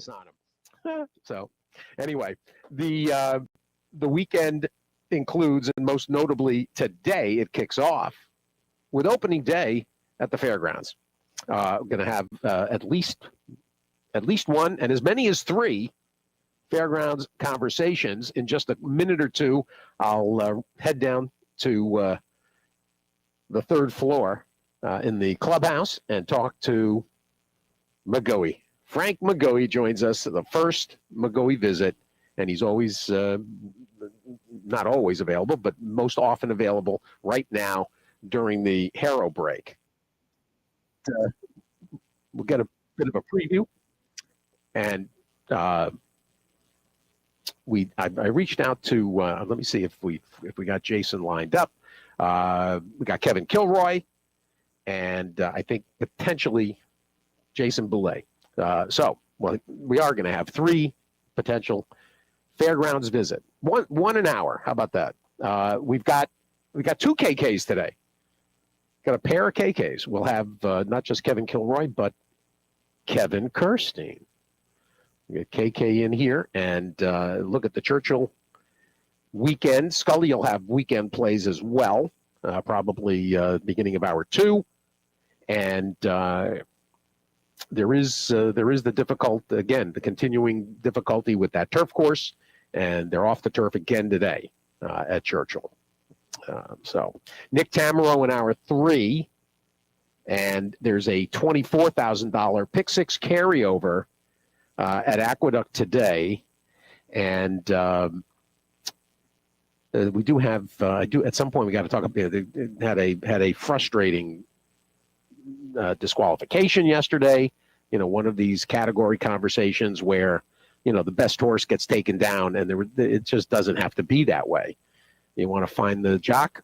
on him. So, anyway, the weekend includes, and most notably today, it kicks off with opening day at the fairgrounds. We're going to have at least one, and as many as 3 fairgrounds conversations. In just a minute or two, I'll head down to the 3rd floor in the clubhouse and talk to McGoey. Frank McGoey joins us, the first McGoey visit, and he's always, not always available, but most often available right now during the Harrow break. We'll get a bit of a preview, and I reached out to let me see if we got Jason lined up. We got Kevin Kilroy, and I think potentially Jason Boulay. We are going to have 3 potential fairgrounds visit. One an hour. How about that? We got 2 KKs today. Got a pair of KKs. We'll have not just Kevin Kilroy, but Kevin Kirstein. We got KK in here, and look at the Churchill weekend. Scully will have weekend plays as well, probably beginning of hour 2. And there is the the continuing difficulty with that turf course, and they're off the turf again today at Churchill. So Nick Tamaro in hour 3, and there's a $24,000 pick 6 carryover at Aqueduct today, and we do have at some point we got to talk about. They had a frustrating disqualification yesterday. One of these category conversations where the best horse gets taken down, and it just doesn't have to be that way. You want to find the jock,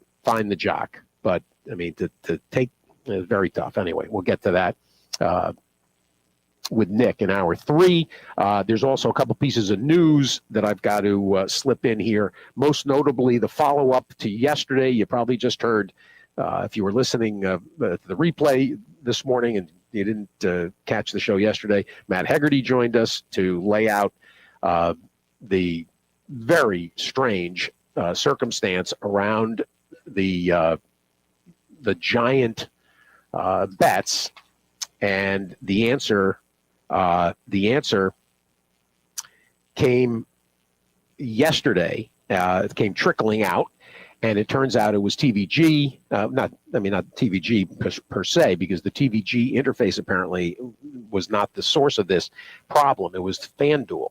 but I mean to take is very tough. Anyway, we'll get to that with Nick in hour 3. There's also a couple pieces of news that I've got to slip in here. Most notably, the follow-up to yesterday. You probably just heard, if you were listening to the replay this morning and you didn't catch the show yesterday, Matt Hegarty joined us to lay out the very strange circumstance around the giant bets, and the answer came yesterday. It came trickling out, and it turns out it was TVG. Not TVG per se, because the TVG interface apparently was not the source of this problem. It was FanDuel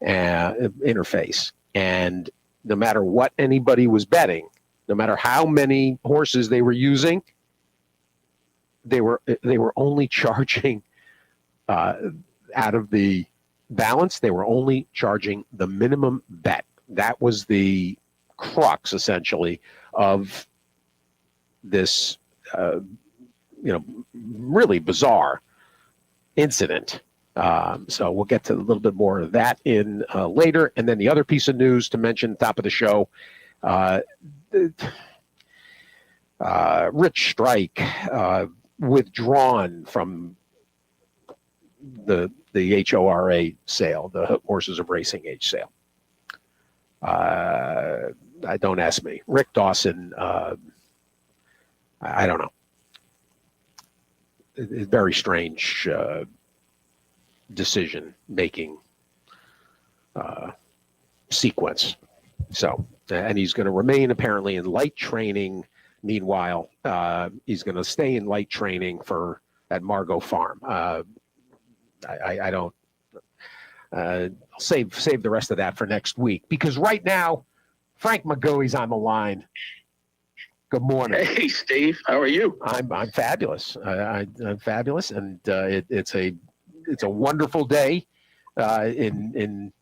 interface, and no matter what anybody was betting, no matter how many horses they were using, they were only charging out of the balance. They were only charging the minimum bet. That was the crux, essentially, of this, really bizarre incident. So we'll get to a little bit more of that in later. And then the other piece of news to mention, top of the show, Rich Strike withdrawn from the HORA sale, the Horses of Racing Age sale. Don't ask me. Rick Dawson, I don't know. It's very strange decision-making sequence. So, and he's going to remain apparently in light training. Meanwhile, he's going to stay in light training at Margot Farm. I don't. I'll save the rest of that for next week, because right now, Frank McGoey's on the line. Good morning. Hey, Steve. How are you? I'm fabulous. I'm fabulous, and it's a wonderful day in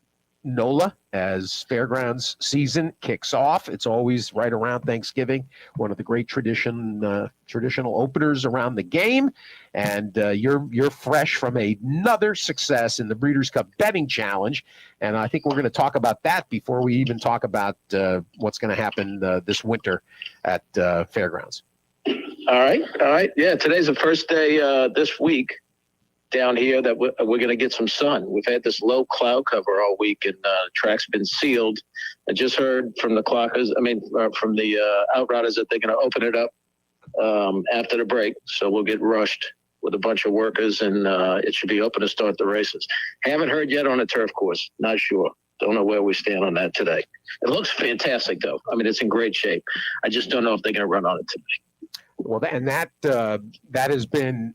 NOLA as Fairgrounds season kicks off. It's always right around Thanksgiving, one of the great traditional openers around the game. And you're fresh from another success in the Breeders' Cup Betting Challenge, and I think we're going to talk about that before we even talk about what's going to happen this winter at Fairgrounds. All right. Yeah, today's the first day this week down here that we're going to get some sun. We've had this low cloud cover all week, and the track's been sealed. I just heard from the clockers, from the outriders that they're going to open it up after the break. So we'll get rushed with a bunch of workers, and it should be open to start the races. Haven't heard yet on the turf course. Not sure. Don't know where we stand on that today. It looks fantastic, though. I mean, it's in great shape. I just don't know if they're going to run on it today. Well, that has been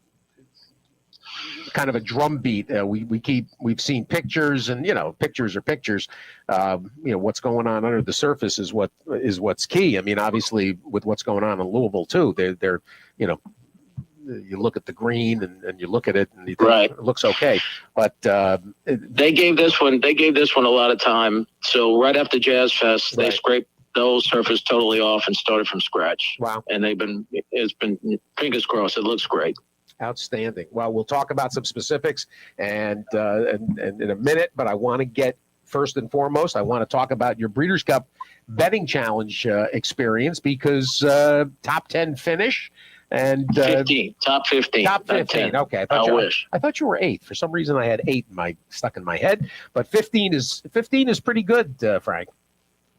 kind of a drumbeat. We've seen pictures, and pictures are pictures. What's going on under the surface is what's key. I mean, obviously, with what's going on in Louisville too, they're you look at the green and you look at it and you think it looks okay, but they gave this one a lot of time. So right after Jazz Fest, they scraped the old surface totally off and started from scratch. Wow! And it's been fingers crossed. It looks great. Outstanding. Well, we'll talk about some specifics and in a minute, but I want to get first and foremost, I want to talk about your Breeders' Cup Betting Challenge experience, because top 10 finish. And top 15. Top 15. Okay. I thought you were 8th. For some reason I had 8 stuck in my head, but 15 is pretty good, Frank.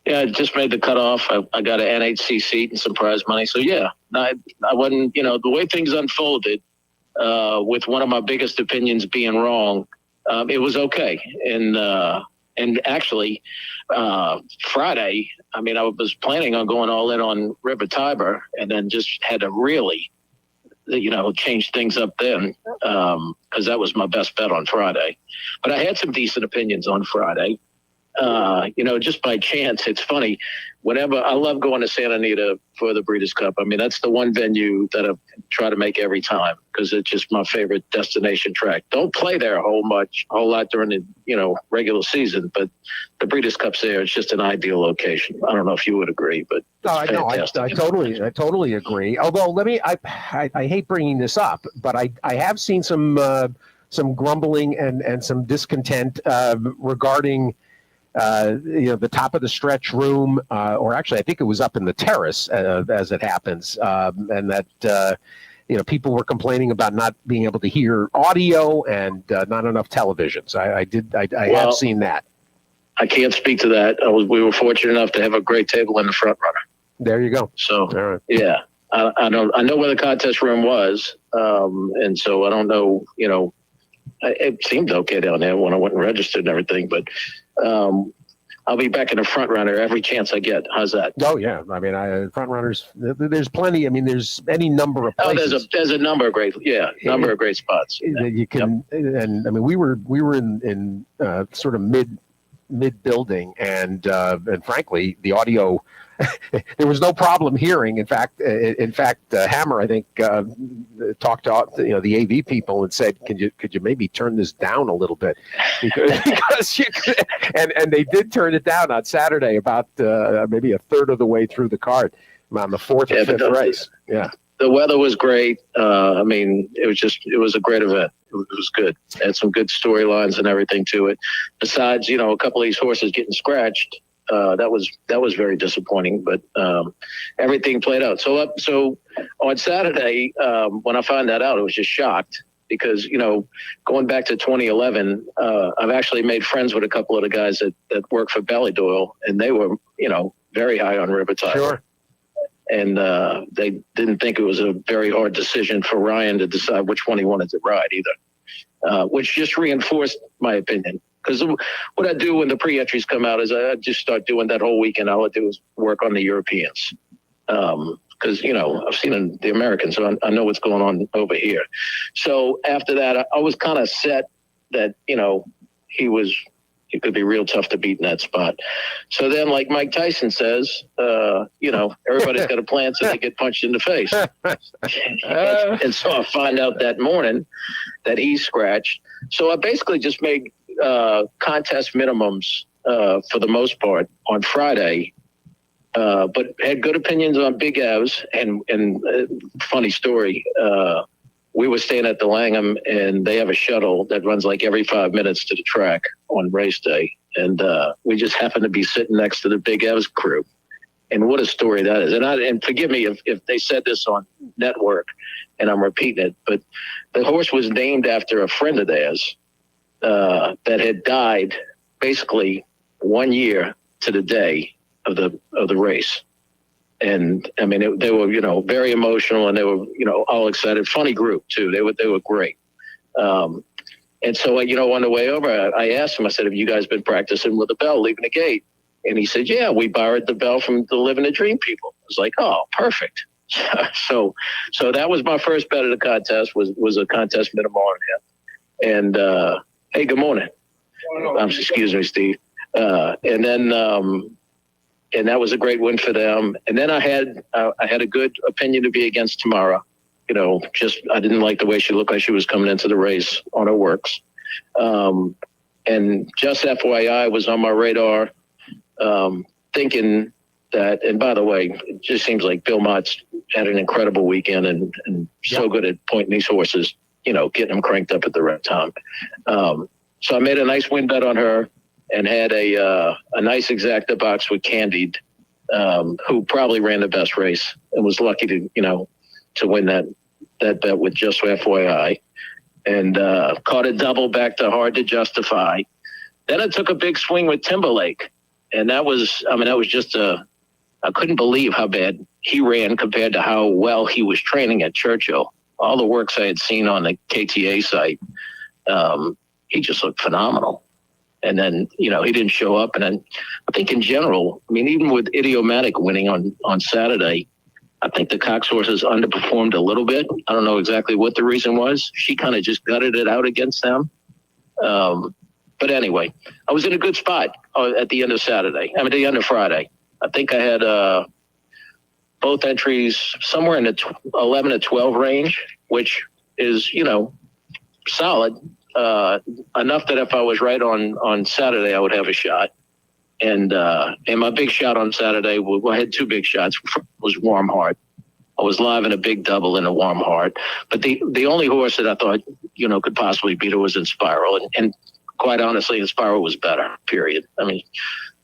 Yeah, I just made the cutoff. I got an NHC seat and some prize money. So yeah, I wasn't, the way things unfolded, with one of my biggest opinions being wrong, it was okay. And actually, Friday, I was planning on going all in on River Tiber, and then just had to really, change things up then, because that was my best bet on Friday. But I had some decent opinions on Friday. Just by chance. It's funny. Whenever I love going to Santa Anita for the Breeders' Cup. I mean, that's the one venue that I try to make every time, because it's just my favorite destination track. Don't play there a whole lot during the regular season, but the Breeders' Cup's there. It's just an ideal location. I don't know if you would agree, but I totally agree. Although I hate bringing this up, but I have seen some grumbling and some discontent regarding the top of the stretch room, or actually I think it was up in the terrace, as it happens, and that people were complaining about not being able to hear audio and not enough televisions. I have seen that. I can't speak to that. We were fortunate enough to have a great table in the front runner. There you go. So yeah, I know where the contest room was, and so I don't know. It seemed okay down there when I went and registered and everything, but I'll be back in the front runner every chance I get. How's that? Oh yeah, front runners. There's plenty. there's any number of places. There's a number of great of great spots that you can. Yep. And we were in sort of mid building, and frankly the audio. There was no problem hearing. In fact, Hammer, I think, talked to the AV people and said, "Could you maybe turn this down a little bit?" Because you could, and they did turn it down on Saturday about maybe a third of the way through the card on the 4th or 5th race. Yeah, the weather was great. It was a great event. It was good. It had some good storylines and everything to it. Besides, a couple of these horses getting scratched. That was very disappointing, but everything played out. So on Saturday, when I found that out, I was just shocked, because going back to 2011, I've actually made friends with a couple of the guys that work for Ballydoyle, and they were very high on River Tiber. Sure. And they didn't think it was a very hard decision for Ryan to decide which one he wanted to ride either, which just reinforced my opinion. Because what I do when the pre-entries come out is I just start doing that whole weekend. All I do is work on the Europeans. Because, I've seen the Americans, so I know what's going on over here. So after that, I was kind of set that, he could be real tough to beat in that spot. So then, like Mike Tyson says, everybody's got a plan so they get punched in the face. And so I find out that morning that he's scratched. So I basically just made contest minimums for the most part on Friday, but had good opinions on Big Evs. And funny story, we were staying at the Langham, and they have a shuttle that runs like every 5 minutes to the track on race day. And we just happened to be sitting next to the Big Evs crew. And what a story that is. And forgive me if they said this on network, and I'm repeating it. But the horse was named after a friend of theirs that had died basically 1 year to the day of the race. And I mean, they were, very emotional, and they were, all excited. Funny group too. They were great. And so, on the way over, I asked him, I said, have you guys been practicing with the bell leaving the gate? And he said, yeah, we borrowed the bell from the Living the Dream people. I was like, oh, perfect. So that was my first bet of the contest, was a contest minimum. And hey, good morning. Excuse me, Steve. And then, and that was a great win for them. And then I had a good opinion to be against Tamara. I didn't like the way she looked like she was coming into the race on her works. And just FYI was on my radar, thinking that, and by the way, it just seems like Bill Mott's had an incredible weekend and so good at pointing these horses, getting them cranked up at the right time. So I made a nice win bet on her and had a nice exacta box with Candied, who probably ran the best race and was lucky to win that bet with just FYI, and caught a double back to Hard to Justify. Then I took a big swing with Timberlake, and that was just I couldn't believe how bad he ran compared to how well he was training at Churchill. All the works I had seen on the KTA site, he just looked phenomenal. And then, he didn't show up. And then I think in general, even with Idiomatic winning on Saturday, I think the Cox horses underperformed a little bit. I don't know exactly what the reason was. She kind of just gutted it out against them. But anyway, I was in a good spot at the end of the end of Friday. I think I had both entries somewhere in the 11 to 12 range, which is, solid. Enough that if I was right on Saturday, I would have a shot. And my big shot on Saturday, I had two big shots, was Warm Heart. I was live in a big double in a Warm Heart. But the only horse that I thought, could possibly beat her was Inspiral. And quite honestly, Inspiral was better, period.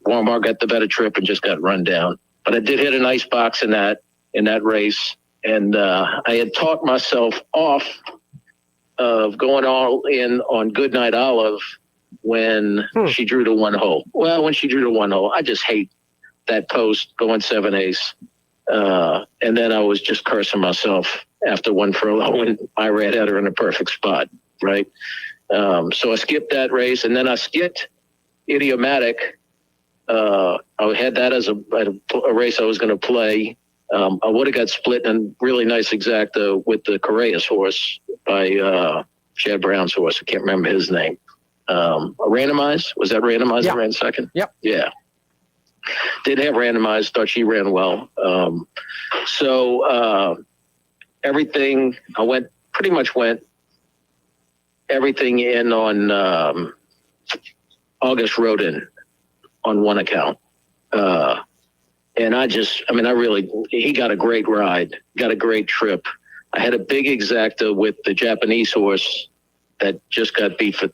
Warm Heart got the better trip and just got run down. But I did hit a nice box in that race. And I had talked myself off of going all in on Goodnight Olive when she drew to one hole. Well, when she drew to one hole, I just hate that post going 7/8. And then I was just cursing myself after one furlong when Irad had her in a perfect spot, right? So I skipped that race, and then I skipped Idiomatic. I had that as a race I was going to play. I would have got split in a really nice exacta with the Correas horse by Chad Brown's horse. I can't remember his name. Randomized? Was that Randomized that ran second? Yep. Yeah. Did have Randomized. Thought she ran well. So everything, pretty much went everything in on August Rodin on one account. And he got a great ride, got a great trip. I had a big exacta with the Japanese horse that just got beat for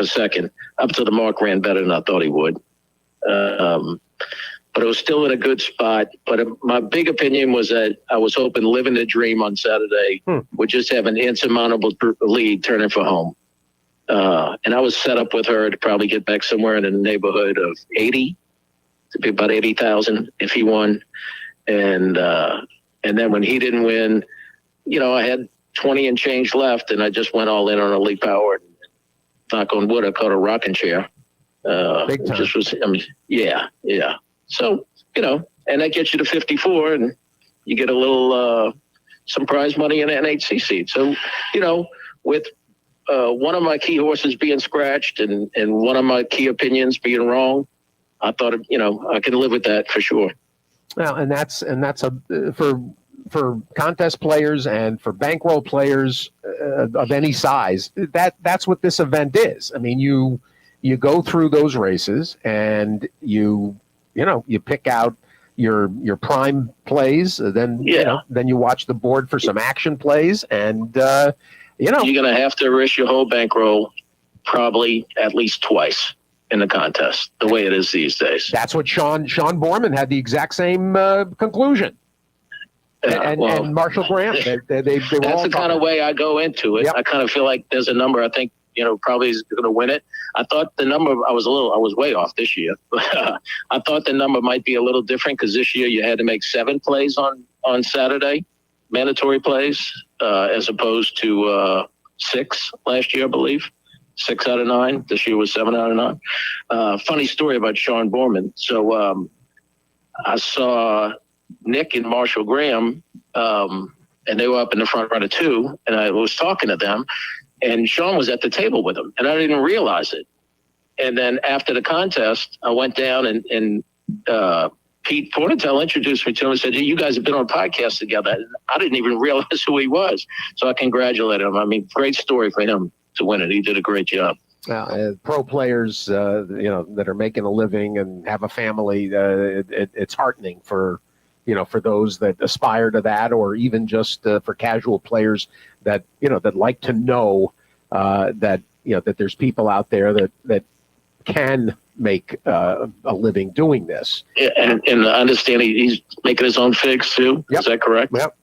second. Up to the mark, ran better than I thought he would. But it was still in a good spot. But my big opinion was that I was hoping Living the Dream on Saturday would just have an insurmountable lead turning for home. And I was set up with her to probably get back somewhere in the neighborhood of 80, to be about 80,000 if he won. And then when he didn't win, I had 20 and change left, and I just went all in on Elite Power. Knock on wood, I caught a rocking chair. Big time. Just was, yeah. So, and that gets you to 54, and you get a little some prize money in an NHC seat. So, with one of my key horses being scratched and one of my key opinions being wrong, I thought, I can live with that for sure. Well, and that's for contest players and for bankroll players of any size, that's what this event is. You go through those races and you pick out your prime plays. Then you watch the board for some action plays, and you're going to have to risk your whole bankroll probably at least twice in the contest, the way it is these days. That's what Sean Borman had the exact same conclusion. and Marshall Graham. They were that's all the kind of way I go into it. Yep. I kind of feel like there's a number I think, probably is going to win it. I thought the number, I was way off this year. I thought the number might be a little different because this year you had to make 7 plays on Saturday, mandatory plays, as opposed to 6 last year, I believe. 6 out of 9. This year was 7 out of 9. Funny story about Sean Borman. So I saw Nick and Marshall Graham, and they were up in the front runner too. And I was talking to them, and Sean was at the table with them, and I didn't realize it. And then after the contest, I went down and Pete Fornatel introduced me to him and said, hey, you guys have been on podcasts together. And I didn't even realize who he was. So I congratulated him. I mean, great story for him to win it. He did a great job. Pro players, that are making a living and have a family, it's heartening for those that aspire to that, or even just for casual players that like to know that there's people out there that can make a living doing this. Yeah, and I understand he's making his own figs too. Yep. Is that correct? Yep.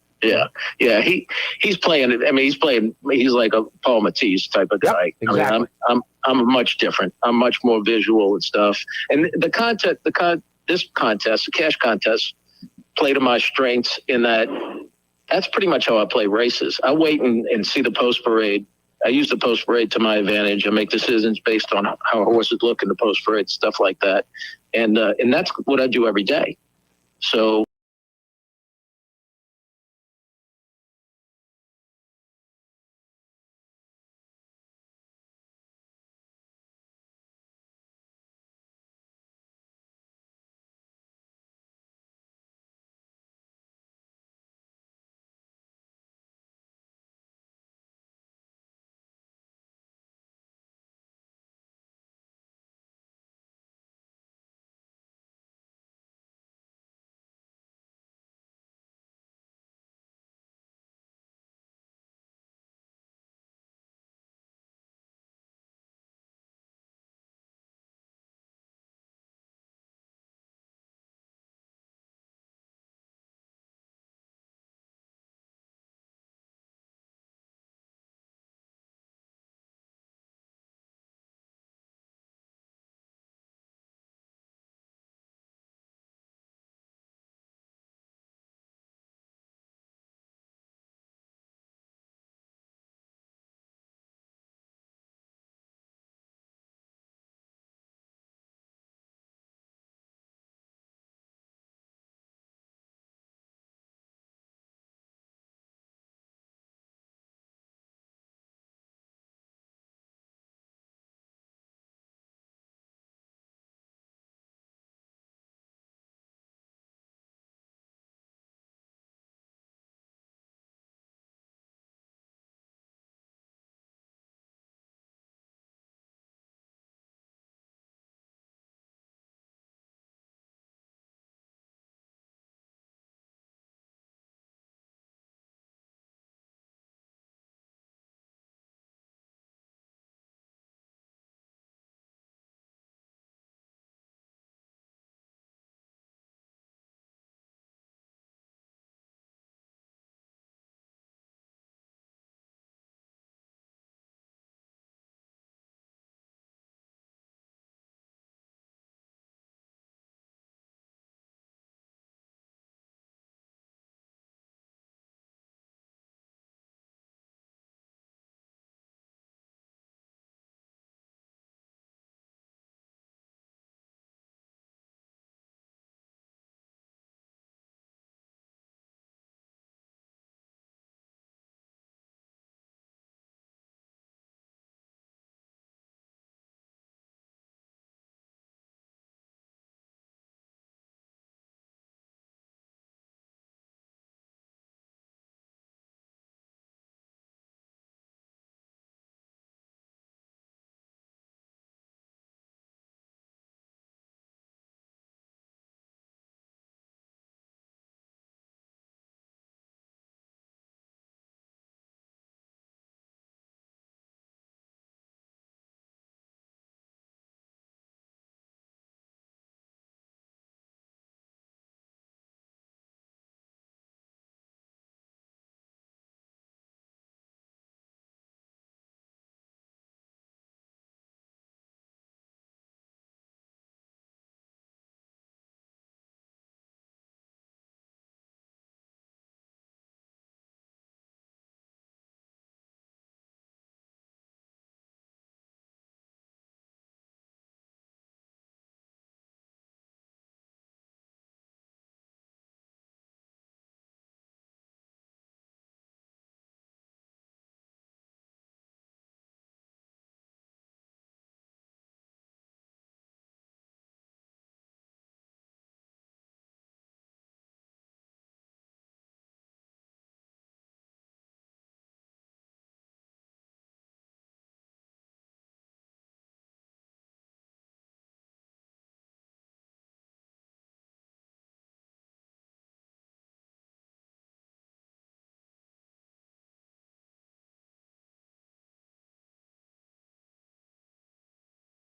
Yeah. He's playing. I mean, he's like a Paul Matisse type of guy. Yep, exactly. I mean, I'm much different. I'm much more visual and stuff. And this contest, the cash contest, play to my strengths in that. That's pretty much how I play races. I wait and see the post parade. I use the post parade to my advantage. I make decisions based on how horses look in the post parade, stuff like that. And that's what I do every day. So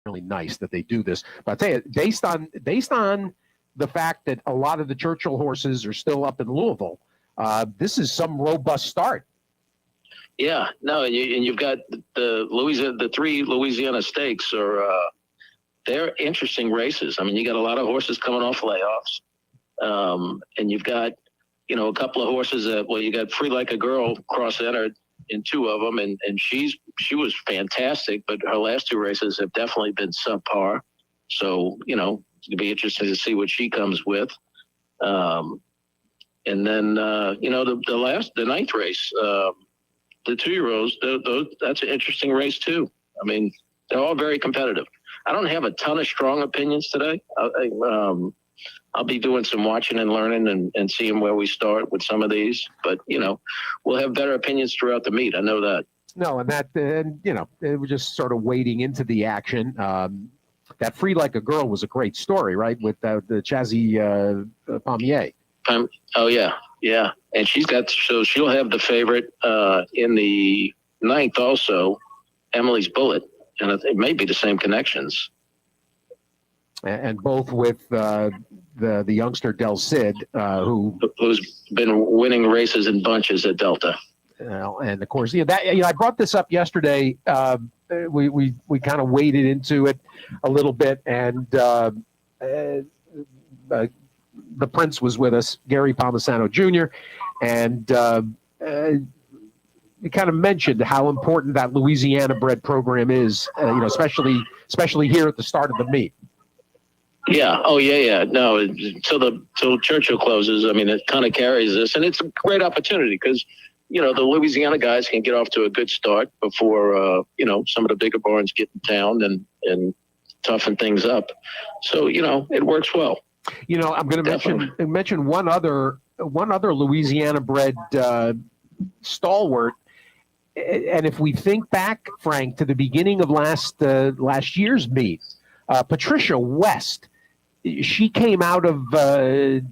really nice that they do this. But I tell you, based on the fact that a lot of the Churchill horses are still up in Louisville, this is some robust start. Yeah, no, and you've got the 3 Louisiana Stakes they're interesting races. I mean, you got a lot of horses coming off layoffs, and you've got a couple of horses you got Free Like a Girl cross-entered in 2 of them, and she was fantastic, but her last 2 races have definitely been subpar. So it'll be interesting to see what she comes with. And then the 9th race, the 2-year-olds, that's an interesting race too. I mean, they're all very competitive. I don't have a ton of strong opinions today. I'll be doing some watching and learning and seeing where we start with some of these. But, we'll have better opinions throughout the meet. I know that. No, we're just sort of wading into the action. That Free Like a Girl was a great story, right, with the Chazzy Pommier. Oh, yeah. Yeah. And she'll have the favorite in the 9th also, Emily's Bullet. And it may be the same connections. And both with the youngster Del Cid, who's been winning races in bunches at Delta. And of course, I brought this up yesterday. We kind of waded into it a little bit, and the Prince was with us, Gary Palmisano Jr., and we kind of mentioned how important that Louisiana bred program is, especially here at the start of the meet. Yeah. Oh, yeah. No, till Churchill closes. I mean, it kind of carries this, and it's a great opportunity because, the Louisiana guys can get off to a good start before, some of the bigger barns get in town and toughen things up. So, it works well. I'm going to mention one other Louisiana bred stalwart. And if we think back, Frank, to the beginning of last year's meet, Patricia West, she came out of the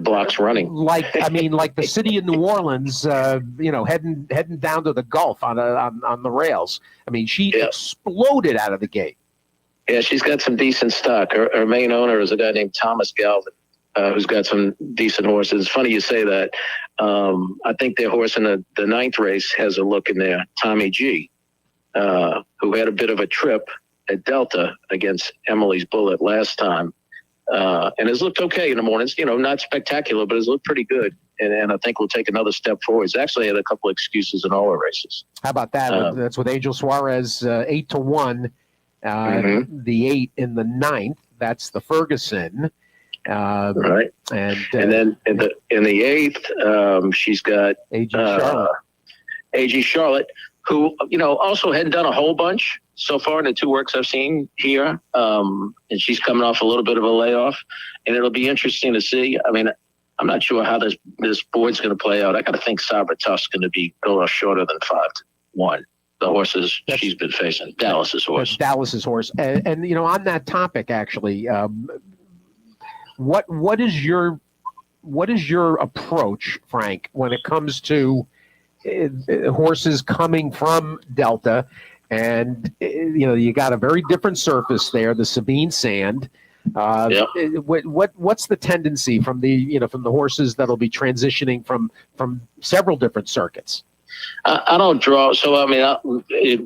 blocks running. Like the city of New Orleans, heading down to the Gulf on the rails. I mean, she exploded out of the gate. Yeah, she's got some decent stock. Her main owner is a guy named Thomas Galvin, who's got some decent horses. It's funny you say that. I think their horse in the 9th race has a look in there, Tommy G, who had a bit of a trip at Delta against Emily's Bullet last time, and has looked okay in the mornings. Not spectacular, but has looked pretty good. And I think we'll take another step forward. He's actually had a couple of excuses in all the races. How about that? That's with Angel Suarez, 8-1. The 8 in the 9th. That's the Ferguson. Right. And then in the 8th, she's got AG Charlotte, who, also hadn't done a whole bunch so far in the 2 works I've seen here. And she's coming off a little bit of a layoff, and it'll be interesting to see. I mean, I'm not sure how this board's going to play out. I got to think Sabra Tuff's going to be going shorter than 5-1. The horses she's been facing, Dallas's horse. Dallas's horse. And on that topic, actually, what is your approach, Frank, when it comes to horses coming from Delta? And you got a very different surface there, the Sabine sand. What's the tendency from the horses that'll be transitioning from several different circuits? I don't draw. So, I mean,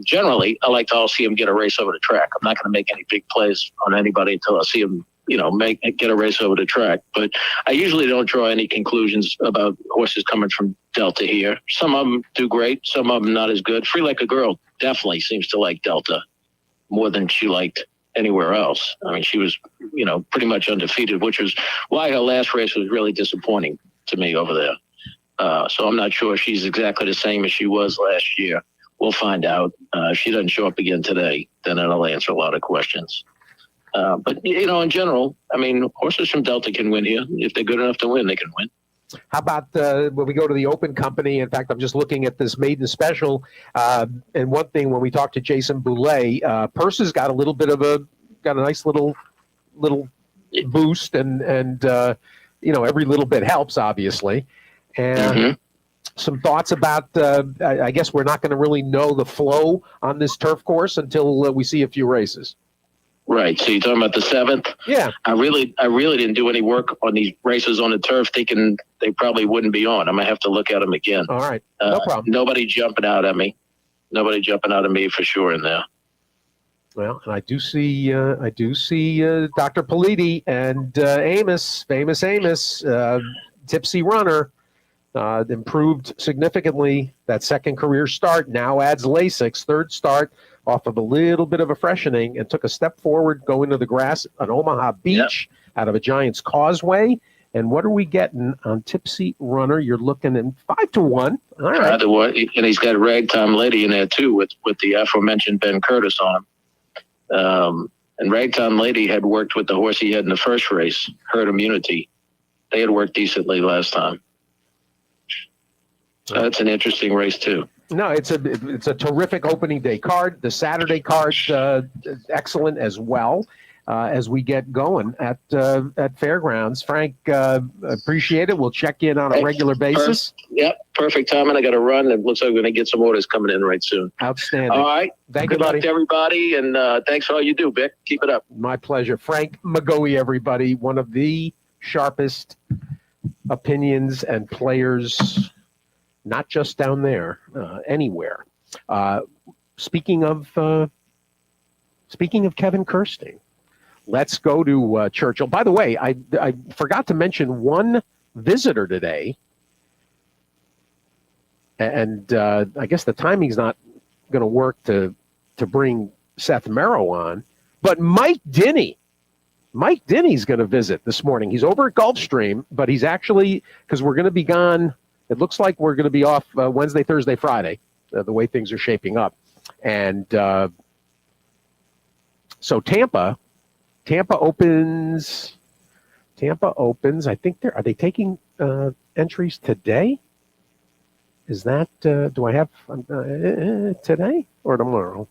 generally, I like to all see them get a race over the track. I'm not going to make any big plays on anybody until I see them, get a race over the track. But I usually don't draw any conclusions about horses coming from Delta here. Some of them do great. Some of them not as good. Free Like a Girl definitely seems to like Delta more than she liked anywhere else. I mean, she was, pretty much undefeated, which was why her last race was really disappointing to me over there. So I'm not sure she's exactly the same as she was last year. We'll find out. If she doesn't show up again today, then it'll answer a lot of questions. But, in general, I mean, horses from Delta can win here. If they're good enough to win, they can win. How about when we go to the Open Company? In fact, I'm just looking at this maiden special. And one thing, when we talked to Jason Boulay, Purse's got a nice little boost, and every little bit helps, obviously. And some thoughts about, I guess we're not going to really know the flow on this turf course until we see a few races. Right. So you're talking about the 7th? Yeah. I really didn't do any work on these races on the turf, thinking they probably wouldn't be on. I might have to look at them again. All right. No problem. Nobody jumping out at me. Nobody jumping out at me for sure in there. Well, and I do see Dr. Politi and Amos, famous Amos, tipsy runner, improved significantly. That second career start now adds Lasix, third start off of a little bit of a freshening, and took a step forward going to the grass on Omaha Beach out of a Giants Causeway. And what are we getting on Tipsy Runner? You're looking at 5-1. All right. 5-1, and he's got Ragtime Lady in there too, with the aforementioned Ben Curtis on him. And Ragtime Lady had worked with the horse he had in the first race, Herd Immunity. They had worked decently last time. So that's an interesting race too. No, it's a terrific opening day card. The Saturday card excellent as well as we get going at Fairgrounds. Frank, appreciate it. We'll check in on a regular basis. Perfect timing. I got to run. It looks like we're going to get some orders coming in right soon. Outstanding. All right. Thank you, Good luck buddy. to everybody, and thanks for all you do, Vic. Keep it up. My pleasure. Frank McGoey, everybody, one of the sharpest opinions and players, not just down there, anywhere. Speaking of Kevin Kirsting, let's go to Churchill. By the way, I forgot to mention one visitor today, and I guess the timing's not going to work to bring Seth Merrow on, but Mike Denny. Mike Denny's going to visit this morning. He's over at Gulfstream, but he's actually, because we're going to be gone. It looks like we're going to be off Wednesday, Thursday, Friday, the way things are shaping up. And so Tampa opens. I think are they taking entries today? Is that, do I have today or tomorrow?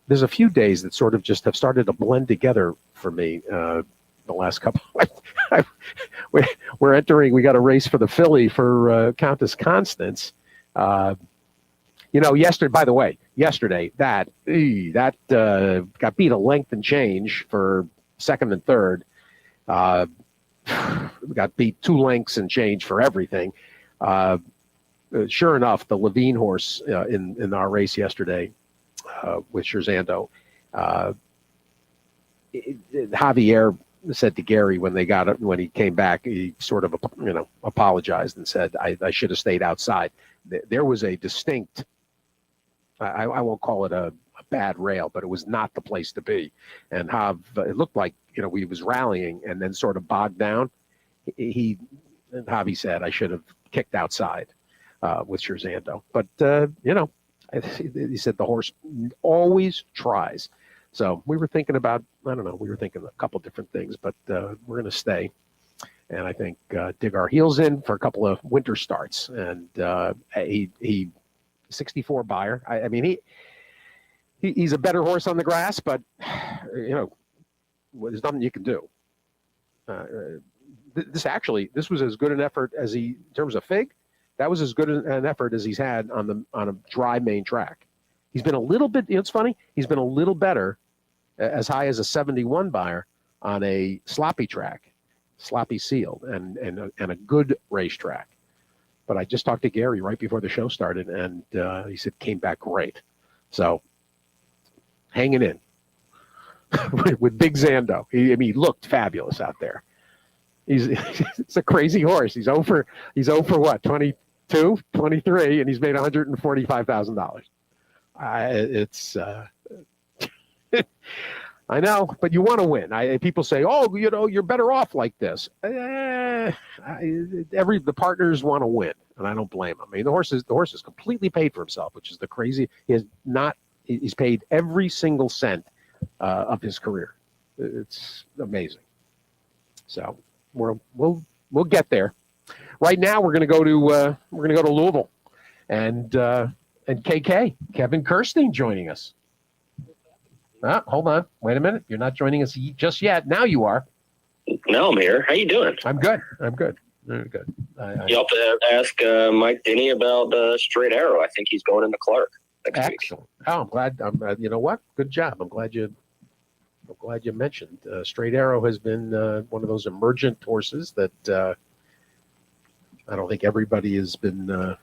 There's a few days that sort of just have started to blend together for me the last couple. We're entering, we got a race for the filly for Countess Constance. Yesterday, by the way, that got beat a length and change for second and third. Got beat 2 lengths and change for everything. Sure enough, the Levine horse in our race yesterday with Scherzando, Javier said to Gary when he came back, he sort of apologized and said, I should have stayed outside. There was a distinct, I won't call it a bad rail, but it was not the place to be. And it looked like he was rallying and then sort of bogged down. Javi said I should have kicked outside with Scherzando, but he said the horse always tries. So we were thinking about, we were thinking a couple different things, but we're going to stay. And I think dig our heels in for a couple of winter starts. And he 64 buyer. I mean, he's a better horse on the grass, but, there's nothing you can do. This was as good an effort as in terms of fig, that was as good an effort as he's had on a dry main track. He's been a little bit, it's funny, he's been a little better, as high as a 71 buyer on a sloppy track, sloppy sealed, and a good racetrack. But I just talked to Gary right before the show started, and he said came back great. So hanging in with Big Zando. He looked fabulous out there. It's a crazy horse. He's over what, 22, 23, and he's made $145,000. It's I know, but you want to win. People say, "Oh, you're better off like this." The partners want to win, and I don't blame them. I mean, the horse is completely paid for himself, which is the crazy. He's paid every single cent of his career. It's amazing. So we'll get there. Right now, we're going to go to Louisville, and KK Kevin Kirsting joining us. Hold on, wait a minute. You're not joining us just yet. Now you are. No, I'm here. How you doing? I'm good. Very good. You have to ask Mike Denny about Straight Arrow. I think he's going into Clark next week. Excellent. Oh, I'm glad. You know what? Good job. I'm glad you I'm glad you mentioned. Straight Arrow has been one of those emergent horses that I don't think everybody has been.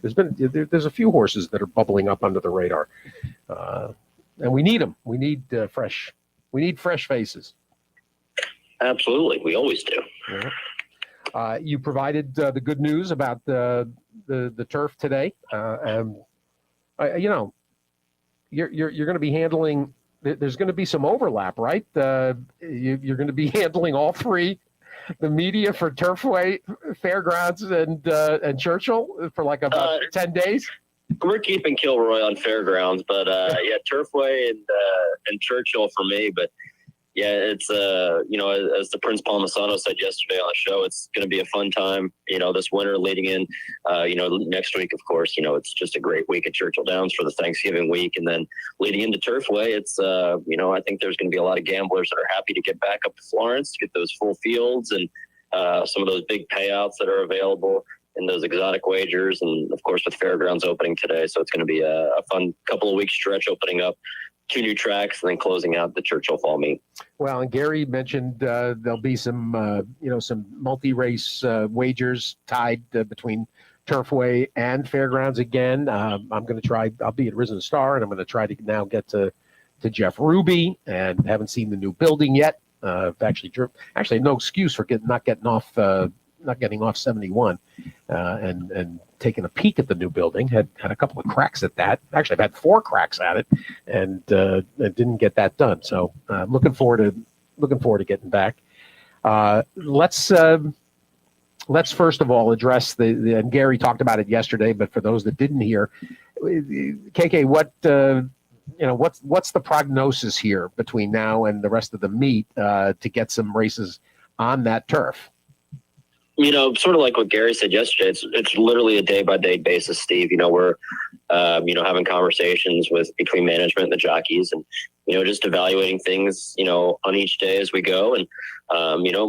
There's a few horses that are bubbling up under the radar, and we need them. We need fresh. We need fresh faces. Absolutely, we always do. Yeah. You provided the good news about the turf today. You're going to be handling. There's going to be some overlap, right? You're going to be handling all three, the media for Turfway, Fairgrounds, and Churchill for like about 10 days. We're keeping Kilroy on Fairgrounds, but yeah, Turfway and Churchill for me. But yeah, it's as the Prince Palmisano said yesterday on the show, it's going to be a fun time. This winter leading in. Next week, of course, it's just a great week at Churchill Downs for the Thanksgiving week, and then leading into Turfway, it's I think there's going to be a lot of gamblers that are happy to get back up to Florence, get those full fields and some of those big payouts that are available and those exotic wagers, and of course with Fairgrounds opening today, so it's going to be a fun couple of weeks stretch opening up 2 new tracks and then closing out the Churchill Fall Meet. Well, and Gary mentioned there'll be some multi-race wagers tied between Turfway and Fairgrounds again. I'm going to try. I'll be at Risen Star, and I'm going to try to now get to Jeff Ruby, and haven't seen the new building yet. Actually, no excuse for not getting off 71, and taking a peek at the new building. Had a couple of cracks at that. Actually, I've had 4 cracks at it, and didn't get that done. So looking forward to getting back. Let's first of all address and Gary talked about it yesterday, but for those that didn't hear, KK, what's the prognosis here between now and the rest of the meet to get some races on that turf? Sort of like what Gary said yesterday, it's literally a day-by-day basis, Steve. We're, having conversations between management and the jockeys and, just evaluating things, on each day as we go. And,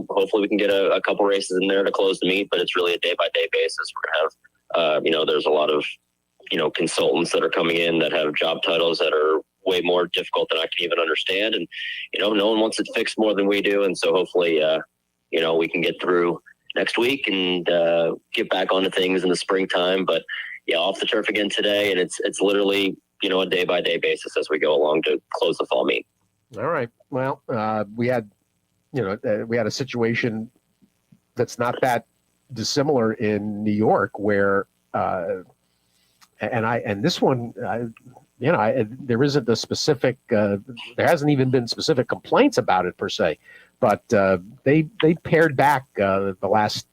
hopefully we can get a couple races in there to close the meet, but it's really a day-by-day basis. We're going to have, there's a lot of, consultants that are coming in that have job titles that are way more difficult than I can even understand. And, no one wants it fixed more than we do. And so hopefully, we can get through next week and get back onto things in the springtime. But yeah, off the turf again today, and it's literally a day by day basis as we go along to close the fall meet. All right. Well, we had a situation that's not that dissimilar in New York where this one there isn't a specific there hasn't even been specific complaints about it per se. But they pared back the last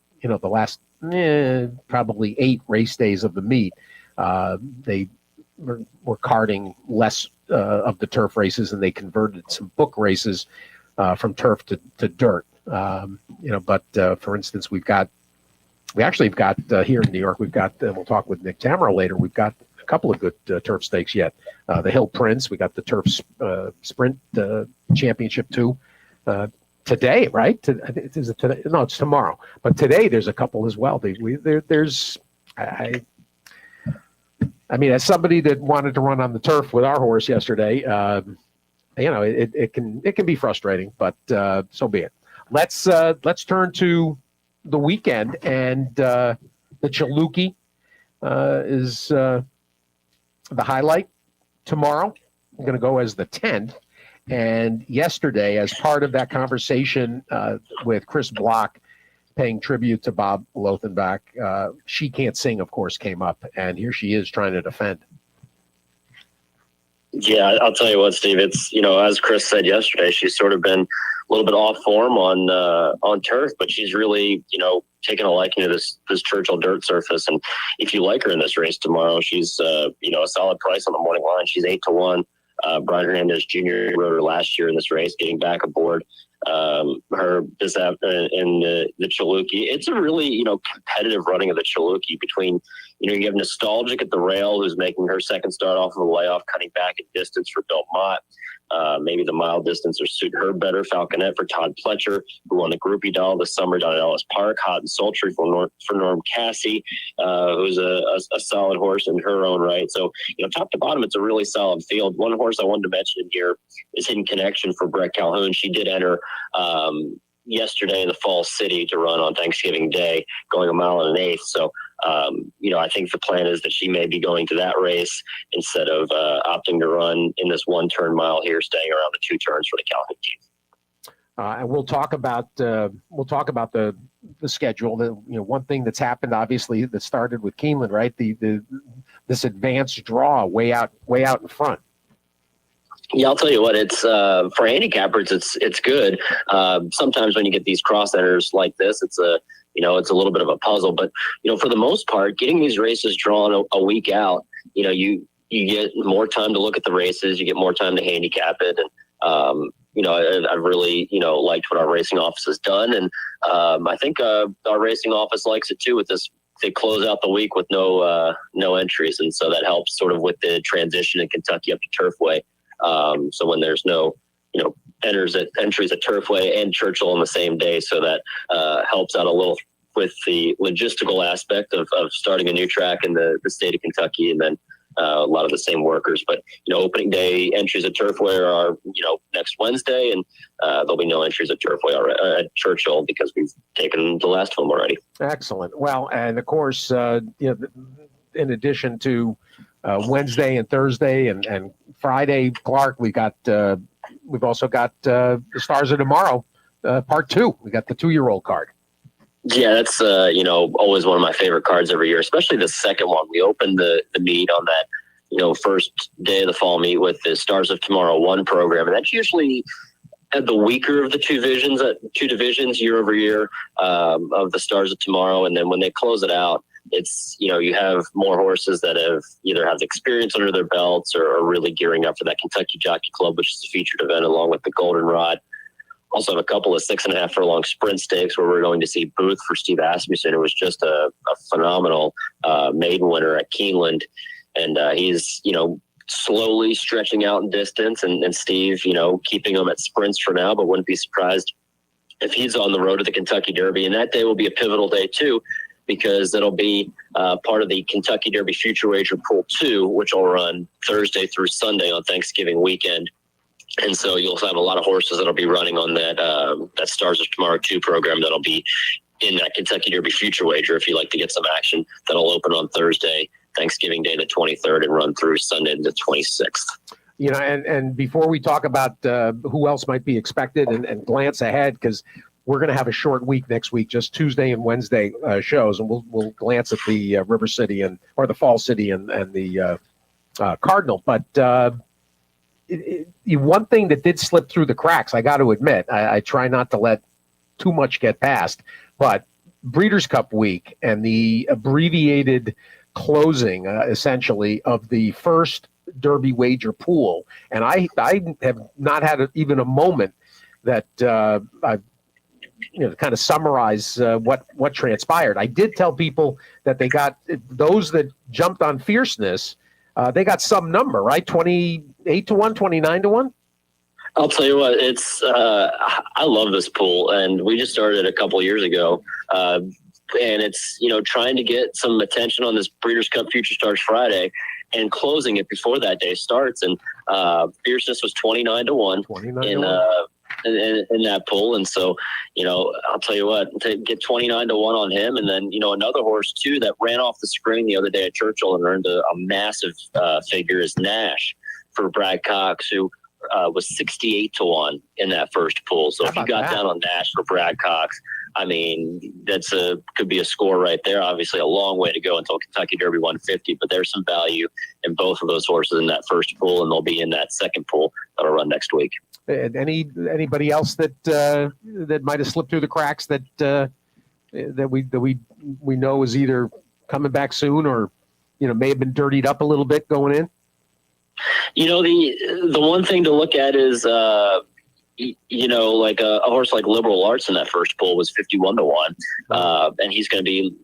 probably 8 race days of the meet. They were carting less of the turf races, and they converted some book races from turf to dirt. But for instance, we've got here in New York, we've got we'll talk with Nick Tamara later. We've got a couple of good turf stakes yet. The Hill Prince, we got the turf sprint championship too. Today, right? Is it today? No, it's tomorrow. But today, there's a couple as well. As somebody that wanted to run on the turf with our horse yesterday, it can be frustrating, but so be it. Let's turn to the weekend, and the Chalukey is the highlight tomorrow. I'm going to go as the 10th. And yesterday, as part of that conversation with Chris Block, paying tribute to Bob Lothenbach, She Can't Sing, of course, came up, and here she is trying to defend. Yeah, I'll tell you what, Steve. It's as Chris said yesterday, she's sort of been a little bit off form on turf, but she's really taken a liking to this Churchill dirt surface. And if you like her in this race tomorrow, she's a solid price on the morning line. She's 8-1. Brian Hernandez Jr. rode her last year in this race, getting back aboard her this in the Chalukey. It's a really competitive running of the Chalukey between You have Nostalgic at the rail, who's making her second start off of a layoff, cutting back in distance for Bill Mott. Maybe the mile distance will suit her better. Falconet for Todd Pletcher, who won the Groupie Doll this summer down at Ellis Park. Hot and Sultry for Norm Cassie, who's a solid horse in her own right. So, top to bottom, it's a really solid field. One horse I wanted to mention here is Hidden Connection for Brett Calhoun. She did enter yesterday in the Fall City to run on Thanksgiving Day, going 1 1/8 miles. So, I think the plan is that she may be going to that race instead of opting to run in this 1-turn mile here, staying around the 2 turns for the Calhoun team. And we'll talk about the schedule. One thing that's happened, obviously, that started with Keeneland, right? This advanced draw way out in front. Yeah, I'll tell you what, it's for handicappers, it's good. Sometimes when you get these cross enters like this, it's a little bit of a puzzle. But for the most part, getting these races drawn a week out, you get more time to look at the races, you get more time to handicap it, and I've really liked what our racing office has done, and I think our racing office likes it too. With this, they close out the week with no entries, and so that helps sort of with the transition in Kentucky up to Turfway. So when there's no, entries at Turfway and Churchill on the same day, so that helps out a little with the logistical aspect of starting a new track in the state of Kentucky, and then a lot of the same workers. But opening day entries at Turfway are next Wednesday, and there'll be no entries at Turfway or at Churchill because we've taken the last of them already. Excellent. Well, and of course, in addition to Wednesday and Thursday and Friday, Clark, we've also got the Stars of Tomorrow, part 2. We got the 2-year-old card. Yeah, that's always one of my favorite cards every year, especially the second one. We opened the meet on that first day of the fall meet with the Stars of Tomorrow 1 program, and that's usually at the weaker of the two divisions year over year of the Stars of Tomorrow. And then when they close it out, it's, you have more horses that have experience under their belts or are really gearing up for that Kentucky Jockey Club, which is a featured event along with the Goldenrod. Also have a couple of 6.5 furlong sprint stakes where we're going to see Booth for Steve Asmussen, who was just a phenomenal maiden winner at Keeneland. And he's, slowly stretching out in distance, and Steve, keeping him at sprints for now, but wouldn't be surprised if he's on the road to the Kentucky Derby. And that day will be a pivotal day too, because it'll be part of the Kentucky Derby Future Wager Pool 2, which will run Thursday through Sunday on Thanksgiving weekend. And so you'll have a lot of horses that'll be running on that Stars of Tomorrow 2 program that'll be in that Kentucky Derby Future Wager if you like to get some action. That'll open on Thursday, Thanksgiving Day the 23rd, and run through Sunday the 26th. And before we talk about who else might be expected and glance ahead, because we're going to have a short week next week, just Tuesday and Wednesday shows, and we'll glance at the River City or the Fall City and the Cardinal. But one thing that did slip through the cracks, I got to admit, I try not to let too much get past, but Breeders' Cup week and the abbreviated closing, essentially, of the first Derby wager pool, and I have not had even a moment that I've kind of summarize what transpired. I did tell people that they got those that jumped on Fierceness. They got some number, right? 28 to 1, 29 to 1. I'll tell you what, it's I love this pool, and we just started a couple years ago. And it's, trying to get some attention on this Breeders' Cup Future Stars Friday and closing it before that day starts. And Fierceness was 29 to 1 in that pool. And so, I'll tell you what, to get 29 to 1 on him. And then, another horse too that ran off the screen the other day at Churchill and earned a massive figure is Nash for Brad Cox, who was 68 to 1 in that first pool. So if you got down on Nash for Brad Cox, I mean, could be a score right there. Obviously a long way to go until Kentucky Derby 150, but there's some value in both of those horses in that first pool, and they'll be in that second pool that'll run next week. And anybody else that might have slipped through the cracks that we know is either coming back soon or may have been dirtied up a little bit going in? The one thing to look at is like a horse like Liberal Arts in that first pool was 51 to 1, and he's going to be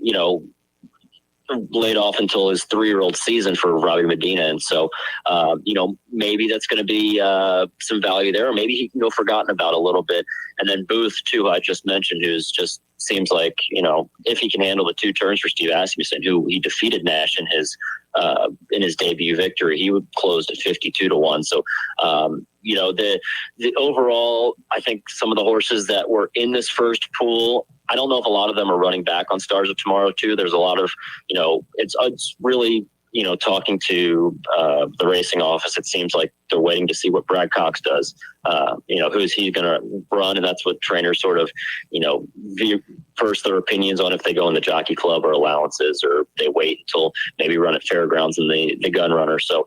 laid off until his 3-year-old season for Robbie Medina. And so, maybe that's going to be some value there, or maybe he can go forgotten about a little bit. And then Booth, too, I just mentioned, who's just seems like, if he can handle the 2 turns for Steve Asmussen, who he defeated Nash in his debut victory, he would close at 52-1. So, the overall, I think some of the horses that were in this first pool, I don't know if a lot of them are running back on Stars of Tomorrow too. There's a lot of, it's really, talking to the racing office, it seems like they're waiting to see what Brad Cox does. Who's he going to run? And that's what trainers sort of, first their opinions on if they go in the jockey club or allowances, or they wait until maybe run at fairgrounds and the gun runner. So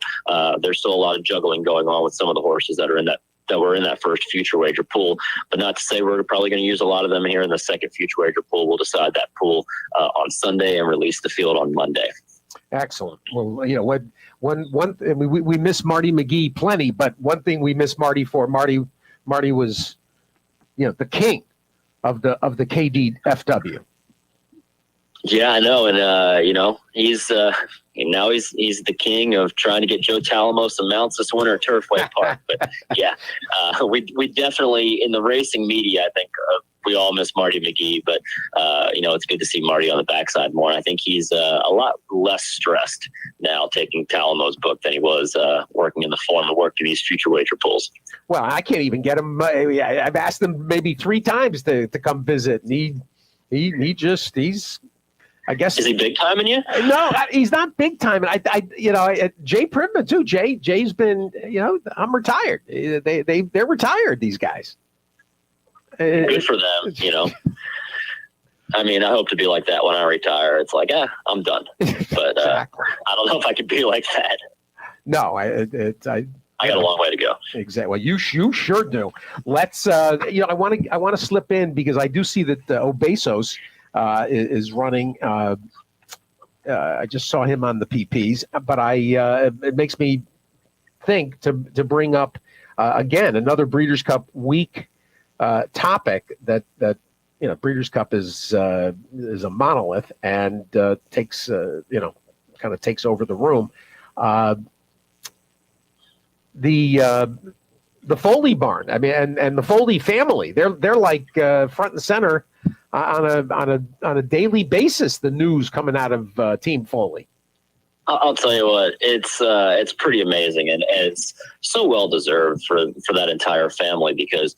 there's still a lot of juggling going on with some of the horses that are in that were in that first future wager pool, but not to say we're probably going to use a lot of them here in the second future wager pool. We'll decide that pool on Sunday and release the field on Monday. Excellent. Well, we miss Marty McGee plenty, but one thing we miss Marty for, Marty was, the king of the KDFW. Yeah, I know. And, he's now he's the king of trying to get Joe Talamo some mounts this winter at Turfway Park. But yeah, we definitely, in the racing media, I think we all miss Marty McGee, but it's good to see Marty on the backside more. And I think he's a lot less stressed now taking Talamo's book than he was working in the form of working these future wager pools. Well, I can't even get him. I've asked him maybe 3 times to come visit, and he's. I guess. Is he big timing you? No, he's not big timing. Jay Pridman too. Jay's been, I'm retired. They're retired. These guys. Good for them. I mean, I hope to be like that when I retire. It's like, I'm done. But exactly. I don't know if I could be like that. No, I got a long way to go. Exactly. Well, you sure do. Let's. I want to slip in because I do see that Obesos is running. I just saw him on the PPs, but it makes me think to bring up again another Breeders' Cup week topic that Breeders' Cup is a monolith and takes kind of takes over the room. The Foley barn, I mean, and the Foley family, they're like front and center on a daily basis. The news coming out of Team Foley. I'll tell you what, it's pretty amazing, and it's so well deserved for that entire family because,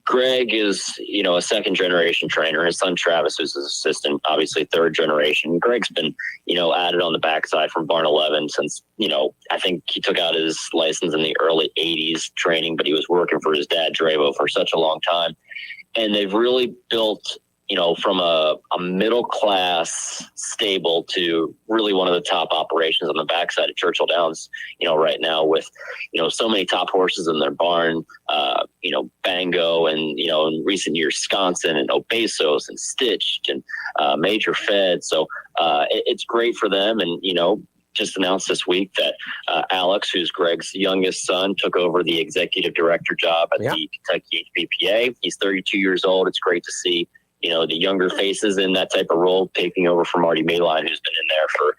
Greg is, a second generation trainer. His son Travis, who's his assistant, obviously third generation. Greg's been, added on the backside from Barn 11 since, I think he took out his license in the early 80s training, but he was working for his dad, Dravo, for such a long time. And they've really built, from a middle class stable to really one of the top operations on the backside of Churchill Downs, right now with, so many top horses in their barn, Bango and, in recent years, Sconson and Obesos and Stitched and Major Fed. So it's great for them. And, just announced this week that Alex, who's Greg's youngest son, took over the executive director job at the Kentucky HBPA. He's 32 years old. It's great to see, the younger faces in that type of role taking over for Marty Mayline, who's been in there for,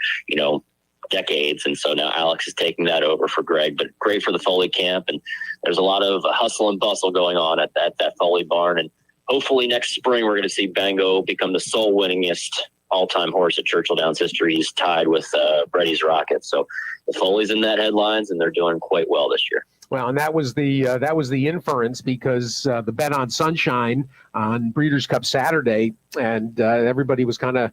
decades. And so now Alex is taking that over for Greg, but great for the Foley camp. And there's a lot of hustle and bustle going on at that Foley barn. And hopefully next spring, we're going to see Bango become the sole winningest all-time horse at Churchill Downs history. He's tied with Brady's Rocket. So the Foley's in that headlines, and they're doing quite well this year. Well, and that was the inference because the bet on Sunshine on Breeders' Cup Saturday, and everybody was kind of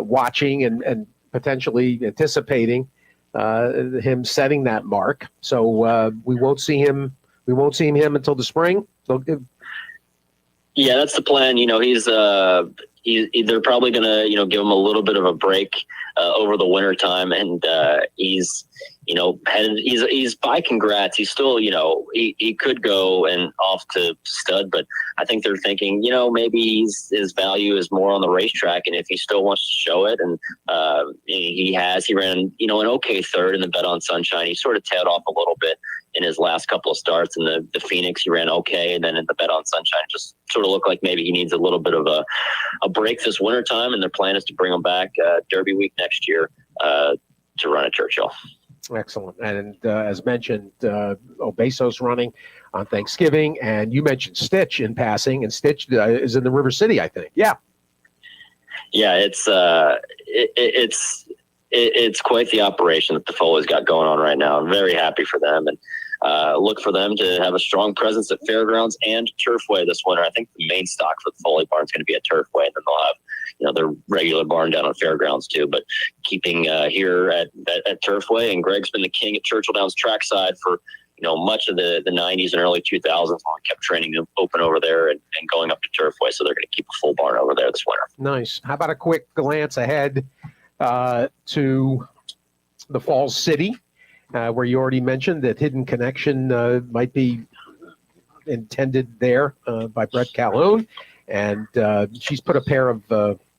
watching and potentially anticipating him setting that mark. So we won't see him until the spring. Yeah, that's the plan. They're probably going to, give him a little bit of a break over the winter time. And he's by congrats. He's still, he could go and off to stud, but I think they're thinking, maybe his value is more on the racetrack. And if he still wants to show it, and he ran, an okay third in the bet on Sunshine. He sort of tailed off a little bit in his last couple of starts. In the Phoenix, he ran okay. And then in the bet on Sunshine, just sort of looked like maybe he needs a little bit of a break this wintertime, and their plan is to bring them back Derby week next year to run at Churchill. Excellent. And as mentioned, Obeso's running on Thanksgiving, and you mentioned Stitch in passing, and Stitch is in the River City, I think. Yeah. Yeah, it's quite the operation that the Foley's got going on right now. I'm very happy for them, and look for them to have a strong presence at Fairgrounds and Turfway this winter. I think the main stock for the Foley barn is going to be at Turfway, and then they'll have their regular barn down on Fairgrounds too. But keeping here at Turfway, and Greg's been the king at Churchill Downs trackside for much of the 90s and early 2000s when we kept training open over there and going up to Turfway. So they're going to keep a full barn over there this winter. Nice. How about a quick glance ahead to the Falls City, where you already mentioned that Hidden Connection might be intended there by Brett Calhoun. And she's put a pair of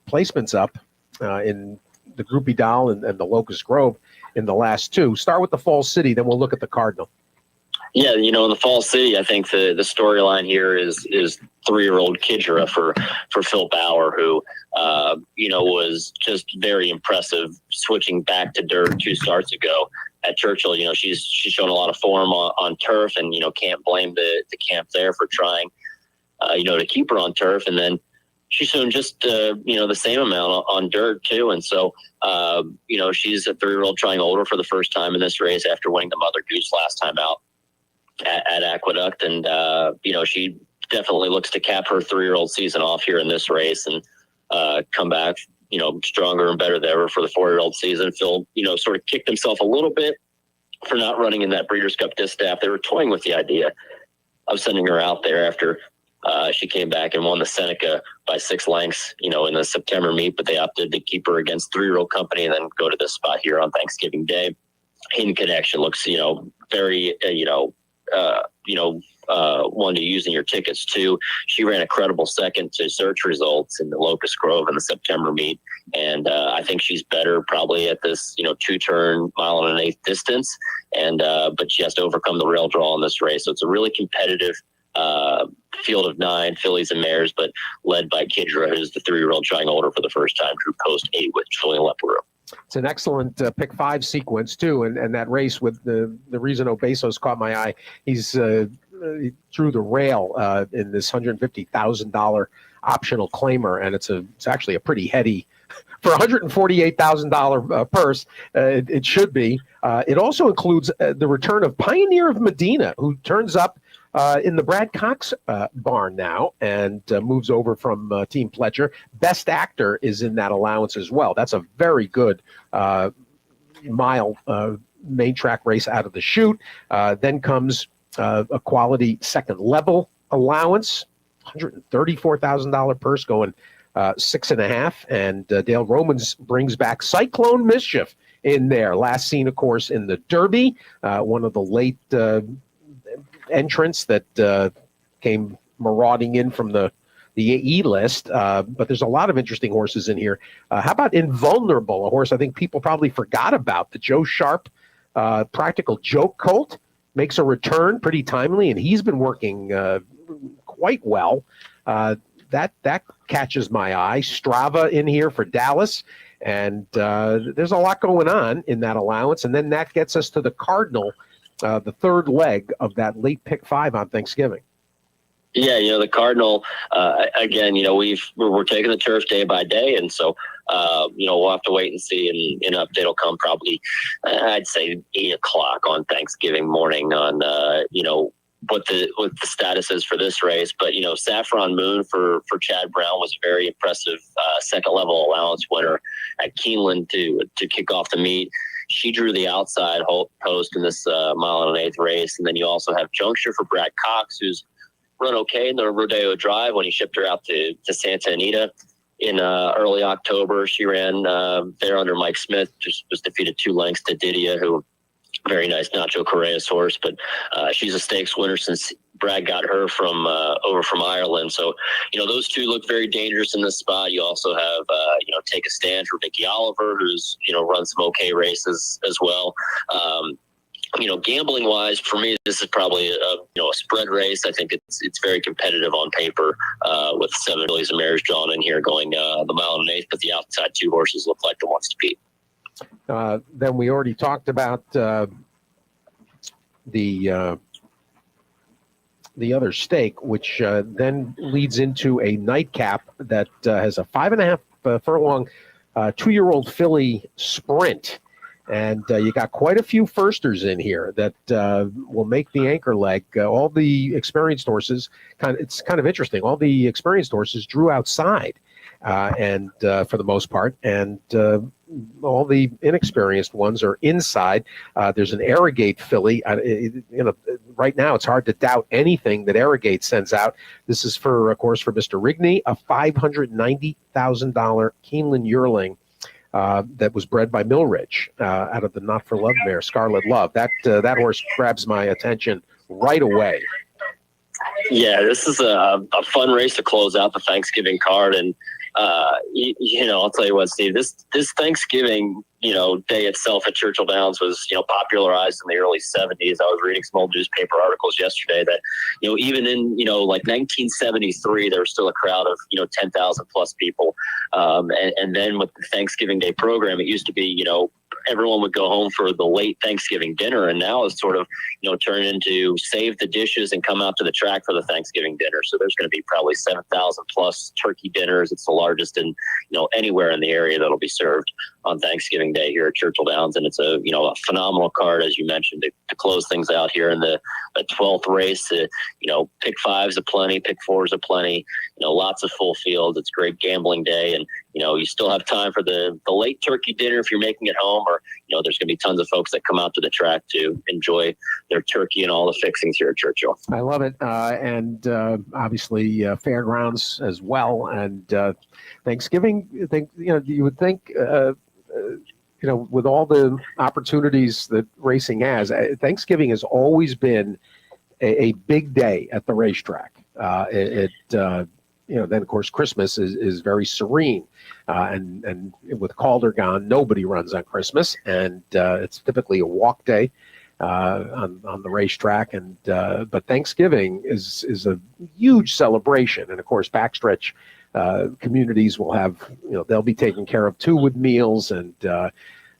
placements up in the Groupie Doll and the Locust Grove in the last two. Start with the Falls City, then we'll look at the Cardinal. Yeah, in the Falls City, I think the storyline here is 3-year-old Kidra for Phil Bauer, who was just very impressive switching back to dirt 2 starts ago at Churchill. She's shown a lot of form on turf, and can't blame the camp there for trying to keep her on turf. And then she's shown just the same amount on dirt too. And so she's a 3-year-old trying older for the first time in this race after winning the Mother Goose last time out at Aqueduct. And she definitely looks to cap her 3-year-old season off here in this race and come back stronger and better than ever for the 4-year-old season. Phil sort of kicked himself a little bit for not running in that Breeders' Cup Distaff. They were toying with the idea of sending her out there after she came back and won the Seneca by 6 lengths in the September meet, but they opted to keep her against 3-year-old company and then go to this spot here on Thanksgiving Day. Hidden Connection looks very one to use in your tickets too. She ran a credible second to search results in the Locust Grove in the September meet, and I think she's better probably at this 2-turn 1.125 distance, and but she has to overcome the rail draw in this race. So it's a really competitive field of 9 fillies and mares, but led by Kidra, who's the 3-year-old trying older for the first time, through post 8 with Julian Leparoux. It's an excellent pick 5 sequence too, and that race with the reason Obeso's caught my eye. He's he threw the rail in this $150,000 optional claimer, and it's actually a pretty heady for $148,000 purse. It should be. It also includes the return of Pioneer of Medina, who turns up in the Brad Cox barn now and moves over from Team Pletcher. Best Actor is in that allowance as well. That's a very good mile main track race out of the chute. Then comes a quality second level allowance, $134,000 purse going 6.5. And Dale Romans brings back Cyclone Mischief in there. Last seen, of course, in the Derby, one of the late entrants that came marauding in from the E list, but there's a lot of interesting horses in here. How about Invulnerable, a horse I think people probably forgot about? The Joe Sharp Practical Joke Colt makes a return pretty timely, and he's been working quite well. That catches my eye. Strava in here for Dallas, and there's a lot going on in that allowance, and then that gets us to the Cardinal, the third leg of that late pick 5 on Thanksgiving. Yeah, the Cardinal, again, we're taking the turf day by day. And so, we'll have to wait and see. And an update will come probably, I'd say 8 o'clock on Thanksgiving morning on, what the status is for this race. But, Saffron Moon for Chad Brown was a very impressive second level allowance winner at Keeneland to kick off the meet. She drew the outside post in this 1.125 race. And then you also have Juncture for Brad Cox, who's run okay in the Rodeo Drive when he shipped her out to Santa Anita in early October. She ran there under Mike Smith, just was defeated 2 lengths to Didia, who very nice Nacho Correa's horse, but she's a stakes winner since Brad got her from over from Ireland. So, those two look very dangerous in this spot. You also have, Take a Stand for Vicky Oliver, who's, run some okay races as well. gambling wise, for me, this is probably a spread race. I think it's very competitive on paper, with 7 fillies and mares drawn in here going the mile and an eighth, but the outside 2 horses look like the ones to beat. Then we already talked about the other stake, which then leads into a nightcap that has a 5.5 furlong 2-year-old filly sprint. And you got quite a few firsters in here that will make the anchor leg. All the experienced horses, it's kind of interesting. All the experienced horses drew outside, and for the most part, and all the inexperienced ones are inside. There's an Arrogate filly. Right now it's hard to doubt anything that Arrogate sends out. This is of course, for Mr. Rigney, a $590,000 Keeneland yearling. That was bred by Millridge out of the Not for Love mare, Scarlet Love. That horse grabs my attention right away. Yeah, this is a fun race to close out the Thanksgiving card, and I'll tell you what, Steve. This Thanksgiving day itself at Churchill Downs was popularized in the early 70s. I was reading some old newspaper articles yesterday that even in like 1973 there was still a crowd of 10,000 plus people, and then with the Thanksgiving Day program, it used to be everyone would go home for the late Thanksgiving dinner, and now it's sort of turned into save the dishes and come out to the track for the Thanksgiving dinner. So there's going to be probably 7,000 plus turkey dinners. It's the largest in anywhere in the area that'll be served on Thanksgiving Day here at Churchill Downs, and it's a phenomenal card, as you mentioned, to close things out here in the 12th race. Pick 5s aplenty, pick 4s aplenty. Lots of full field. It's a great gambling day, and you still have time for the late turkey dinner if you're making it home, or there's going to be tons of folks that come out to the track to enjoy their turkey and all the fixings here at Churchill. I love it, and obviously fairgrounds as well, and Thanksgiving. You would think. With all the opportunities that racing has, Thanksgiving has always been a big day at the racetrack. Then of course Christmas is very serene, and with Calder gone, nobody runs on Christmas, and it's typically a walk day on the racetrack. And but Thanksgiving is a huge celebration, and of course backstretch communities will have they'll be taken care of too with meals, and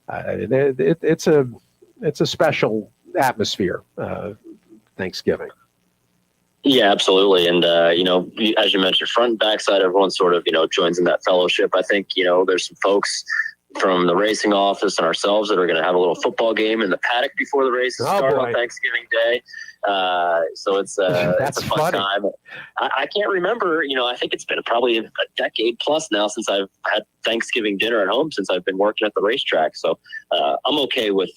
it's a special atmosphere, Thanksgiving. Yeah, absolutely. And, as you mentioned, front and backside, everyone sort of, joins in that fellowship. I think, there's some folks from the racing office and ourselves that are going to have a little football game in the paddock before the races start on Thanksgiving Day. So it's a fun time. I can't remember, I think it's been probably a decade plus now since I've had Thanksgiving dinner at home since I've been working at the racetrack. So I'm okay with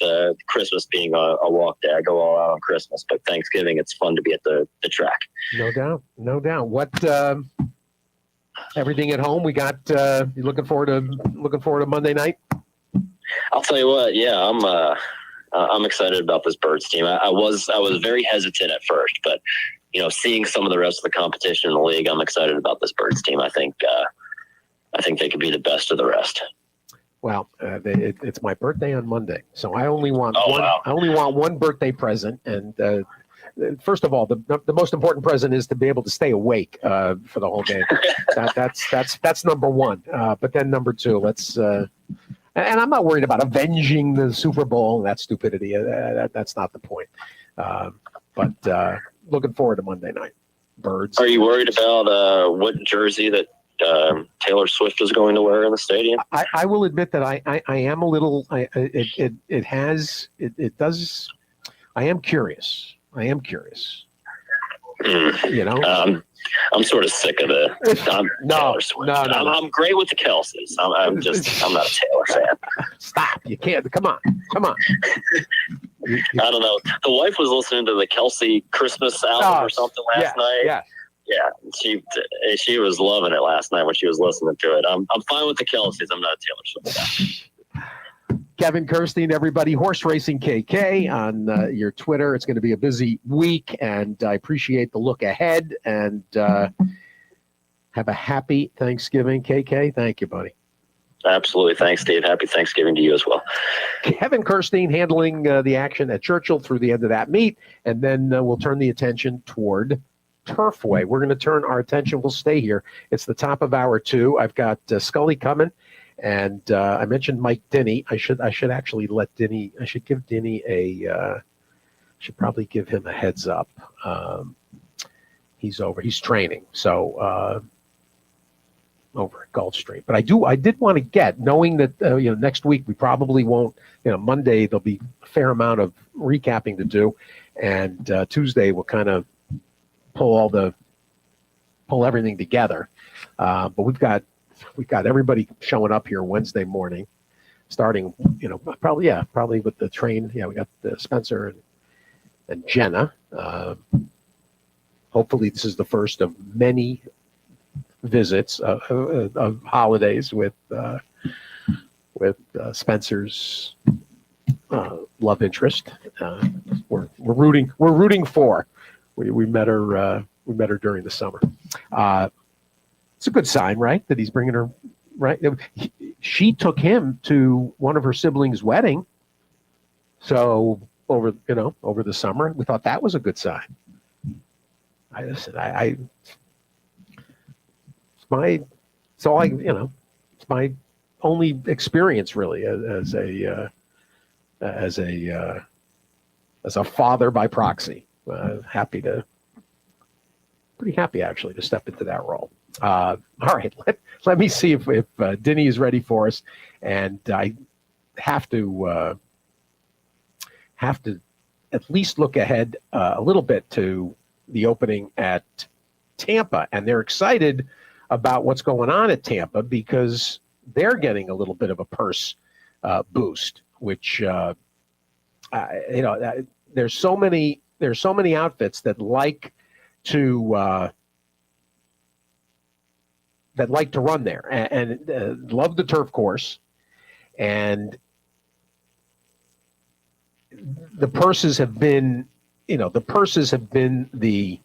Christmas being a walk day. I go all out on Christmas, but Thanksgiving, it's fun to be at the track. No doubt. What everything at home? We got you looking forward to Monday night? I'll tell you what. Yeah, I'm excited about this Birds team. I was very hesitant at first, but seeing some of the rest of the competition in the league, I'm excited about this Birds team. I think they could be the best of the rest. Well, it's my birthday on Monday, so I only want Wow. I only want one birthday present, and first of all, the most important present is to be able to stay awake for the whole game. That's number one. But then number two, let's. And I'm not worried about avenging the Super Bowl. That's stupidity. That's not the point. But looking forward to Monday night. Birds. Are you worried about what jersey that Taylor Swift is going to wear in the stadium? I will admit that I am a little. It does. I am curious. I'm sort of sick of it. Taylor Swift. No. I'm great with the Kelseys. I'm not a Taylor fan. Stop! You can't. Come on. I don't know. The wife was listening to the Kelsey Christmas album or something last night. Yeah. She was loving it last night when she was listening to it. I'm fine with the Kelseys. I'm not a Taylor Swift fan. Kevin Kirstein, everybody, Horse Racing KK on your Twitter. It's going to be a busy week, and I appreciate the look ahead. And have a happy Thanksgiving, KK. Thank you, buddy. Absolutely. Thanks, Steve. Happy Thanksgiving to you as well. Kevin Kirstein handling the action at Churchill through the end of that meet, and then we'll turn the attention toward Turfway. We're going to turn our attention. We'll stay here. It's the top of hour 2. I've got Scully coming, and I mentioned Mike Denny. I should actually let Denny. I should give Denny should probably give him a heads up. He's over. He's training. So. Over at Gulfstream. But I did want to get, knowing that next week we probably won't, Monday there'll be a fair amount of recapping to do, and Tuesday we'll kind of pull everything together. But we've got everybody showing up here Wednesday morning, starting probably with the train. Yeah, we got Spencer and Jenna. Hopefully this is the first of many visits of holidays with Spencer's love interest. We're rooting for. We met her during the summer. It's a good sign, right? That he's bringing her. Right, she took him to one of her siblings' wedding. So over the summer, we thought that was a good sign. It's my only experience really as a father by proxy. Pretty happy actually to step into that role. All right, let me see if Denny is ready for us, and I have to at least look ahead a little bit to the opening at Tampa, and they're excited about what's going on at Tampa because they're getting a little bit of a purse boost, which there's so many outfits that like to run there and love the turf course, and the purses have been the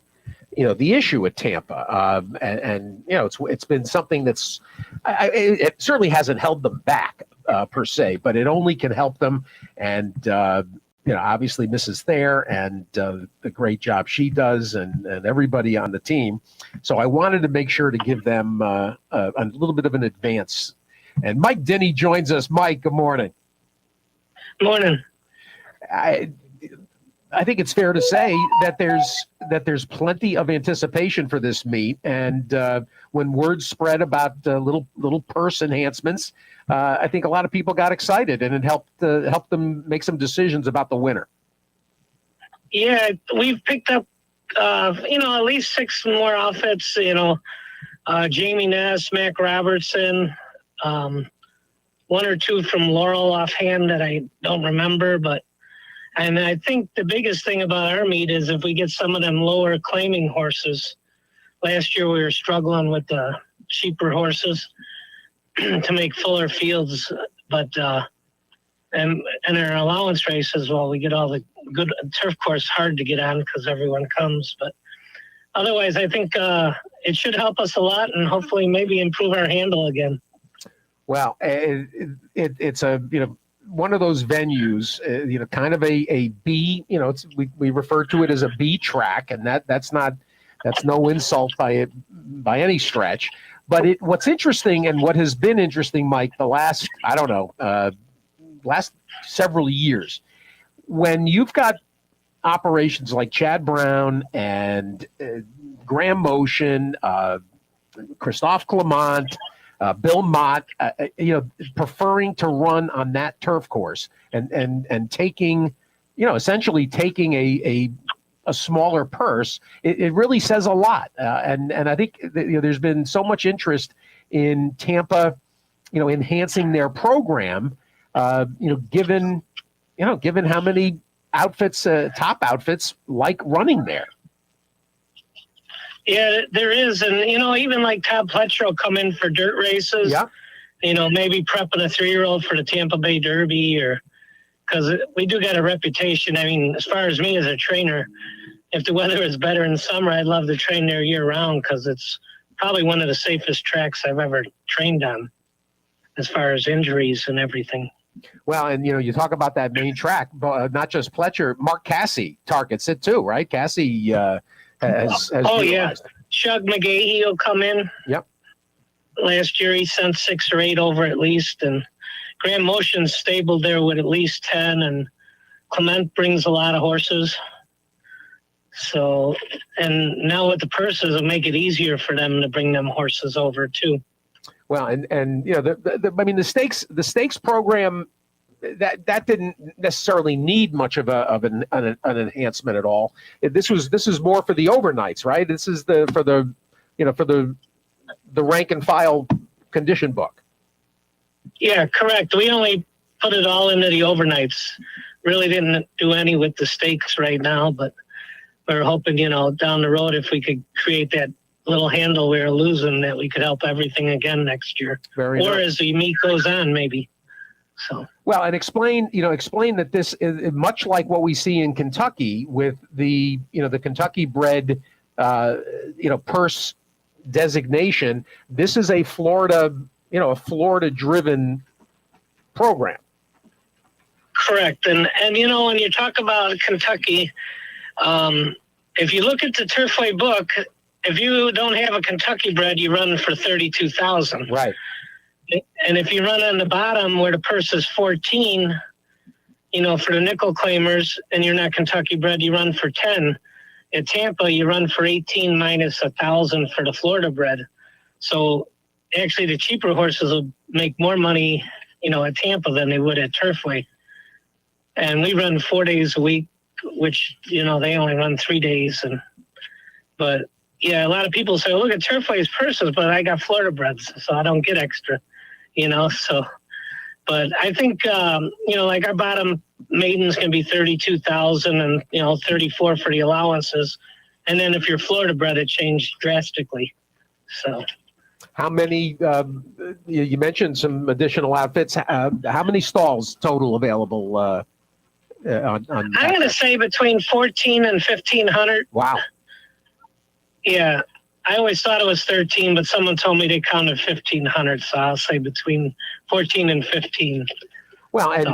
issue at Tampa, and it's been something that's it certainly hasn't held them back per se, but it only can help them. And obviously Mrs. Thayer and the great job she does, and everybody on the team. So I wanted to make sure to give them a little bit of an advance. And Mike Denny joins us. Mike, good morning. Morning. I think it's fair to say that there's plenty of anticipation for this meet, and when word spread about little purse enhancements, I think a lot of people got excited, and it helped them make some decisions about the winner. Yeah, we've picked up at least 6 more outfits. Jamie Ness, Mac Robertson, 1 or 2 from Laurel offhand that I don't remember, and I think the biggest thing about our meet is if we get some of them lower claiming horses. Last year we were struggling with the cheaper horses to make fuller fields, but and our allowance races, well, we get all the good turf course hard to get on because everyone comes. But otherwise, I think it should help us a lot and hopefully maybe improve our handle again. Well, it's a one of those venues, kind of a B, we refer to it as a B track, and that's no insult by any stretch. But what's interesting, and what has been interesting, Mike, the last several years, when you've got operations like Chad Brown and Graham Motion, Christophe Clement, Bill Mott, preferring to run on that turf course and taking, essentially taking a smaller purse, it really says a lot. And I think there's been so much interest in Tampa, enhancing their program, given how many outfits, top outfits, like running there. Yeah, there is. And, even like Todd Pletcher will come in for dirt races. Yeah. Maybe prepping a 3-year-old for the Tampa Bay Derby, because we do got a reputation. I mean, as far as me as a trainer, if the weather is better in summer, I'd love to train there year round because it's probably one of the safest tracks I've ever trained on. as far as injuries and everything. Well, and you talk about that main track, but not just Pletcher. Mark Cassie targets it too, right? Cassie has Oh, yeah. utilized it. Shug McGahee will come in. Yep. Last year he sent 6 or 8 over at least, and Grand Motion's stabled there with at least 10, and Clement brings a lot of horses. So, and now with the purses, it'll make it easier for them to bring them horses over too. Well, and I mean the stakes program that didn't necessarily need much of an enhancement at all. This is more for the overnights, right? This is for the rank and file condition book. Yeah, correct. We only put it all into the overnights. Really didn't do any with the stakes right now, but we're hoping, down the road, if we could create that little handle we were losing, that we could help everything again next year. Very or nice. as the meet goes on, maybe. So. Well, and explain that this is much like what we see in Kentucky with the Kentucky bred, purse designation. This is a Florida driven program. Correct. And when you talk about Kentucky, if you look at the Turfway book, if you don't have a Kentucky bred, you run for 32,000. Right. And if you run on the bottom where the purse is 14, for the nickel claimers, and you're not Kentucky bred, you run for 10. At Tampa, you run for 18 minus 1,000 for the Florida bred. So actually the cheaper horses will make more money, at Tampa than they would at Turfway. And we run 4 days a week, which, they only run 3 days. But yeah, a lot of people say, look at Turfway's purses, but I got Florida breds, so I don't get extra, so, but I think, like our bottom maidens can be 32,000 and, 34 for the allowances. And then if you're Florida bred, it changed drastically. So. How many, you mentioned some additional outfits. How many stalls total available on I'm going to say between 14 and 1,500. Wow. Yeah. I always thought it was 13, but someone told me they counted 1,500. So I'll say between 14 and 15. Well, and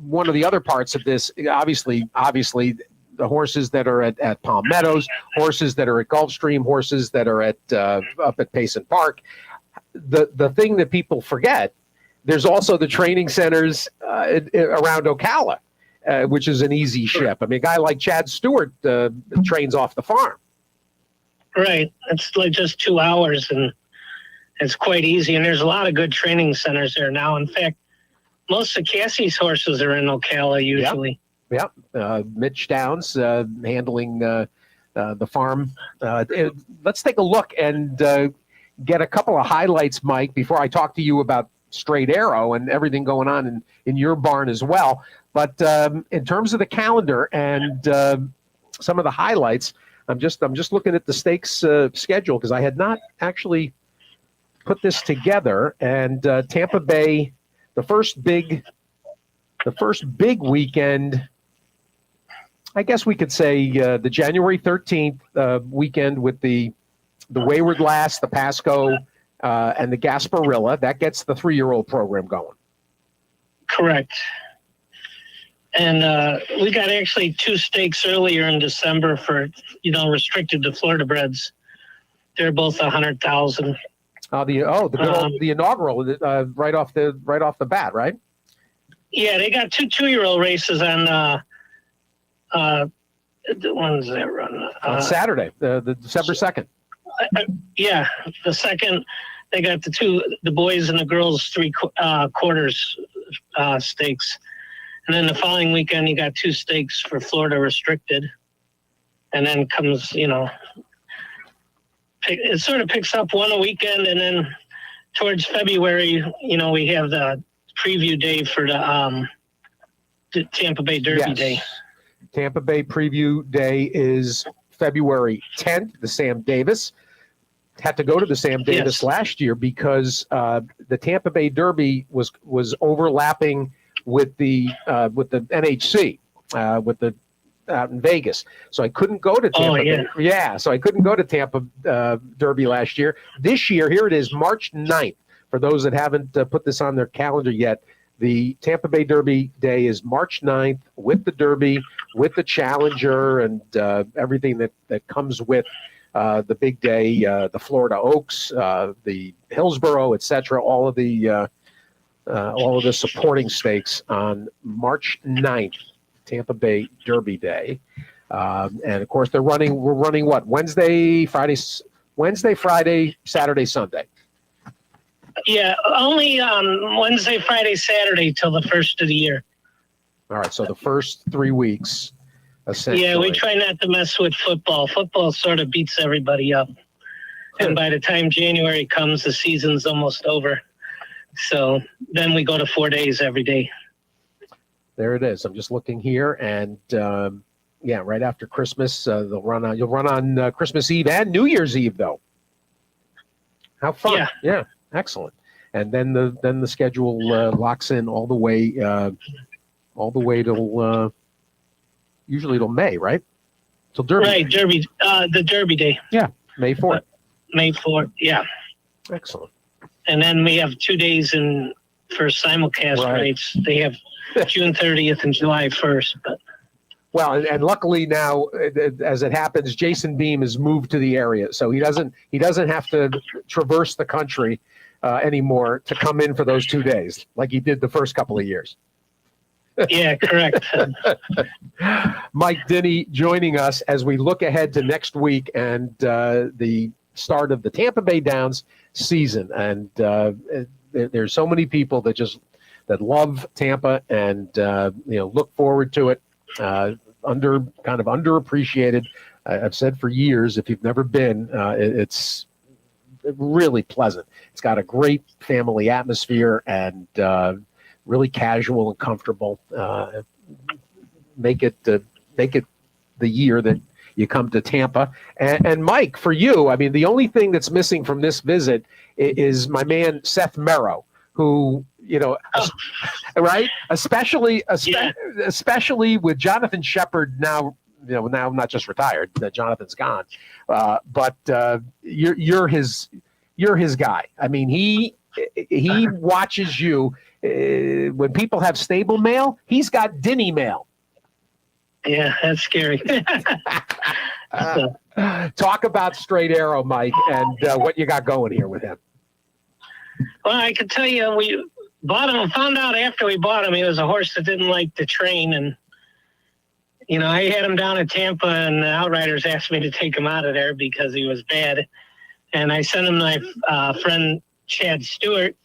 one of the other parts of this, obviously, the horses that are at Palm Meadows, horses that are at Gulfstream, horses that are at up at Payson Park. The thing that people forget, there's also the training centers around Ocala, which is an easy ship. I mean, a guy like Chad Stewart trains off the farm. Right. It's like just 2 hours, and it's quite easy. And there's a lot of good training centers there now. In fact, most of Cassie's horses are in Ocala usually. Yep. Mitch Downs handling the farm. Let's take a look and get a couple of highlights, Mike, before I talk to you about Straight Arrow and everything going on in your barn as well. But in terms of the calendar and some of the highlights, I'm just looking at the stakes schedule because I had not actually put this together. And Tampa Bay, the first big weekend, I guess we could say the January 13th weekend with the Wayward Lass, the Pasco, and the Gasparilla. That gets the 3-year-old program going. Correct. And we got actually 2 stakes earlier in December for, restricted to Florida breds. They're both 100,000. The inaugural right off the bat, right? Yeah, they got 2 2-year-old races on. When does that run? On Saturday, the December 2nd. Yeah, the second. They got the boys and the girls 3 quarters stakes. And then the following weekend, you got 2 stakes for Florida restricted. And then comes, it sort of picks up one a weekend. And then towards February, we have the preview day for the Tampa Bay Derby Day. Tampa Bay preview day is February 10th, the Sam Davis. Had to go to the Sam Davis last year because the Tampa Bay Derby was overlapping with the NHC out in Vegas, so I couldn't go to Tampa. So I couldn't go to Tampa Derby last year. This year, here it is, March 9th, for those that haven't put this on their calendar yet, the Tampa Bay Derby Day is March 9th with the Derby, with the Challenger, and everything that comes with the big day, the Florida Oaks, the Hillsborough, etc. All of the supporting stakes on March 9th, Tampa Bay Derby Day. And of course, we're running what? Wednesday, Friday, Saturday, Sunday. Yeah, only Wednesday, Friday, Saturday till the first of the year. All right, so the first 3 weeks, essentially. Yeah, we try not to mess with football. Football sort of beats everybody up. And by the time January comes, the season's almost over. So then we go to 4 days every day. There it is. I'm just looking here, and right after Christmas, you'll run on Christmas Eve and New Year's Eve, though. How fun! Yeah, excellent. And then the schedule locks in all the way till usually till May, right? Till Derby. Right, Derby. The Derby Day. Yeah, May 4th. May 4th. Yeah. Excellent. And then we have 2 days for simulcast rights. They have June 30th and July 1st. But well, and luckily now, as it happens, Jason Beam has moved to the area, so he doesn't have to traverse the country anymore to come in for those 2 days like he did the first couple of years. Yeah, correct. Mike Denny joining us as we look ahead to next week and the start of the Tampa Bay Downs season. And there's so many people that love Tampa and look forward to it. Underappreciated. I've said for years, if you've never been, it's really pleasant. It's got a great family atmosphere and really casual and comfortable. Make it the year that you come to Tampa. And Mike, for you, I mean, the only thing that's missing from this visit is my man Seth Merrow, who, right? Especially with Jonathan Shepard now not just retired, that Jonathan's gone, but you're his guy. I mean, he watches you when people have stable mail. He's got Denny mail. Yeah, that's scary. Talk about Straight Arrow, Mike, and what you got going here with him. Well, I can tell you, we bought him. Found out after we bought him, he was a horse that didn't like to train, and I had him down at Tampa, and the Outriders asked me to take him out of there because he was bad. And I sent him my friend Chad Stewart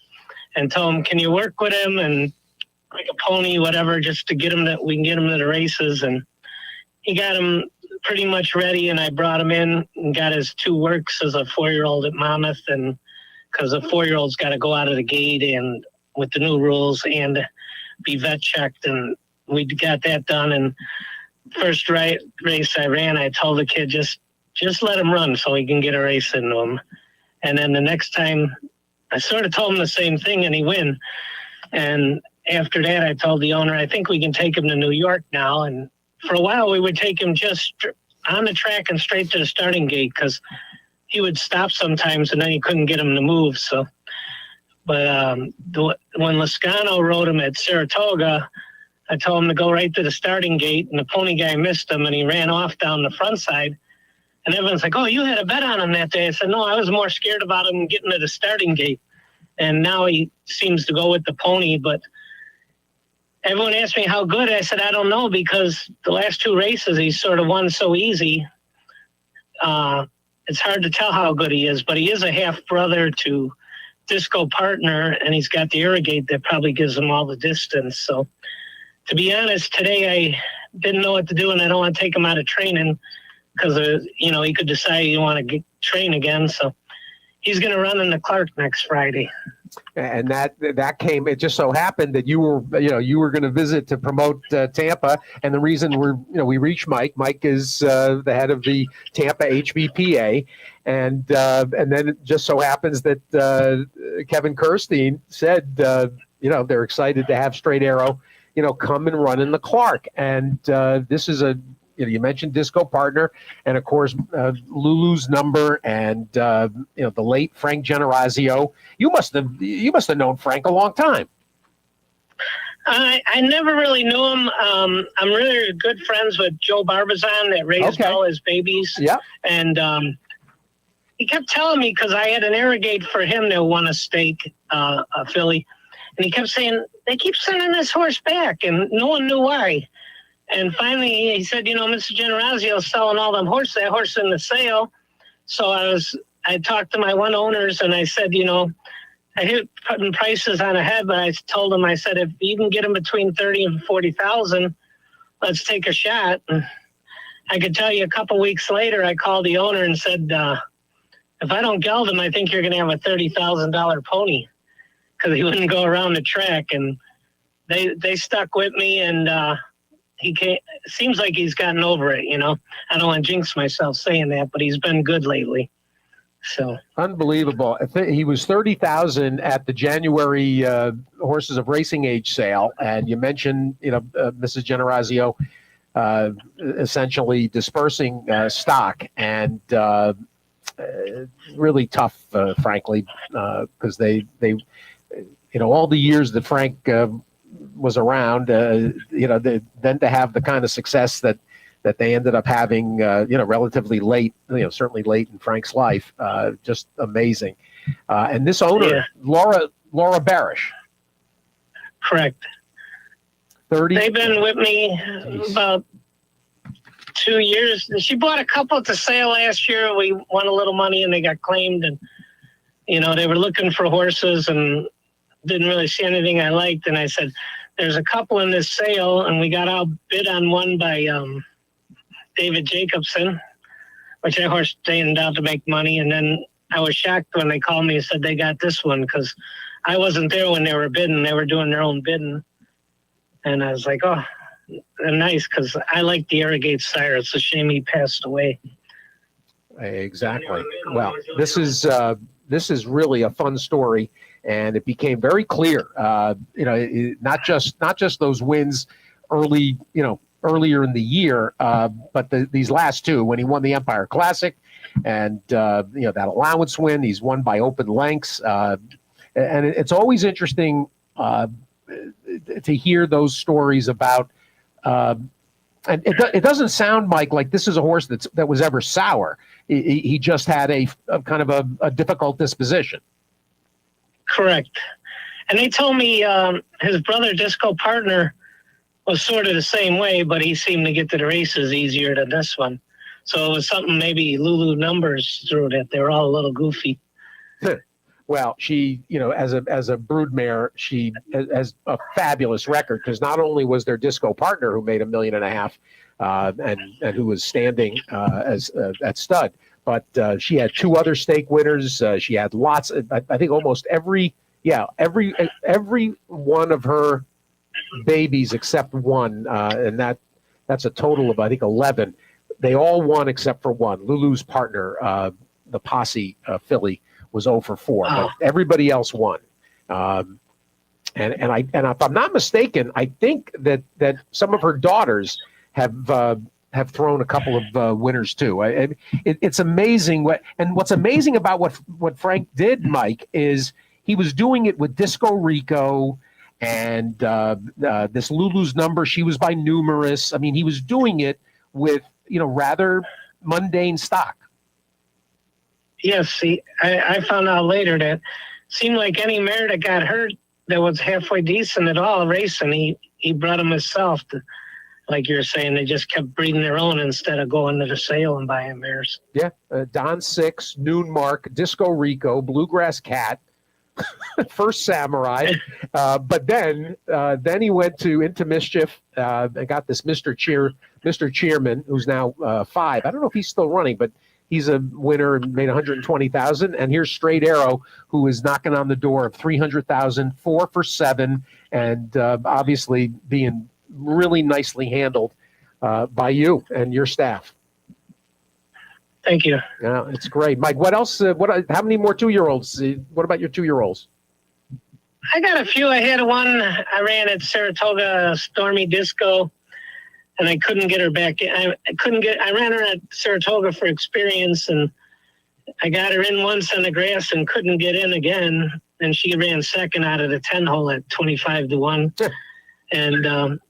and told him, "Can you work with him and like a pony, whatever, just to get him we can get him to the races?" And he got him pretty much ready, and I brought him in and got his 2 works as a 4-year-old at Monmouth, and because a 4-year-old's got to go out of the gate and with the new rules and be vet checked, and we got that done. And first race I ran, I told the kid just let him run so he can get a race into him. And then the next time, I sort of told him the same thing, and he win. And after that, I told the owner, I think we can take him to New York now. And for a while, we would take him just on the track and straight to the starting gate because he would stop sometimes, and then you couldn't get him to move. So, but when Lascano rode him at Saratoga, I told him to go right to the starting gate, and the pony guy missed him, and he ran off down the front side. And everyone's like, "Oh, you had a bet on him that day." I said, "No, I was more scared about him getting to the starting gate." And now he seems to go with the pony. But everyone asked me how good. I said, "I don't know, because the last 2 races he sort of won so easy. It's hard to tell how good he is, but he is a half brother to Disco Partner, and he's got the irrigate that probably gives him all the distance." So to be honest, today I didn't know what to do, and I don't want to take him out of training because, he could decide he want to train again. So he's going to run in the Clark next Friday. And that came. It just so happened that you were going to visit to promote Tampa, and the reason we reached Mike. Mike is the head of the Tampa HBPA, and then it just so happens that Kevin Kirstein said they're excited to have Straight Arrow come and run in the Clark, and this is a you mentioned Disco Partner, and of course Lulu's Number, and the late Frank Generazio. You must have known Frank a long time. I never really knew him. I'm really good friends with Joe Barbizon that raised all his babies. Yeah. And he kept telling me, because I had an irrigate for him that won a stake, a filly. And he kept saying, they keep sending this horse back, and no one knew why. And finally he said, Mr. Generazio's selling all them horses, that horse in the sale. So I talked to my one owners, and I said, I hate putting prices on a head, but I told him, I said, if you can get them between 30 and 40,000, let's take a shot. And I could tell you a couple weeks later, I called the owner and said, if I don't geld him, I think you're going to have a $30,000 pony, because he wouldn't go around the track. And they stuck with me, and seems like he's gotten over it. I don't want to jinx myself saying that, but he's been good lately. So unbelievable. He was 30,000 at the January Horses of Racing Age sale, and you mentioned Mrs. Generazio essentially dispersing stock, and really tough, frankly, because they all the years that Frank was around, then to have the kind of success that they ended up having, relatively late, certainly late in Frank's life, just amazing. And this owner, Laura Barish. Correct. 30. They've been with me about 2 years. She bought a couple at the sale last year. We won a little money, and they got claimed, and, they were looking for horses and didn't really see anything I liked. And I said, there's a couple in this sale, and we got outbid on one by, David Jacobson, which that horse turned out to make money. And then I was shocked when they called me and said they got this one, because I wasn't there when they were bidding. They were doing their own bidding. And I was like, oh, nice, because I like the Irrigate sire. It's a shame he passed away. Exactly. Well, this is really a fun story, and it became very clear, not just those wins early, earlier in the year, but these last two, when he won the Empire Classic, and that allowance win, he's won by open lengths, and it's always interesting to hear those stories about. And it doesn't sound, Mike, like this is a horse that was ever sour. He just had a kind of a difficult disposition. Correct. And they told me his brother, Disco Partner, was sort of the same way, but he seemed to get to the races easier than this one. So it was something maybe Lulu Numbers threw that. They were all a little goofy. Well, she, as a broodmare, she has a fabulous record, because not only was there Disco Partner, who made $1.5 million, and who was standing as at stud, but she had two other stake winners. She had lots. I think almost every one of her babies except one, and that's a total of, I think, 11. They all won except for one. Lulu's Partner, the Posse filly, was 0 for 4, but everybody else won. And if I'm not mistaken, I think that some of her daughters have thrown a couple of winners too. It's amazing what's amazing about what Frank did, Mike, is he was doing it with Disco Rico and this Lulu's Number. She was by Numerous. I mean, he was doing it with rather mundane stock. Yes, see, I found out later that it seemed like any mare that got hurt that was halfway decent at all racing, he brought them himself. Like you're saying, they just kept breeding their own instead of going to the sale and buying mares. Yeah, Don Six, Noon Mark, Disco Rico, Bluegrass Cat, First Samurai, but then he went into Mischief and got this Mr. Cheerman, who's now 5. I don't know if he's still running, but he's a winner and made 120,000. And here's Straight Arrow, who is knocking on the door of 300,000, 4 for 7, and obviously being really nicely handled by you and your staff. Thank you. Yeah, it's great, Mike. What else? How many more 2-year-olds? What about your 2-year-olds? I got a few. I had one I ran at Saratoga, Stormy Disco. and I couldn't get her back. I ran her at Saratoga for experience, and I got her in once on the grass and couldn't get in again. And she ran second out of the 10 hole at 25-1. And,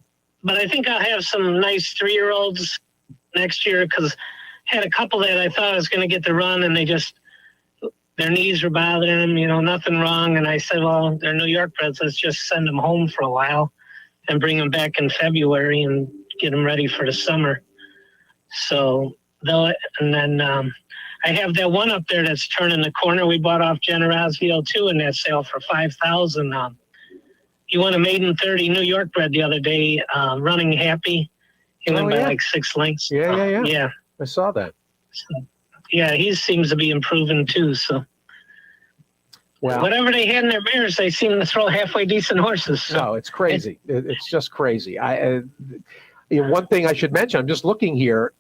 but I think I'll have some nice 3-year-olds next year, because I had a couple that I thought I was going to get the run, and their knees were bothering them, nothing wrong. And I said, well, they're New York breds. Let's just send them home for a while and bring them back in February and get them ready for the summer. So and then I have that one up there that's turning the corner. We bought off Generosio too in that sale for $5,000. He won a maiden 30 New York bred the other day, running happy. He went by like 6 lengths. Yeah. I saw that. So, yeah, he seems to be improving too. So, whatever they had in their mares, they seem to throw halfway decent horses. So. No, it's crazy. It's just crazy. One thing I should mention, I'm just looking here.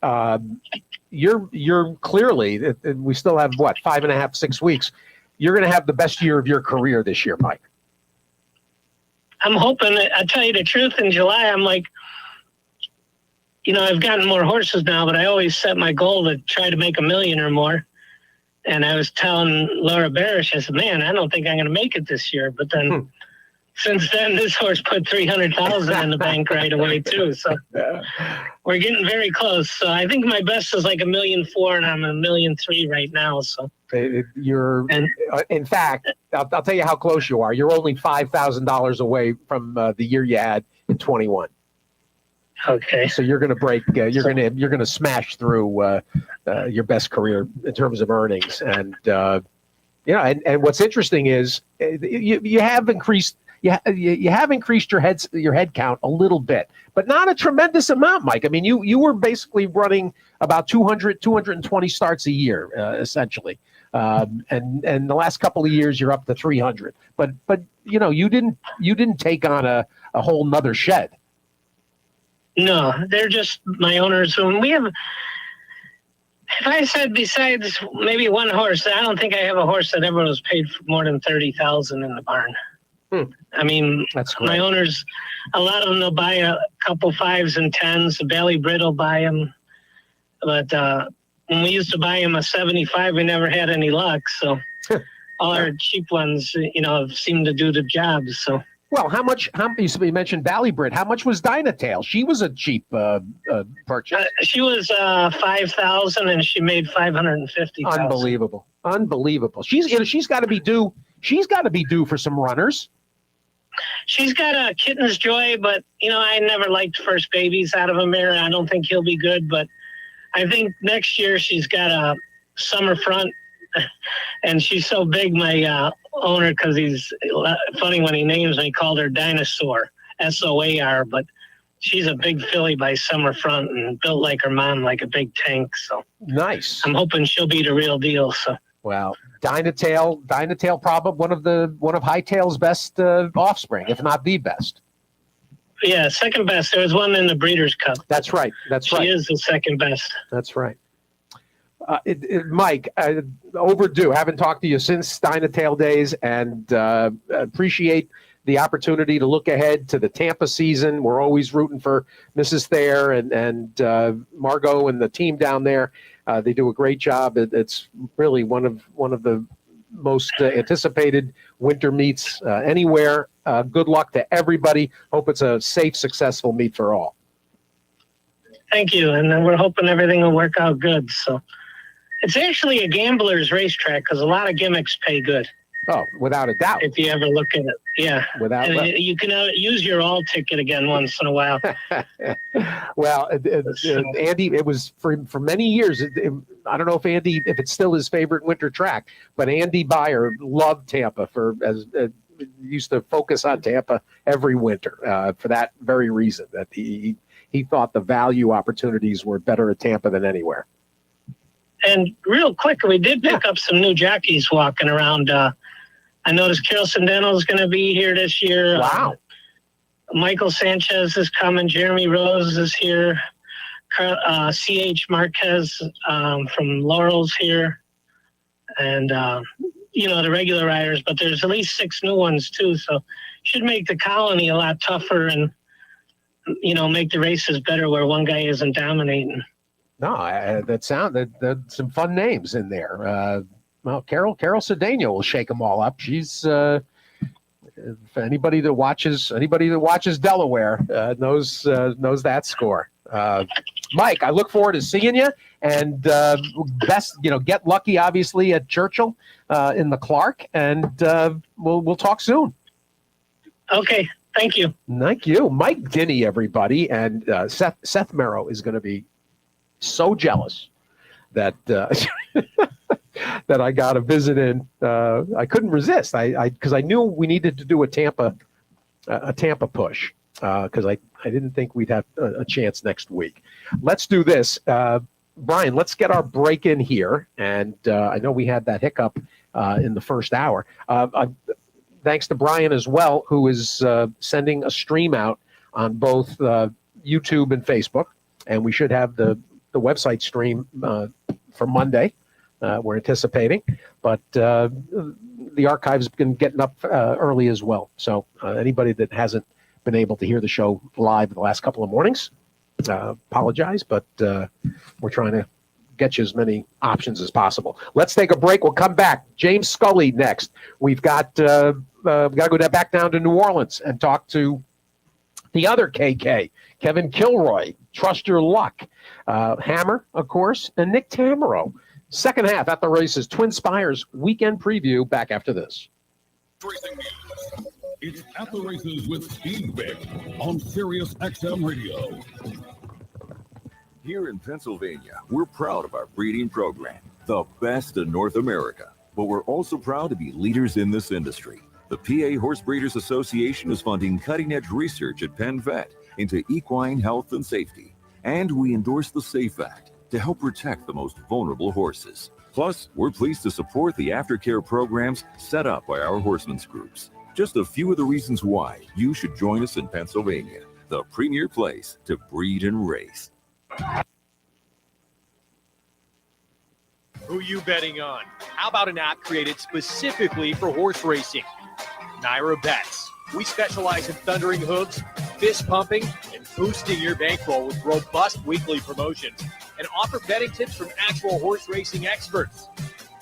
You're clearly, we still have 5.5, 6 weeks. You're going to have the best year of your career this year, Mike. I'm hoping. I tell you the truth, in July, I'm like, I've gotten more horses now, but I always set my goal to try to make $1 million or more. And I was telling Laura Barish, I said, man, I don't think I'm going to make it this year. But then since then, this horse put $300,000 in the bank right away too. So we're getting very close. So I think my best is like $1.4 million, and I'm $1.3 million right now. So in fact, I'll tell you how close you are. You're only $5,000 away from the year you had in 21. Okay. So you're going to break. You're going to smash through your best career in terms of earnings. And and what's interesting is you have increased. You have increased your head count a little bit, but not a tremendous amount, Mike. I mean, you were basically running about 220 starts a year, essentially. And the last couple of years you're up to 300. But you didn't take on a whole nother shed. No, they're just my owners. When we have, if I said besides maybe one horse, I don't think I have a horse that ever was paid for more than $30,000 in the barn. I mean, that's my owners. A lot of them, they'll buy a couple 5s and 10s. The Belly Brit will buy them, but when we used to buy them a 75, we never had any luck. So all our cheap ones, have seemed to do the job. So. Well, how much? You mentioned Ballybrit. How much was Dynatail? She was a cheap purchase. She was $5,000, and she made $550,000. Unbelievable. She's got to be due. She's got to be due for some runners. She's got a Kitten's Joy, but I never liked first babies out of a mare. I don't think he'll be good, but I think next year she's got a Summer Front, and she's so big. My owner, because he's funny when he names me, he called her Dinosaur, SOAR, but she's a big filly by Summer Front and built like her mom, like a big tank. So nice. I'm hoping she'll be the real deal. So well, Dynatail, probably one of Hightail's best offspring, if not the best. Yeah, second best. There was one in the Breeders' Cup. That's right. She is the second best. That's right. Mike, overdue. Haven't talked to you since Dynatail days, and appreciate the opportunity to look ahead to the Tampa season. We're always rooting for Mrs. Thayer and Margot and the team down there. They do a great job. It's really one of the most anticipated winter meets anywhere. Good luck to everybody. Hope it's a safe, successful meet for all. Thank you, and we're hoping everything will work out good. So. It's actually a gambler's racetrack because a lot of gimmicks pay good. Oh, without a doubt. If you ever look at it, yeah. You can use your all ticket again once in a while. Well, Andy, it was for many years. I don't know if it's still his favorite winter track, but Andy Beyer loved Tampa used to focus on Tampa every winter for that very reason, that he thought the value opportunities were better at Tampa than anywhere. And real quick, we did pick up some new jockeys walking around. I noticed Carol Sandeno is going to be here this year. Wow. Michael Sanchez is coming. Jeremy Rose is here. C.H. Marquez from Laurel's here. And, the regular riders. But there's at least 6 new ones, too. So should make the colony a lot tougher. And make the races better where one guy isn't dominating. No, that's some fun names in there. Well, Carol Cedeno will shake them all up. She's anybody that watches Delaware knows that score. Mike, I look forward to seeing you, and get lucky obviously at Churchill in the Clark, and we'll talk soon. Okay, thank you. Thank you, Mike Dinney, everybody, and Seth Merrow is going to be so jealous that that I got a visit in. I couldn't resist. Because I knew we needed to do a Tampa push because I didn't think we'd have a chance next week. Let's do this, Brian. Let's get our break in here, and I know we had that hiccup in the first hour. Thanks to Brian as well, who is sending a stream out on both YouTube and Facebook, and we should have the website stream for Monday. We're anticipating, but the archive's been getting up early as well. So anybody that hasn't been able to hear the show live the last couple of mornings, apologize, but we're trying to get you as many options as possible. Let's take a break. We'll come back. James Scully next. We've got to go back down to New Orleans and talk to the other KK, Kevin Kilroy, Trust Your Luck, Hammer, of course, and Nick Tamero. Second half at the races, Twin Spires weekend preview. Back after this. It's At the Races with Steve Vick on Sirius XM Radio. Here in Pennsylvania, we're proud of our breeding program, the best in North America. But we're also proud to be leaders in this industry. The PA Horse Breeders Association is funding cutting-edge research at Penn Vet into equine health and safety. And we endorse the SAFE Act to help protect the most vulnerable horses. Plus, we're pleased to support the aftercare programs set up by our horsemen's groups. Just a few of the reasons why you should join us in Pennsylvania, the premier place to breed and race. Who you betting on? How about an app created specifically for horse racing? Naira Bets. We specialize in thundering hooves, fist pumping, and boosting your bankroll with robust weekly promotions and offer betting tips from actual horse racing experts.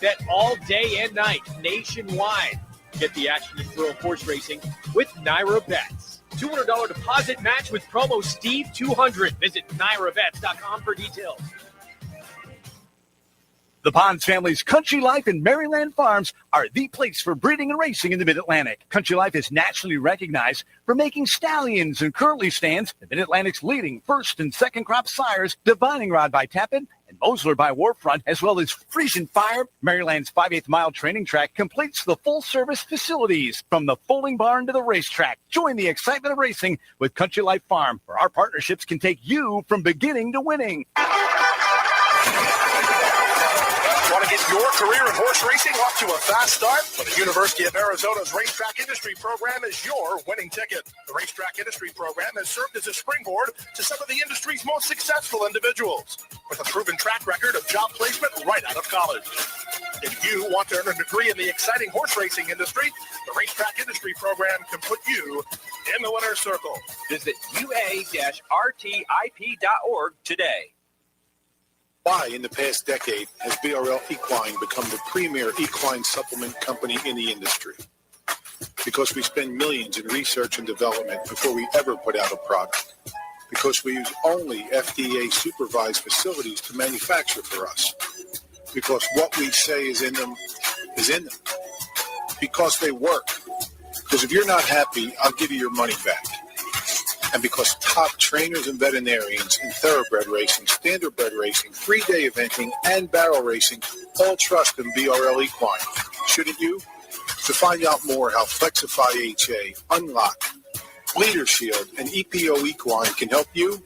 Bet all day and night nationwide. Get the action and thrill of horse racing with Naira Bets. $200 deposit match with promo Steve200. Visit NairaBets.com for details. The Ponds family's Country Life and Maryland Farms are the place for breeding and racing in the Mid-Atlantic. Country Life is nationally recognized for making stallions and curly stands, the Mid-Atlantic's leading first and second crop sires, Divining Rod by Tappan and Mosler by Warfront, as well as Frisian Fire. Maryland's 5/8 mile training track completes the full-service facilities from the foaling barn to the racetrack. Join the excitement of racing with Country Life Farm, where our partnerships can take you from beginning to winning. Want to get your career in horse racing off to a fast start? Well, the University of Arizona's Racetrack Industry Program is your winning ticket. The Racetrack Industry Program has served as a springboard to some of the industry's most successful individuals, with a proven track record of job placement right out of college. If you want to earn a degree in the exciting horse racing industry, the Racetrack Industry Program can put you in the winner's circle. Visit ua-rtip.org today. Why, in the past decade, has BRL Equine become the premier equine supplement company in the industry? Because we spend millions in research and development before we ever put out a product. Because we use only FDA-supervised facilities to manufacture for us. Because what we say is in them is in them. Because they work. Because if you're not happy, I'll give you your money back. And because top trainers and veterinarians in thoroughbred racing, standardbred racing, 3-day eventing, and barrel racing all trust in BRL Equine. Shouldn't you? To find out more how Flexify HA, Unlock, Bleeder Shield, and EPO Equine can help you,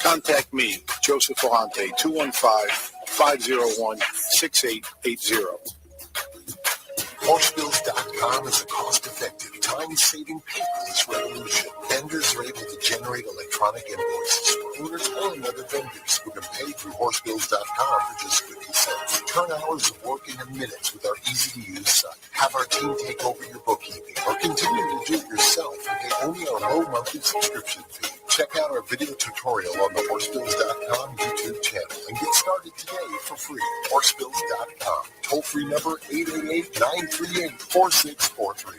contact me, Joseph Vellante, 215-501-6880. Horsebills.com is a cost-effective, time-saving paperless revolution. Vendors are able to generate electronic invoices for owners and other vendors who can pay through Horsebills.com for just 50 cents. Turn hours of work into minutes with our easy-to-use site. Have our team take over your bookkeeping or continue to do it yourself and pay only our low monthly subscription fee. Check out our video tutorial on the horsebills.com YouTube channel and get started today for free. Horsebills.com. Toll-free number 888-938-4643.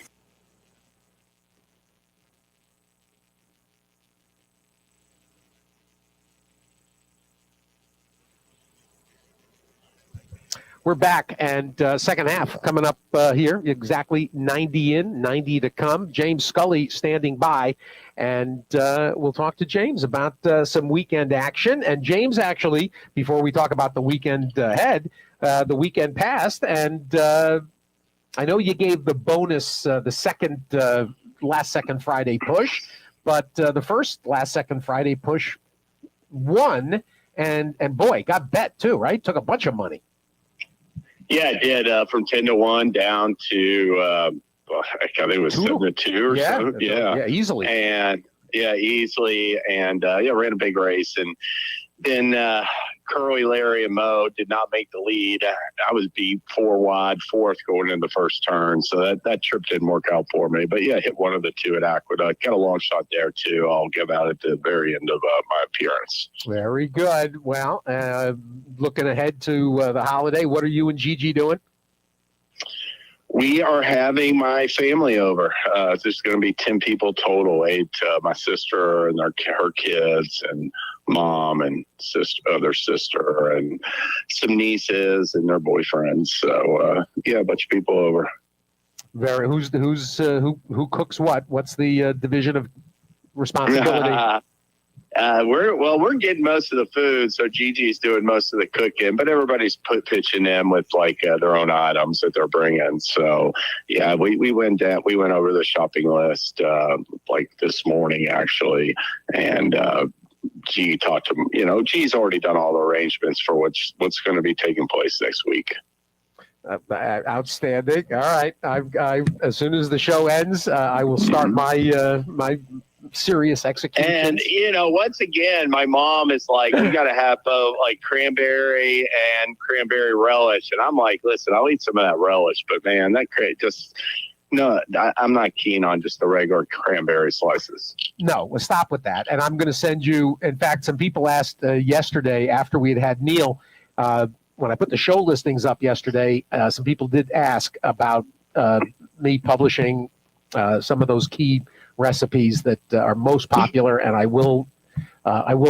We're back, and second half coming up here. Exactly 90 in, 90 to come. James Scully standing by, and we'll talk to James about some weekend action. And James, actually, before we talk about the weekend ahead, the weekend passed, and I know you gave the bonus the second last-second Friday push, but the first last-second Friday push won, and boy, got bet too, right? Took a bunch of money. Yeah, it did from 10 to 1 down to I think it was 7 to 2 or so. Yeah, easily. And easily. And ran a big race. And then Curly, Larry, and Mo did not make the lead. I was beat 4 wide, fourth going in the first turn. So that trip didn't work out for me. But hit one of the two at Aqueduct. Got a long shot there too. I'll give out at the very end of my appearance. Very good. Well, looking ahead to the holiday, what are you and Gigi doing? We are having my family over. There's going to be 10 people total. 8, my sister and her kids, and mom and other sister, and some nieces and their boyfriends. So a bunch of people over. Very. Who cooks what? What's the division of responsibility? We're getting most of the food, so Gigi's doing most of the cooking, but everybody's pitching in with their own items that they're bringing. So we went over the shopping list this morning actually, and G talked to G's already done all the arrangements for what's going to be taking place next week. Outstanding. All right, I as soon as the show ends, I will start my serious execution. And once again, my mom is like, "You got to have both cranberry and cranberry relish," and I'm like, "Listen, I'll eat some of that relish, but man, I'm not keen on just the regular cranberry slices." No, we'll stop with that. And I'm going to send you. In fact, some people asked yesterday after we had Neil. When I put the show listings up yesterday, some people did ask about me publishing some of those key recipes that are most popular, and I will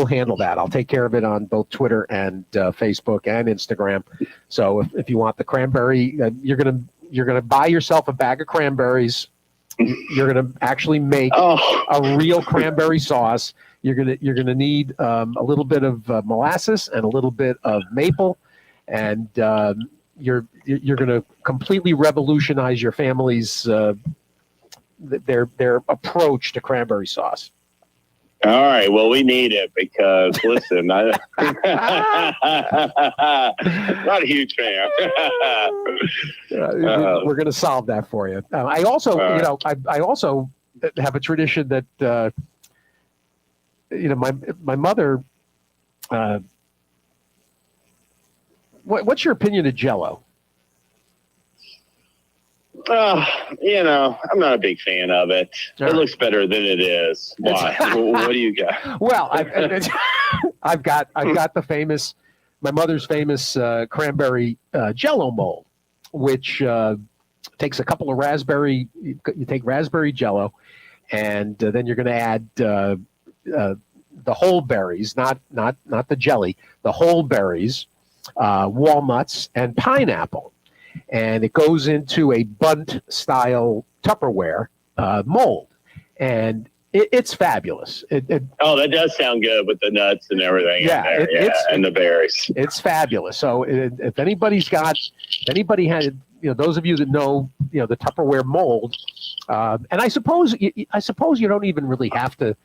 handle that. I'll take care of it on both Twitter and Facebook and Instagram. So if you want the cranberry, you're gonna buy yourself a bag of cranberries. You're gonna actually make a real cranberry sauce. You're gonna need a little bit of molasses and a little bit of maple, and you're gonna completely revolutionize your family's their approach to cranberry sauce. All right. Well, we need it because listen, not a huge fan. We're going to solve that for you. I also, I also have a tradition that, my mother. What's your opinion of Jell-O? I'm not a big fan of it. It looks better than it is. Why? What do you got? Well, I've got my mother's famous cranberry Jell-O mold, which takes a couple of raspberry. You take raspberry Jell-O, and then you're going to add the whole berries, not the jelly, the whole berries, walnuts, and pineapple. And it goes into a bunt-style Tupperware mold, and it's fabulous. That does sound good with the nuts and everything. Yeah, and the berries. It's fabulous. So if anybody had, those of you that know, the Tupperware mold, and I suppose you don't even really have to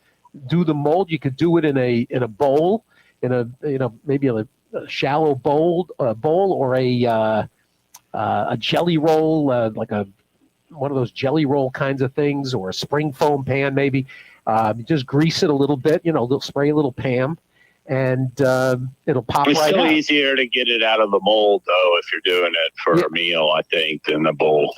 do the mold. You could do it in a bowl, maybe a shallow bowl or a jelly roll, like one of those jelly roll kinds of things, or a spring foam pan maybe. You just grease it a little bit, spray a little Pam, and it'll pop right out. It's still easier to get it out of the mold, though, if you're doing it for a meal, I think, than the bowl.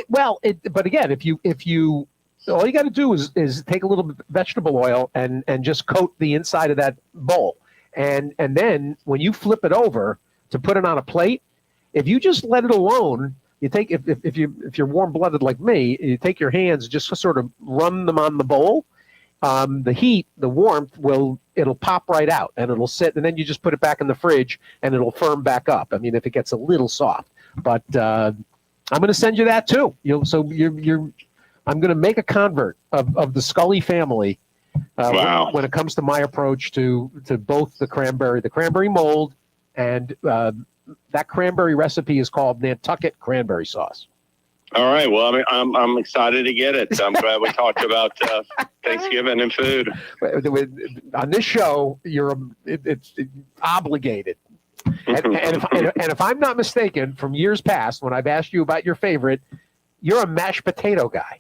But again, if you All you got to do is take a little bit of vegetable oil and just coat the inside of that bowl. And then when you flip it over to put it on a plate, if you just let it alone, you take if you're warm-blooded like me, you take your hands, just sort of run them on the bowl. The heat, the warmth it'll pop right out and it'll sit, and then you just put it back in the fridge and it'll firm back up. I mean, if it gets a little soft, but I'm going to send you that too. I'm going to make a convert of the Scully family. Wow. When it comes to my approach to both the cranberry mold, and that cranberry recipe is called Nantucket cranberry sauce. All right. Well, I'm excited to get it. I'm glad we talked about Thanksgiving and food. On this show, it's obligated. And if I'm not mistaken, from years past, when I've asked you about your favorite, you're a mashed potato guy.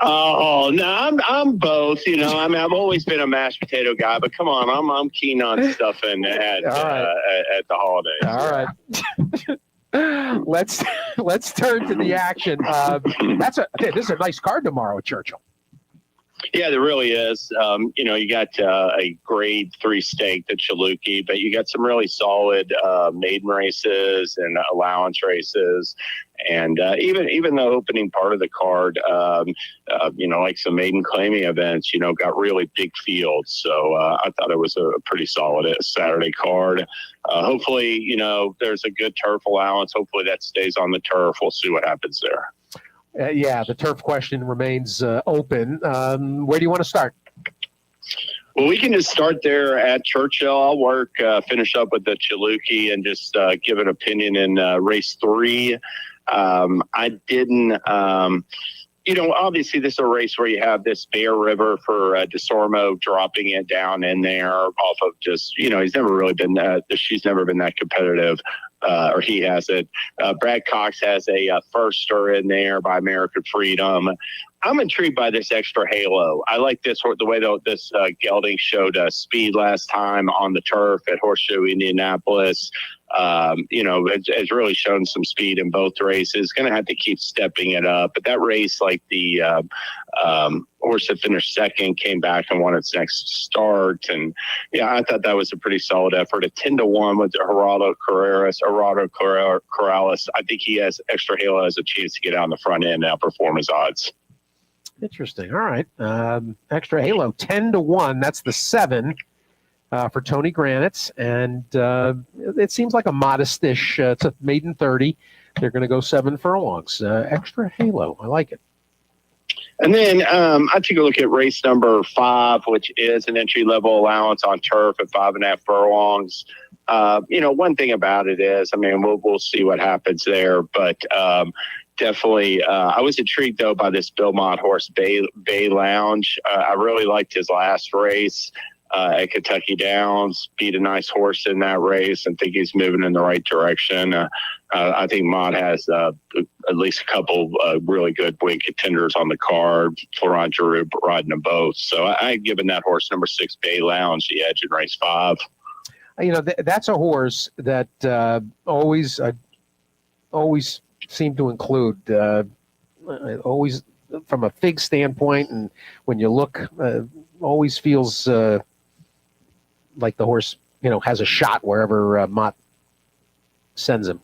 Oh no, I'm both. I've always been a mashed potato guy, but come on, I'm keen on stuffing at the holidays. All right. Let's turn to the action. This is a nice card tomorrow at Churchill. Yeah, there really is. You got a grade 3 stake, the Chaluki, but you got some really solid maiden races and allowance races. And even the opening part of the card, like some maiden claiming events, got really big fields. So I thought it was a pretty solid Saturday card. Hopefully, there's a good turf allowance. Hopefully that stays on the turf. We'll see what happens there. The turf question remains open. Where do you want to start? Well, we can just start there at Churchill. I'll finish up with the Chaluki and just give an opinion in race 3. I didn't, obviously this is a race where you have this Bear River for DeSormo dropping it down in there off of just, he's never really been she's never been that competitive. Or he has it. Brad Cox has a firster in there by American Freedom. I'm intrigued by this Extra Halo. I like the way this gelding showed speed last time on the turf at Horseshoe Indianapolis. It's really shown some speed in both races. Going to have to keep stepping it up. But that race, like the horse that finished second, came back and won its next start. And I thought that was a pretty solid effort. A 10-1 with Gerardo Corrales. I think he has Extra Halo has a chance to get out in the front end and outperform his odds. Interesting. All right. Extra Halo 10-1. That's the 7 for Tony Granitz, and it seems like a modest-ish. It's a maiden 30. They're going to go 7 furlongs. Extra Halo. I like it. And then I took a look at race number 5, which is an entry-level allowance on turf at 5.5 furlongs. One thing about it is, we'll see what happens there, but definitely, I was intrigued though by this Belmont horse, Bay Lounge. I really liked his last race at Kentucky Downs. Beat a nice horse in that race, and think he's moving in the right direction. I think Mott has at least a couple really good wing contenders on the card. Florent Giroux riding them both. So I've given that horse number 6, Bay Lounge, the edge in race 5. That's a horse that always seem to include, always from a fig standpoint, and when you look, always feels like the horse, has a shot wherever Mott sends him.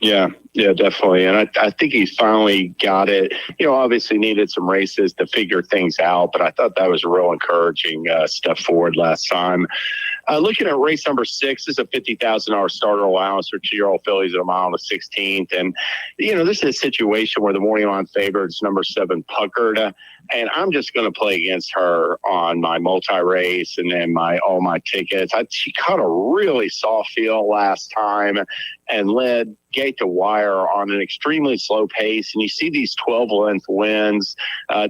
Yeah, definitely. And I think he finally got it. Obviously needed some races to figure things out, but I thought that was a real encouraging step forward last time. Looking at race number 6, this is a $50,000 starter allowance for 2-year-old fillies at a mile and a 16th. And, this is a situation where the morning line favorite is number 7, Puckered. And I'm just going to play against her on my multi-race and then all my tickets. She caught a really soft field last time and led gate to wire on an extremely slow pace. And you see these 12-length wins.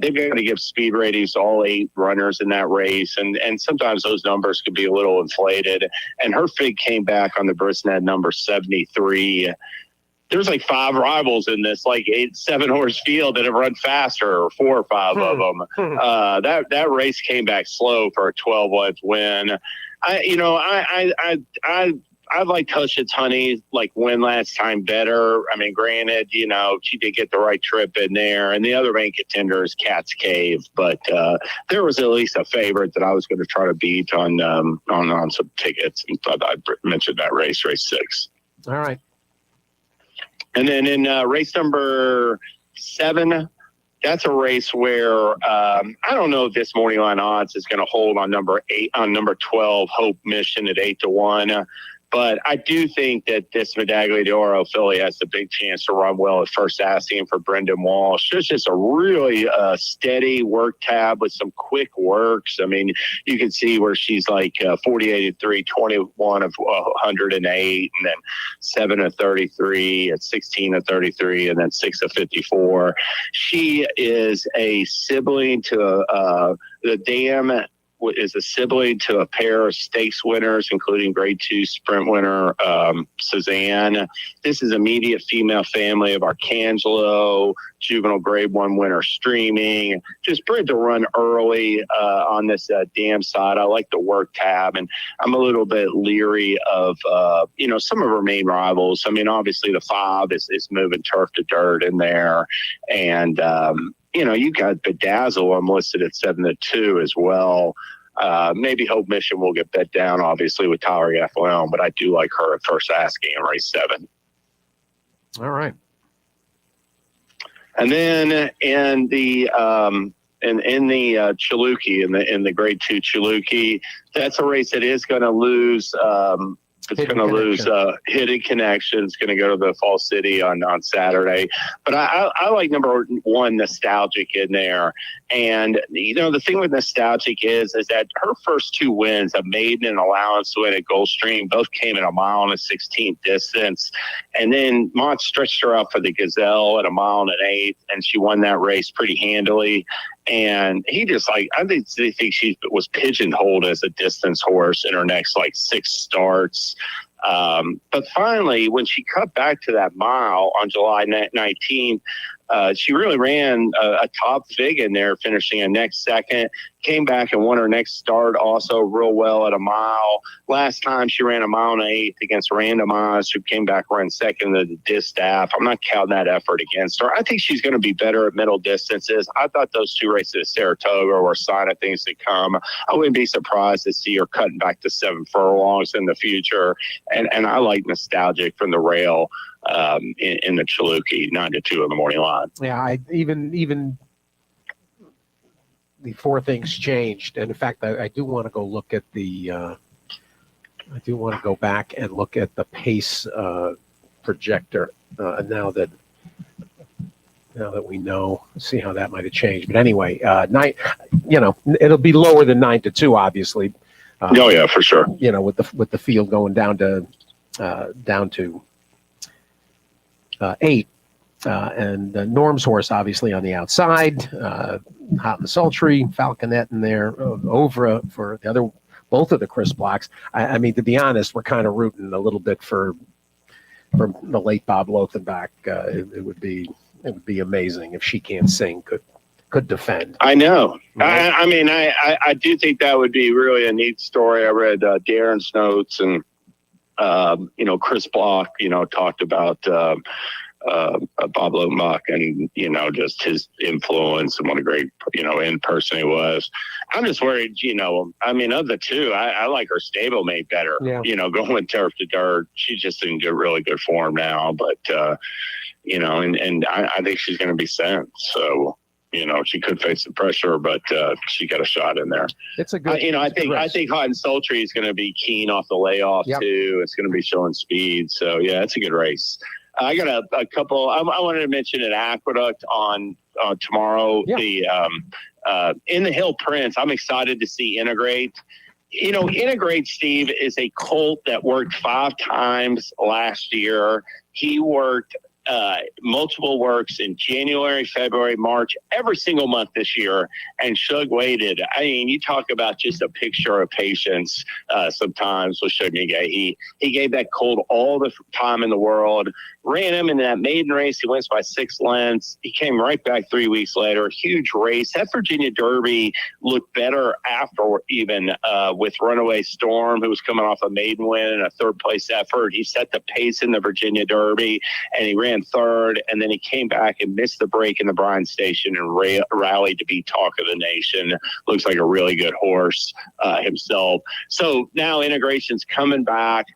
They've got to give speed ratings to all 8 runners in that race. And sometimes those numbers could be a little inflated. And her fig came back on the Brisnet number 73. There's like 5 rivals in this 7 horse field that have run faster, or 4 or 5 of them. That race came back slow for a 12-length win. I I liked Hush's Honey, like win last time better. I mean, granted, you know, she did get the right trip in there, and the other main contender is Cat's Cave, but there was at least a favorite that I was going to try to beat on some tickets, and thought I'd mention that race 6. All right. And then in race number 7, that's a race where I don't know if this morning line odds is going to hold on number 12, Hope Mission at 8-1. But I do think that this Medaglia d'Oro filly has a big chance to run well at first asking for Brendan Walsh. It's just a really steady work tab with some quick works. I mean, you can see where she's like 48-3, 21 of 108, and then 7 of 33, at 16 of 33, and then 6 of 54. She is a sibling to the Dam is a sibling to a pair of stakes winners, including grade 2 sprint winner Suzanne. This is immediate female family of Arcangelo, juvenile grade 1 winner Streaming. Just bred to run early on this Dam side. I like the work tab, and I'm a little bit leery of some of her main rivals. I mean, obviously the 5 is moving turf to dirt in there, and you got Bedazzle. I'm listed at 7-2 as well. Maybe Hope Mission will get bet down, obviously, with Tyler Gaffalone, but I do like her at first asking in race 7. All right. And then in the Chiluki, in the grade 2 Chiluki, that's a race that is going to lose. It's going to lose Hidden Connection. It's going to go to the Fall City on Saturday. But I like number 1, Nostalgic, in there. And, the thing with Nostalgic is that her first 2 wins, a maiden and allowance win at Gulfstream, both came at a 1:16 distance. And then Mont stretched her out for the Gazelle at a 1:08, and she won that race pretty handily. And he just I think she was pigeonholed as a distance horse in her next 6 starts. But finally, when she cut back to that mile on July 19th, she really ran a top fig in there, finishing a next second. Came back and won her next start also real well at a mile. Last time she ran a 1:08 against Randomized, who came back running second to the distaff. I'm not counting that effort against her. I think she's going to be better at middle distances. I thought those 2 races at Saratoga were a sign of things to come. I wouldn't be surprised to see her cutting back to 7 furlongs in the future. And I like Nostalgic from the rail in the Chiluki, 9-2 in the morning line. Yeah, I even before things changed, and in fact, I do want to go look at the. I do want to go back and look at the pace projector now that we know, see how that might have changed. But anyway, 9. It'll be lower than 9-2, obviously. Oh yeah, for sure. With the field going down to 8. And Norm's horse, obviously, on the outside, Hot and Sultry, Falconet in there, Ovra for the other, both of the Chris Blocks. I mean, to be honest, we're kind of rooting a little bit for the late Bob Lothenbach. It would be amazing if She Can't Sing could defend. I know. Right? I do think that would be really a neat story. I read Darren's notes, and Chris Block, talked about Bob Lothenbach and, just his influence and what a great, in person he was. I'm just worried, of the 2, I like her stablemate better, going turf to dirt. She's just in really good form now, but, and I think she's going to be sent. So, she could face the pressure, but she got a shot in there. It's a good. I think Hot and Sultry is going to be keen off the layoff too. It's going to be showing speed. So yeah, it's a good race. I got a couple. I wanted to mention an Aqueduct on tomorrow. Yeah. The In the Hill Prince. I'm excited to see Integrate. Integrate, Steve, is a colt that worked 5 times last year. He worked multiple works in January, February, March, every single month this year, and Shug waited. I mean, you talk about just a picture of patience sometimes with Shug Nigay. He gave that colt all the time in the world. ran him in that maiden race. He wins by 6 lengths. He came right back 3 weeks later. Huge race. That Virginia Derby looked better after, even with Runaway Storm, who was coming off a maiden win and a third-place effort. He set the pace in the Virginia Derby, and he ran third, and then he came back and missed the break in the Bryan Station and rallied to be talk of the nation. Looks like a really good horse himself. So now Integration's coming back.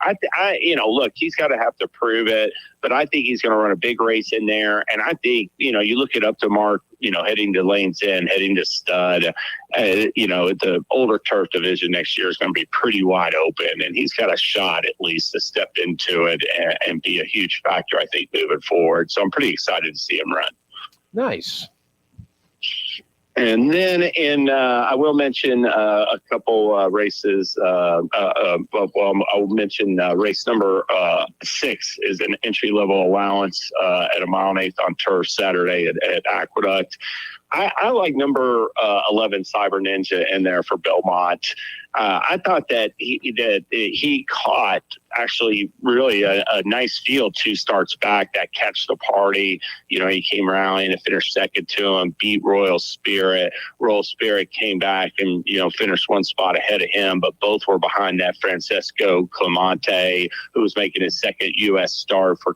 Look, he's got to have to prove it, but I think he's going to run a big race in there. And I think, you look it up to Mark, heading to Lane's End, heading to Stud, the older turf division next year is going to be pretty wide open. And he's got a shot at least to step into it and be a huge factor, I think, moving forward. So I'm pretty excited to see him run. Nice. And then I will mention a couple races. I'll mention race number 6 is an entry-level allowance at a 1.8 on turf Saturday at Aqueduct. I like number 11 Cyber Ninja in there for Belmont. I thought that he caught actually really a nice field 2 starts back that catch the party. He came around and finished second to him, beat Royal Spirit. Royal Spirit came back and, finished 1 spot ahead of him, but both were behind that Francesco Clemente, who was making his second U.S. start for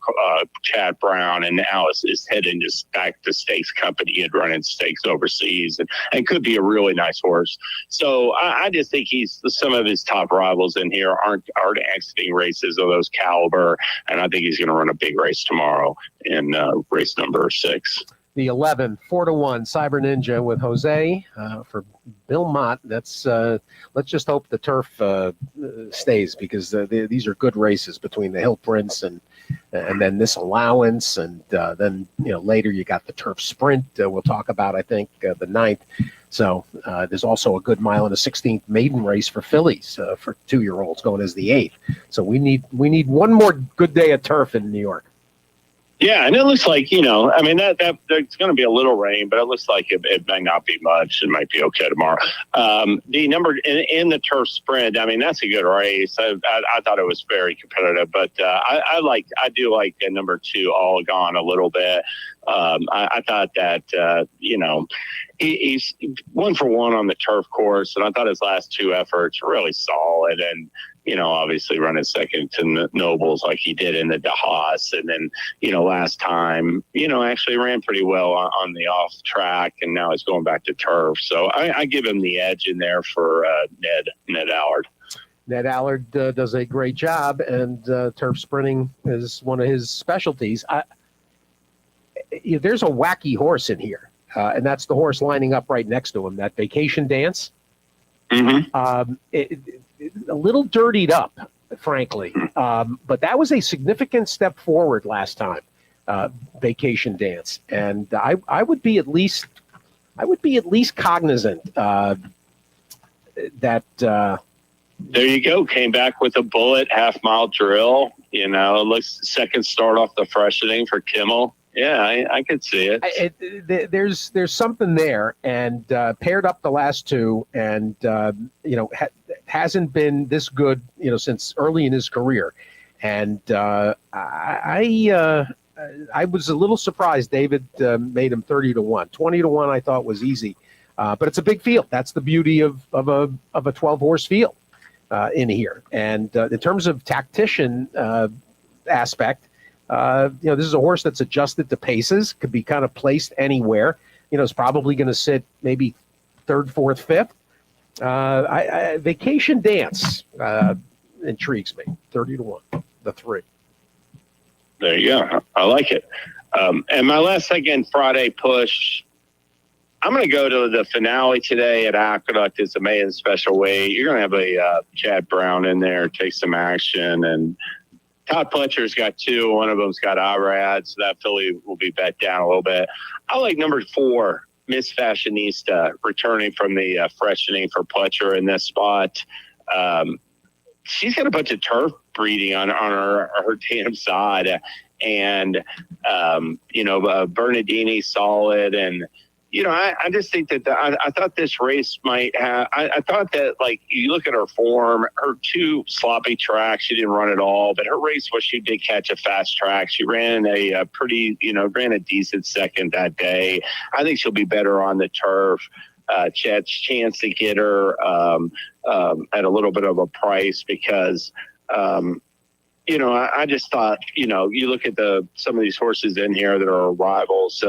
Chad Brown, and now is heading back to Stakes Company and running stakes overseas and could be a really nice horse. So I just think some of his top rivals in here aren't exiting races of those caliber, and I think he's going to run a big race tomorrow in race number 6. The 11, 4-1 Cyber Ninja with Jose for Bill Mott. That's let's just hope the turf stays, because these are good races between the Hill Prince and then this allowance, and then later you got the turf sprint. We'll talk about, I think, the 9th. So there's also a good mile and a 16th maiden race for fillies for 2-year-olds going as the 8th. So we need one more good day of turf in New York. Yeah, and it looks like, that there's going to be a little rain, but it looks like it may not be much. It might be okay tomorrow. The number in the turf sprint, that's a good race. I thought it was very competitive, but I do like number 2 All Gone a little bit. I thought that, he's 1 for 1 on the turf course, and I thought his last 2 efforts were really solid. And, obviously running second to Nobles like he did in the DeHaas. And then, last time, actually ran pretty well on the off track, and now he's going back to turf. So I give him the edge in there for Ned Allard. Ned Allard does a great job, and turf sprinting is one of his specialties. There's a wacky horse in here, and that's the horse lining up right next to him, that Vacation Dance. Mm-hmm. A little dirtied up, frankly, but that was a significant step forward last time, Vacation Dance, and I would be at least cognizant that. There you go. Came back with a bullet, half-mile drill. It looks second start off the freshening for Kimmel. Yeah, I could see it. There's something there, and paired up the last 2, and hasn't been this good, since early in his career. And I was a little surprised David made him 30-1. 20-1 I thought was easy, but it's a big field. That's the beauty of a 12-horse field in here. And in terms of tactician aspect, this is a horse that's adjusted to paces, could be kind of placed anywhere. Is probably going to sit maybe 3rd, 4th, 5th. Vacation Dance intrigues me. 30-1, the 3. There you go. I like it. And my last second Friday push, I'm going to go to the finale today at Aqueduct. It's a maiden special weight. You're going to have a Chad Brown in there, take some action, and Todd Pletcher's got 2. One of them's got Irad, so that filly will be bet down a little bit. I like number 4, Miss Fashionista, returning from the freshening for Pletcher in this spot. She's got a bunch of turf breeding on her tandem side, and Bernardini solid, and I just think that I thought this race might have. I thought that, like, you look at her form, her 2 sloppy tracks, she didn't run at all. But her race was she did catch a fast track. She ran a pretty, ran a decent second that day. I think she'll be better on the turf. Chet's chance to get her at a little bit of a price because. I just thought, you look at some of these horses in here that are rivals.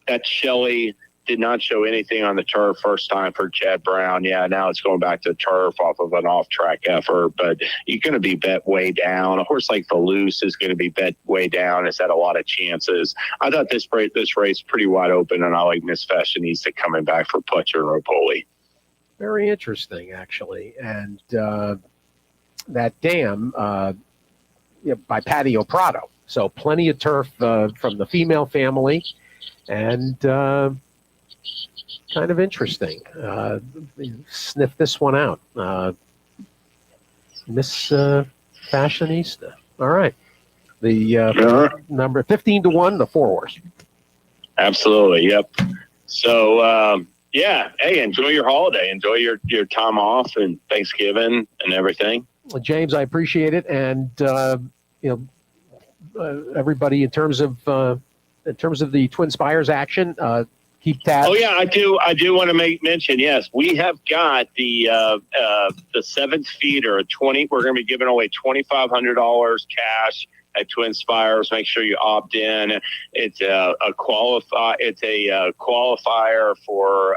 That Shelley did not show anything on the turf first time for Chad Brown. Yeah, now it's going back to turf off of an off-track effort, but you're going to be bet way down. A horse like Velouse is going to be bet way down. It's had a lot of chances. I thought this race pretty wide open, and I like Miss Fashionista coming back for Pletcher and Rapoli. Very interesting, actually. And that dam by Patio Prado. So plenty of turf from the female family. And kind of interesting. Sniff this one out. Miss Fashionista. All right. The number 15-1, the 4-horse. Absolutely. Yep. So, hey, enjoy your holiday. Enjoy your time off and Thanksgiving and everything. Well, James, I appreciate it. And, everybody, in terms of the Twin Spires action, keep tabs. Oh yeah, I do want to make mention. Yes, we have got the 7th feeder 20. We're going to be giving away $2,500 cash at Twin Spires. Make sure you opt in. It's a qualifier for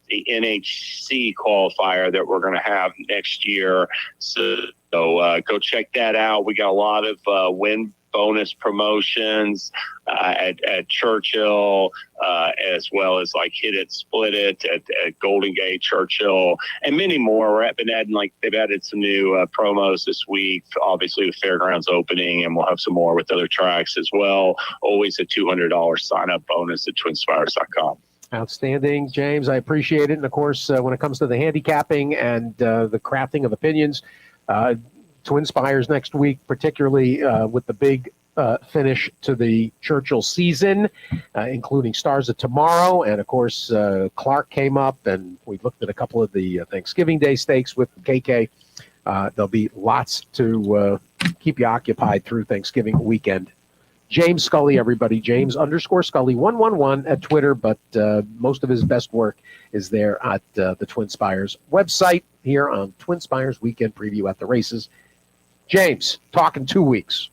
the NHC qualifier that we're going to have next year. So go check that out. We got a lot of win bonus promotions at Churchill, as well as like Hit It, Split It at Golden Gate, Churchill, and many more. They've added some new promos this week. Obviously, the fairgrounds opening, and we'll have some more with other tracks as well. Always a $200 sign up bonus at twinspires.com. Outstanding, James. I appreciate it. And of course, when it comes to the handicapping and the crafting of opinions, Twin Spires next week, particularly with the big finish to the Churchill season, including Stars of Tomorrow. And of course, Clark came up, and we looked at a couple of the Thanksgiving Day stakes with KK. There'll be lots to keep you occupied through Thanksgiving weekend. James Scully, everybody. James_Scully 111 at Twitter, but most of his best work is there at the Twin Spires website here on Twin Spires Weekend Preview at the races. James, talk in 2 weeks.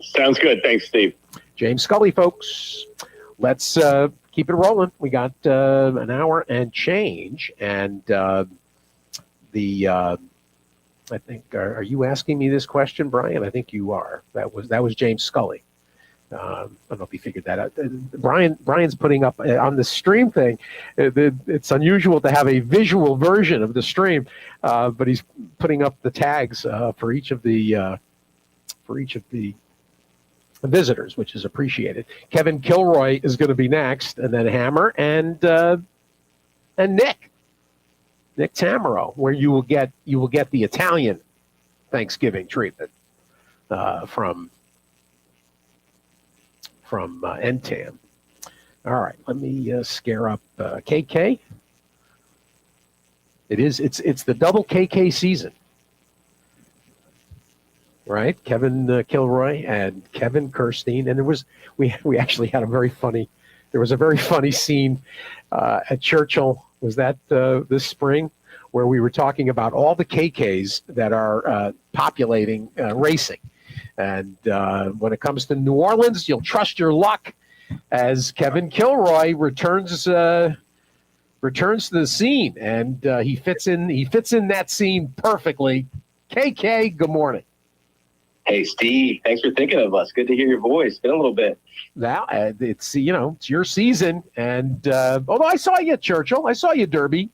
Sounds good. Thanks, Steve. James Scully, folks. Let's keep it rolling. We got an hour and change, and I think, are you asking me this question, Brian? I think you are. That was James Scully. I don't know if you figured that out. Brian's putting up on the stream thing. It's unusual to have a visual version of the stream, but he's putting up the tags for each of the visitors, which is appreciated. Kevin Kilroy is going to be next, and then Hammer and Nick Tamaro, where you will get the Italian Thanksgiving treatment from NTAM. All right, let me scare up KK. It's the double KK season, right? Kevin Kilroy and Kevin Kirstein, and we actually had a very funny scene at Churchill. Was that this spring, where we were talking about all the KKs that are populating racing. And when it comes to New Orleans, you'll trust your luck as Kevin Kilroy returns to the scene, and he fits in that scene perfectly. KK, good morning. Hey, Steve, thanks for thinking of us. Good to hear your voice. Been a little bit. Now it's your season, and although I saw you at Churchill, I saw you Derby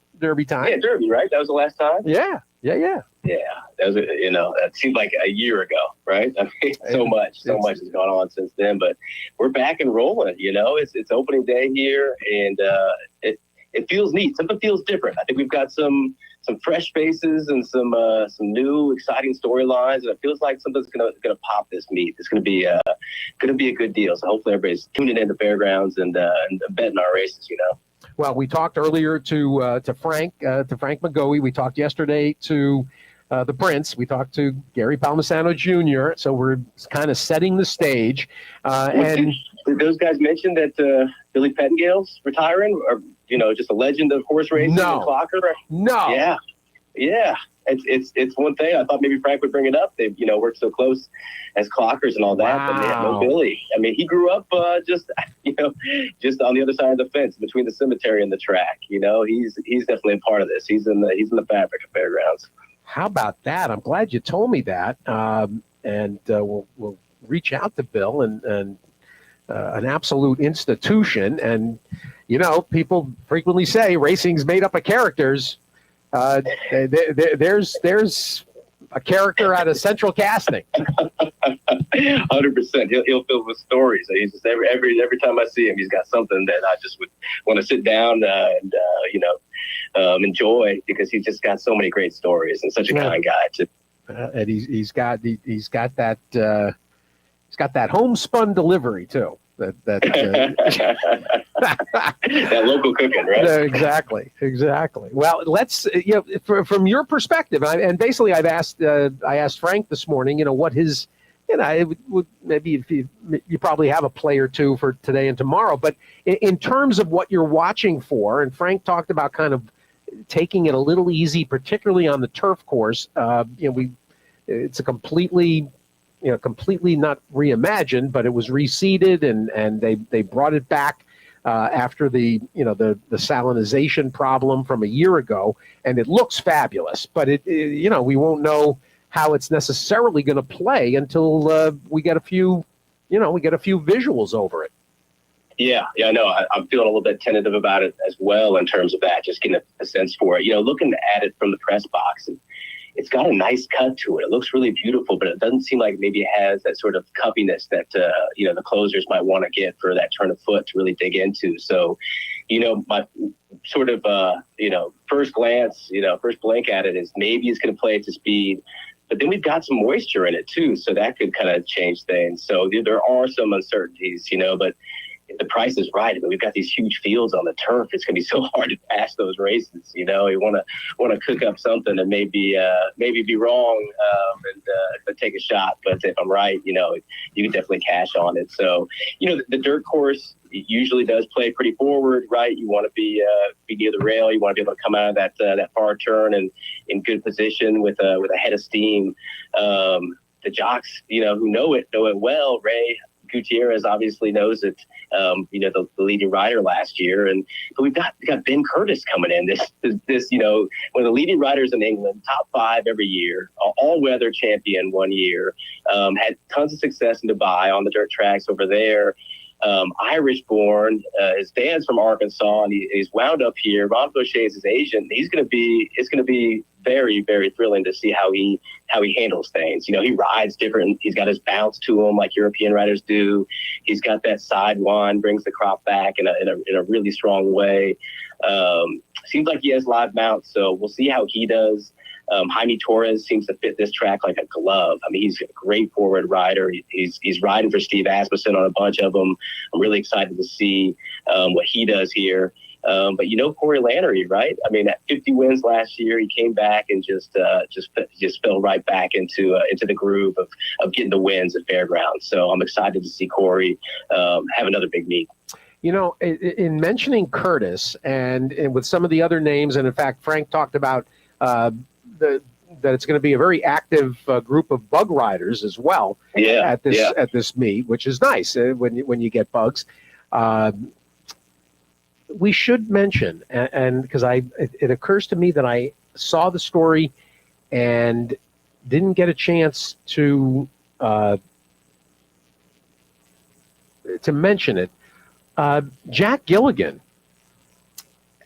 time. Yeah, Derby, right? That was the last time. Yeah. Yeah, that was that seemed like a year ago, right? I mean, so much has gone on since then, but we're back and rolling. It's opening day here, and it feels neat. Something feels different. I think we've got some some fresh faces and some new exciting storylines, and it feels like something's gonna pop this meet. It's gonna be a good deal. So hopefully everybody's tuning in to Fairgrounds and betting our races. Well, we talked earlier to Frank McGoey. We talked yesterday to the Prince. We talked to Gary Palmisano Jr. So we're kind of setting the stage. And did those guys mention that Billy Pettingale's retiring, or just a legend of horse racing? No. And clocker? No. Yeah. It's one thing. I thought maybe Frank would bring it up. They've worked so close as clockers and all that. Wow. But man, no Billy. I mean, he grew up just on the other side of the fence between the cemetery and the track. He's definitely a part of this. He's in the fabric of Fairgrounds. How about that? I'm glad you told me that. And we'll reach out to Bill and an absolute institution. And people frequently say racing's made up of characters. There's a character out of Central Casting. 100%. He'll fill with stories. He's just every time I see him, he's got something that I just would want to sit down and enjoy, because he's just got so many great stories and such a kind guy too. And he's got that homespun delivery too. That local cooking, right? Exactly. Well, let's from your perspective, and basically I asked Frank this morning, what his, it would maybe if you probably have a play or two for today and tomorrow, but in terms of what you're watching for, and Frank talked about kind of taking it a little easy, particularly on the turf course. It's a completely not reimagined, but it was reseeded, and they brought it back after the salinization problem from a year ago, and it looks fabulous. But we won't know how it's necessarily going to play until we get a few visuals over it. Yeah, I know. I'm feeling a little bit tentative about it as well in terms of that, just getting a sense for it. Looking at it from the press box, and it's got a nice cut to it. It looks really beautiful, but it doesn't seem like maybe it has that sort of cupiness that the closers might want to get for that turn of foot to really dig into. So, my sort of first blink at it is maybe it's going to play it to speed. But then we've got some moisture in it too, so that could kind of change things. So there are some uncertainties, but if the price is right, we've got these huge fields on the turf. It's going to be so hard to pass those races. You want to cook up something and maybe be wrong but take a shot. But if I'm right, you can definitely cash on it. So the dirt course usually does play pretty forward, right? You want to be near the rail. You want to be able to come out of that far turn and in good position with a head of steam. The jocks, who know it well. Ray Gutierrez obviously knows it. The leading rider last year, but we've got Ben Curtis coming in. This one of the leading riders in England, top 5 every year, all-weather champion one year, had tons of success in Dubai on the dirt tracks over there. Irish-born, his dad's from Arkansas, and he's wound up here. Ron Boucher is his agent. It's going to be very, very thrilling to see how he handles things. He rides different. He's got his bounce to him like European riders do. He's got that sidewind, brings the crop back in a really strong way. Seems like he has live mounts, so we'll see how he does. Jaime Torres seems to fit this track like a glove. I mean, he's a great forward rider. He's riding for Steve Asmussen on a bunch of them. I'm really excited to see what he does here. But Corey Lannery, right? I mean, at 50 wins last year, he came back and just fell right back into the groove of getting the wins at Fairgrounds. So I'm excited to see Corey have another big meet. In mentioning Curtis and with some of the other names, and in fact, Frank talked about that it's going to be a very active group of bug riders as well at this meet, which is nice when you get bugs. We should mention, and because it occurs to me that I saw the story and didn't get a chance to mention it. Jack Gilligan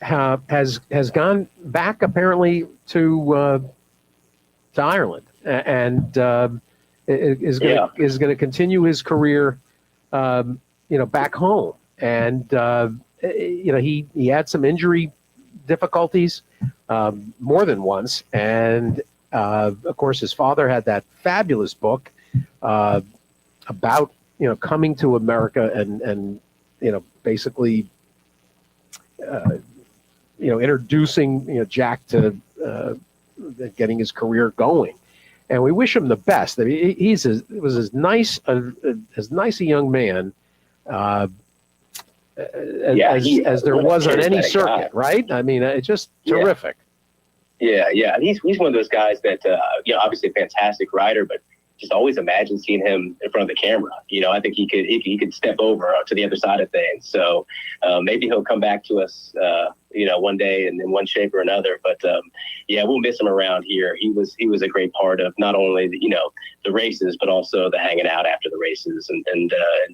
has gone back apparently to Ireland and is going to continue his career, back home. And he had some injury difficulties more than once. And, of course, his father had that fabulous book about, coming to America and basically, introducing, Jack to getting his career going. And we wish him the best. I mean, was as nice a young man as there was on any circuit, right? I mean, it's just terrific. Yeah, and he's one of those guys that obviously a fantastic rider, but just always imagine seeing him in front of the camera. I think he could step over to the other side of things. So maybe he'll come back to us, one day in one shape or another. But we'll miss him around here. He was a great part of not only the races, but also the hanging out after the races and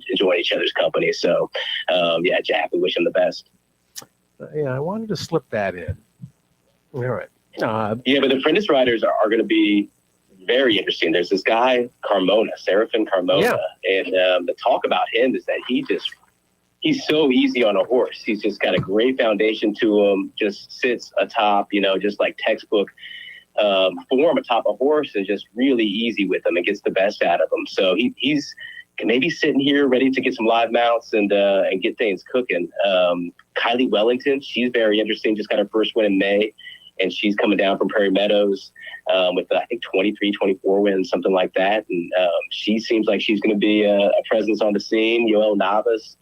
enjoying each other's company. So Jack, we wish him the best. I wanted to slip that in. All right. But the apprentice riders are going to be very interesting. There's this guy, Serafin Carmona, and the talk about him is that he's so easy on a horse. He's just got a great foundation to him, just sits atop, just like textbook form atop a horse and just really easy with him and gets the best out of him. So he's maybe sitting here ready to get some live mounts and get things cooking. Kylie Wellington, she's very interesting, just got her first win in May. And she's coming down from Prairie Meadows with, I think, 23, 24 wins, something like that. And she seems like she's going to be a presence on the scene. Yoel Navas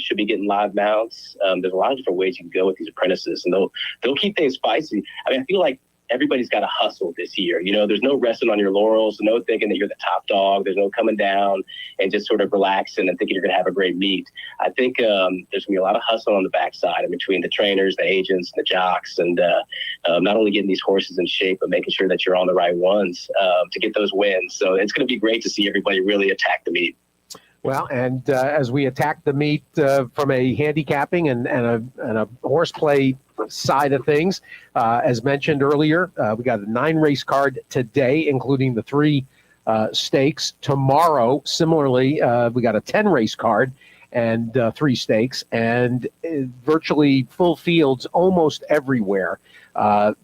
should be getting live mounts. There's a lot of different ways you can go with these apprentices, and they'll keep things spicy. I mean, I feel like everybody's got to hustle this year. There's no resting on your laurels, no thinking that you're the top dog. There's no coming down and just sort of relaxing and thinking you're going to have a great meet. I think there's going to be a lot of hustle on the backside, and between the trainers, the agents, and the jocks, and not only getting these horses in shape, but making sure that you're on the right ones to get those wins. So it's going to be great to see everybody really attack the meet. Well, and as we attack the meet from a handicapping and a horseplay side of things, as mentioned earlier, we got a 9-race card today, including the 3 stakes. Tomorrow, similarly, we got a 10-race card and 3 stakes, and virtually full fields almost everywhere.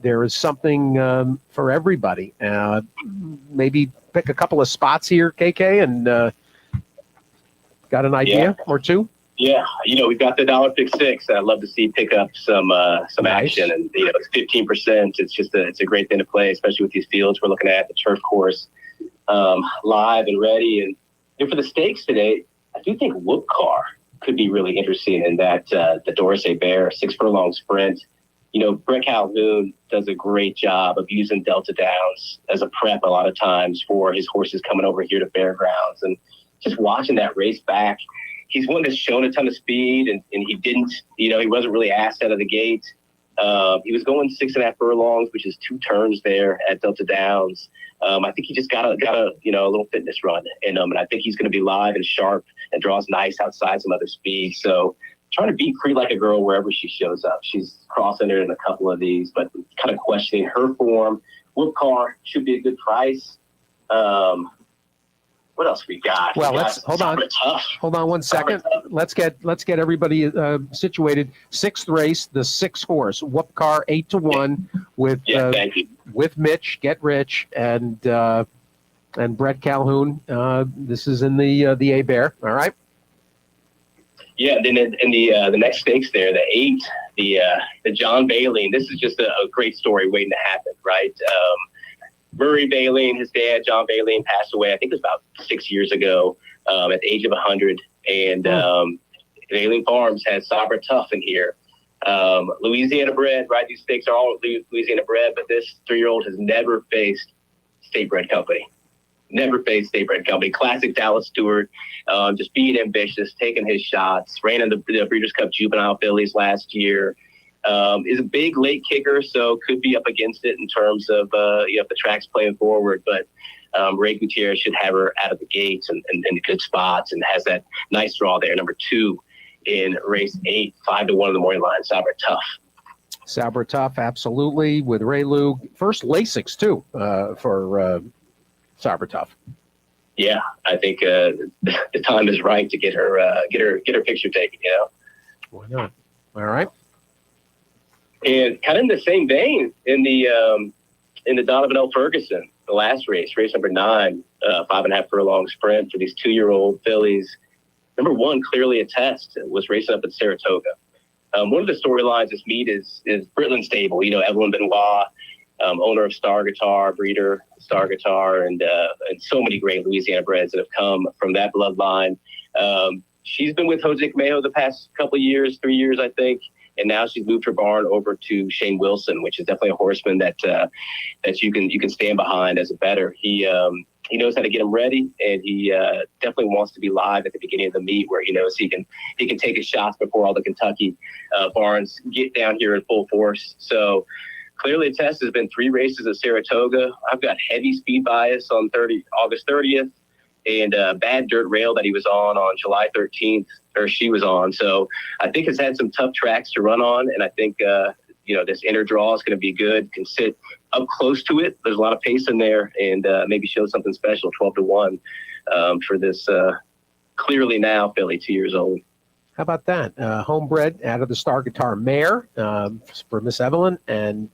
There is something for everybody. Maybe pick a couple of spots here, KK, and got an idea or two? Yeah, we've got the $1.56. I'd love to see pick up some action, and it's 15%. It's a great thing to play, especially with these fields we're looking at, the turf course, live and ready. And for the stakes today, I do think Whoop Car could be really interesting in that the Dorsey Bear 6 furlong sprint. Brett Calhoun does a great job of using Delta Downs as a prep a lot of times for his horses coming over here to fairgrounds, and just watching that race back. He's one that's shown a ton of speed, and he didn't, he wasn't really asked out of the gate. He was going 6.5 furlongs, which is 2 turns there at Delta Downs. I think he just got a little fitness run in him, and I think he's going to be live and sharp and draws nice outside some other speed. So trying to beat Cree Like a Girl wherever she shows up. She's crossing her in a couple of these, but kind of questioning her form. Whoop Car should be a good price. What else we got? Well, let's hold on. Hold on one second. Let's get everybody situated. 6th race, the 6 horse Whoop Car 8-1 with Mitch Get Rich and Brett Calhoun. This is in the A Bear. All right. Yeah. Then in the next stakes there, the 8, the John Baleen. This is just a great story waiting to happen, right? Murray Baleen, his dad, John Baleen, passed away, I think it was about 6 years ago, at the age of 100. And Baleen Farms has Sabra Tough in here. Louisiana bred, right? These stakes are all Louisiana bred, but this 3-year-old has never faced state bred company. Never faced state bred company. Classic Dallas Stewart, just being ambitious, taking his shots, ran in the Breeders' Cup Juvenile Fillies last year. Is a big late kicker, so could be up against it in terms of if the track's playing forward. But Ray Gutierrez should have her out of the gates and in good spots, and has that nice draw there. Number 2 in race 8, 5-1 in the morning line. Sabra Tough. Sabra Tough, absolutely, with Ray Lou. First Lasix too for Sabra Tough. Yeah, I think the time is right to get her picture taken. Why not? All right. And kind of in the same vein, in the Donovan L. Ferguson, the last race number 9, 5.5 furlong sprint for these 2-year-old fillies. Number 1, Clearly a Test, was racing up at Saratoga. One of the storylines this meet is Britland Stable. You know, Evelyn Benoit, owner of Star Guitar, breeder Star Guitar, and so many great Louisiana breds that have come from that bloodline. She's been with Jose Camejo the past couple of years, 3 years, I think. And now she's moved her barn over to Shane Wilson, which is definitely a horseman that you can stand behind as a bettor. He knows how to get him ready, and he definitely wants to be live at the beginning of the meet, where he knows he can take his shots before all the Kentucky barns get down here in full force. So Clearly a Test has been 3 races at Saratoga. I've got heavy speed bias on August 30th. And Bad Dirt Rail that he was on July 13th, or she was on. So I think it's had some tough tracks to run on, and I think this inner draw is going to be good. Can sit up close to it. There's a lot of pace in there, and maybe show something special. 12-1 for this Clearly Now filly, 2 years old. How about that? Homebred out of the Star Guitar mare for Miss Evelyn, and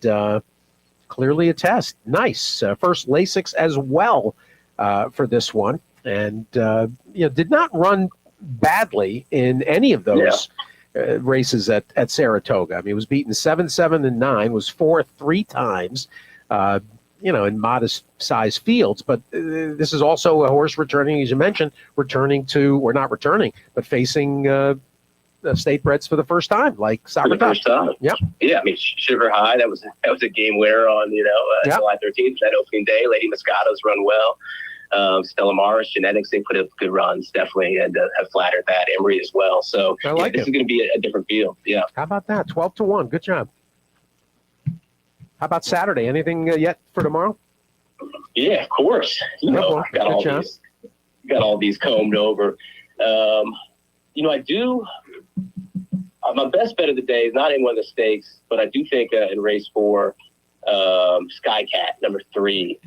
Clearly a Test. Nice. First Lasix as well for this one. And, did not run badly in any of those races at Saratoga. I mean, it was beaten 7, 7, and 9, was 4th 3 times, in modest size fields. But this is also a horse returning, as you mentioned, facing state breds for the first time, like Soccer First time. Yep. Yeah, I mean, Sugar High, that was a game winner on, July 13th, that opening day. Lady Moscato's run well. Stella Maris Genetics, they put up good runs, definitely, and have flattered that. Emery as well. So this is going to be a different field. Yeah. How about that? 12-1. Good job. How about Saturday? Anything yet for tomorrow? Yeah, of course. Got all these combed over. I do. My best bet of the day is not in one of the stakes, but I do think in race 4, Sky Cat, number 3.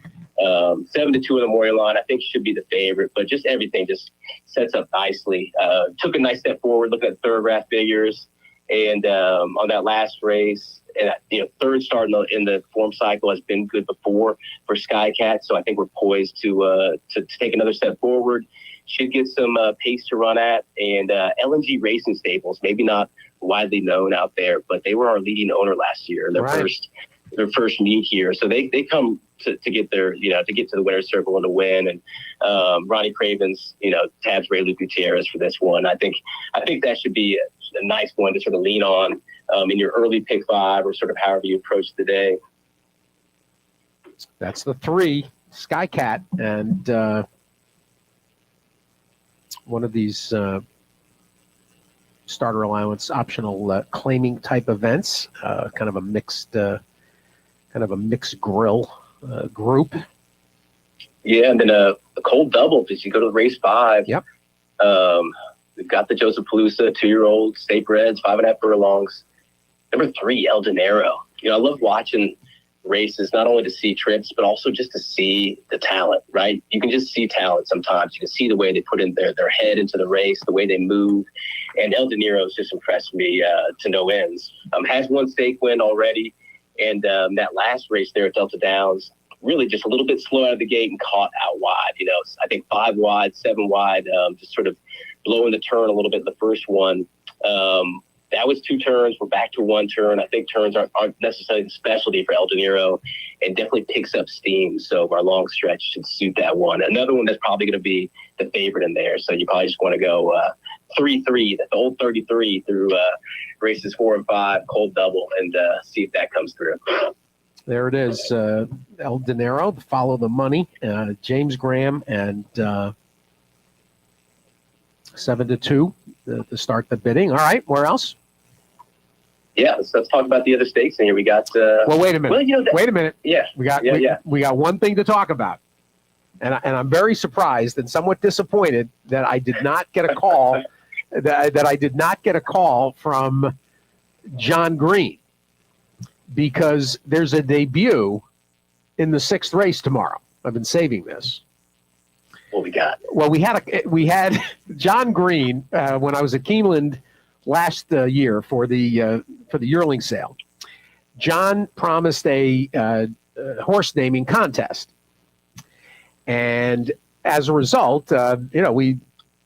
7-2 in the Memorial line, I think should be the favorite, but just everything just sets up nicely. Took a nice step forward, looking at thoroughbred figures, and on that last race, and third start in the form cycle has been good before for Sky Cat, so I think we're poised to take another step forward. Should get some pace to run at, and LNG Racing Stables, maybe not widely known out there, but they were our leading owner last year, their first meet here, so they come to get their, to get to the winner's circle and to win. And Ronnie Craven's, tabs Ray Luke Gutierrez for this one. I think that should be a nice one to sort of lean on in your early pick 5, or sort of however you approach the day. That's the 3, Sky Cat, and one of these starter allowance optional claiming type events, kind of a mixed grill group. Yeah, and then a cold double as you go to race 5. Yep. We've got the Joseph Palooza 2-year-old state breds, 5.5 furlongs. Number 3, El Dinero. I love watching races, not only to see trips, but also just to see the talent, right? You can just see talent sometimes. You can see the way they put in their head into the race, the way they move. And El Dinero's just impressed me to no ends. Has one stake win already. And that last race there at Delta Downs, really just a little bit slow out of the gate and caught out wide. I think 5 wide, 7 wide, just sort of blowing the turn a little bit in the first one. That was 2 turns. We're back to 1 turn. I think turns aren't necessarily the specialty for El Dinero, and definitely picks up steam. So our long stretch should suit that one. Another one that's probably going to be the favorite in there. So you probably just want to go 3-3, the old 33 through races 4 and 5, cold double, and see if that comes through. There it is, El Dinero, Follow the Money, James Graham, and 7-2 to start the bidding. All right, where else? Yeah, let's talk about the other stakes in here. We got. Well, wait a minute. Wait a minute. Yeah. We got one thing to talk about, and I'm very surprised and somewhat disappointed that I did not get a call. that I did not get a call from John Green, because there's a debut in the 6th race tomorrow. I've been saving this. What we got? Well, we had John Green when I was at Keeneland last year for the yearling sale, John promised a horse naming contest, and as a result,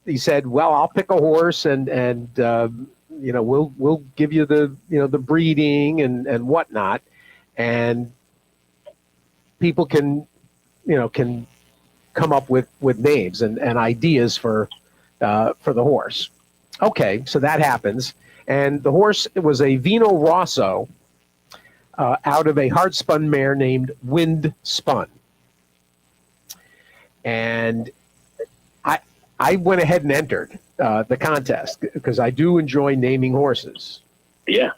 he said, "Well, I'll pick a horse, and we'll give you the breeding and whatnot, and people can come up with names and ideas for the horse." Okay, so that happens, and the horse was a Vino Rosso out of a hard spun mare named Wind Spun, and I went ahead and entered the contest because I do enjoy naming horses. Yeah.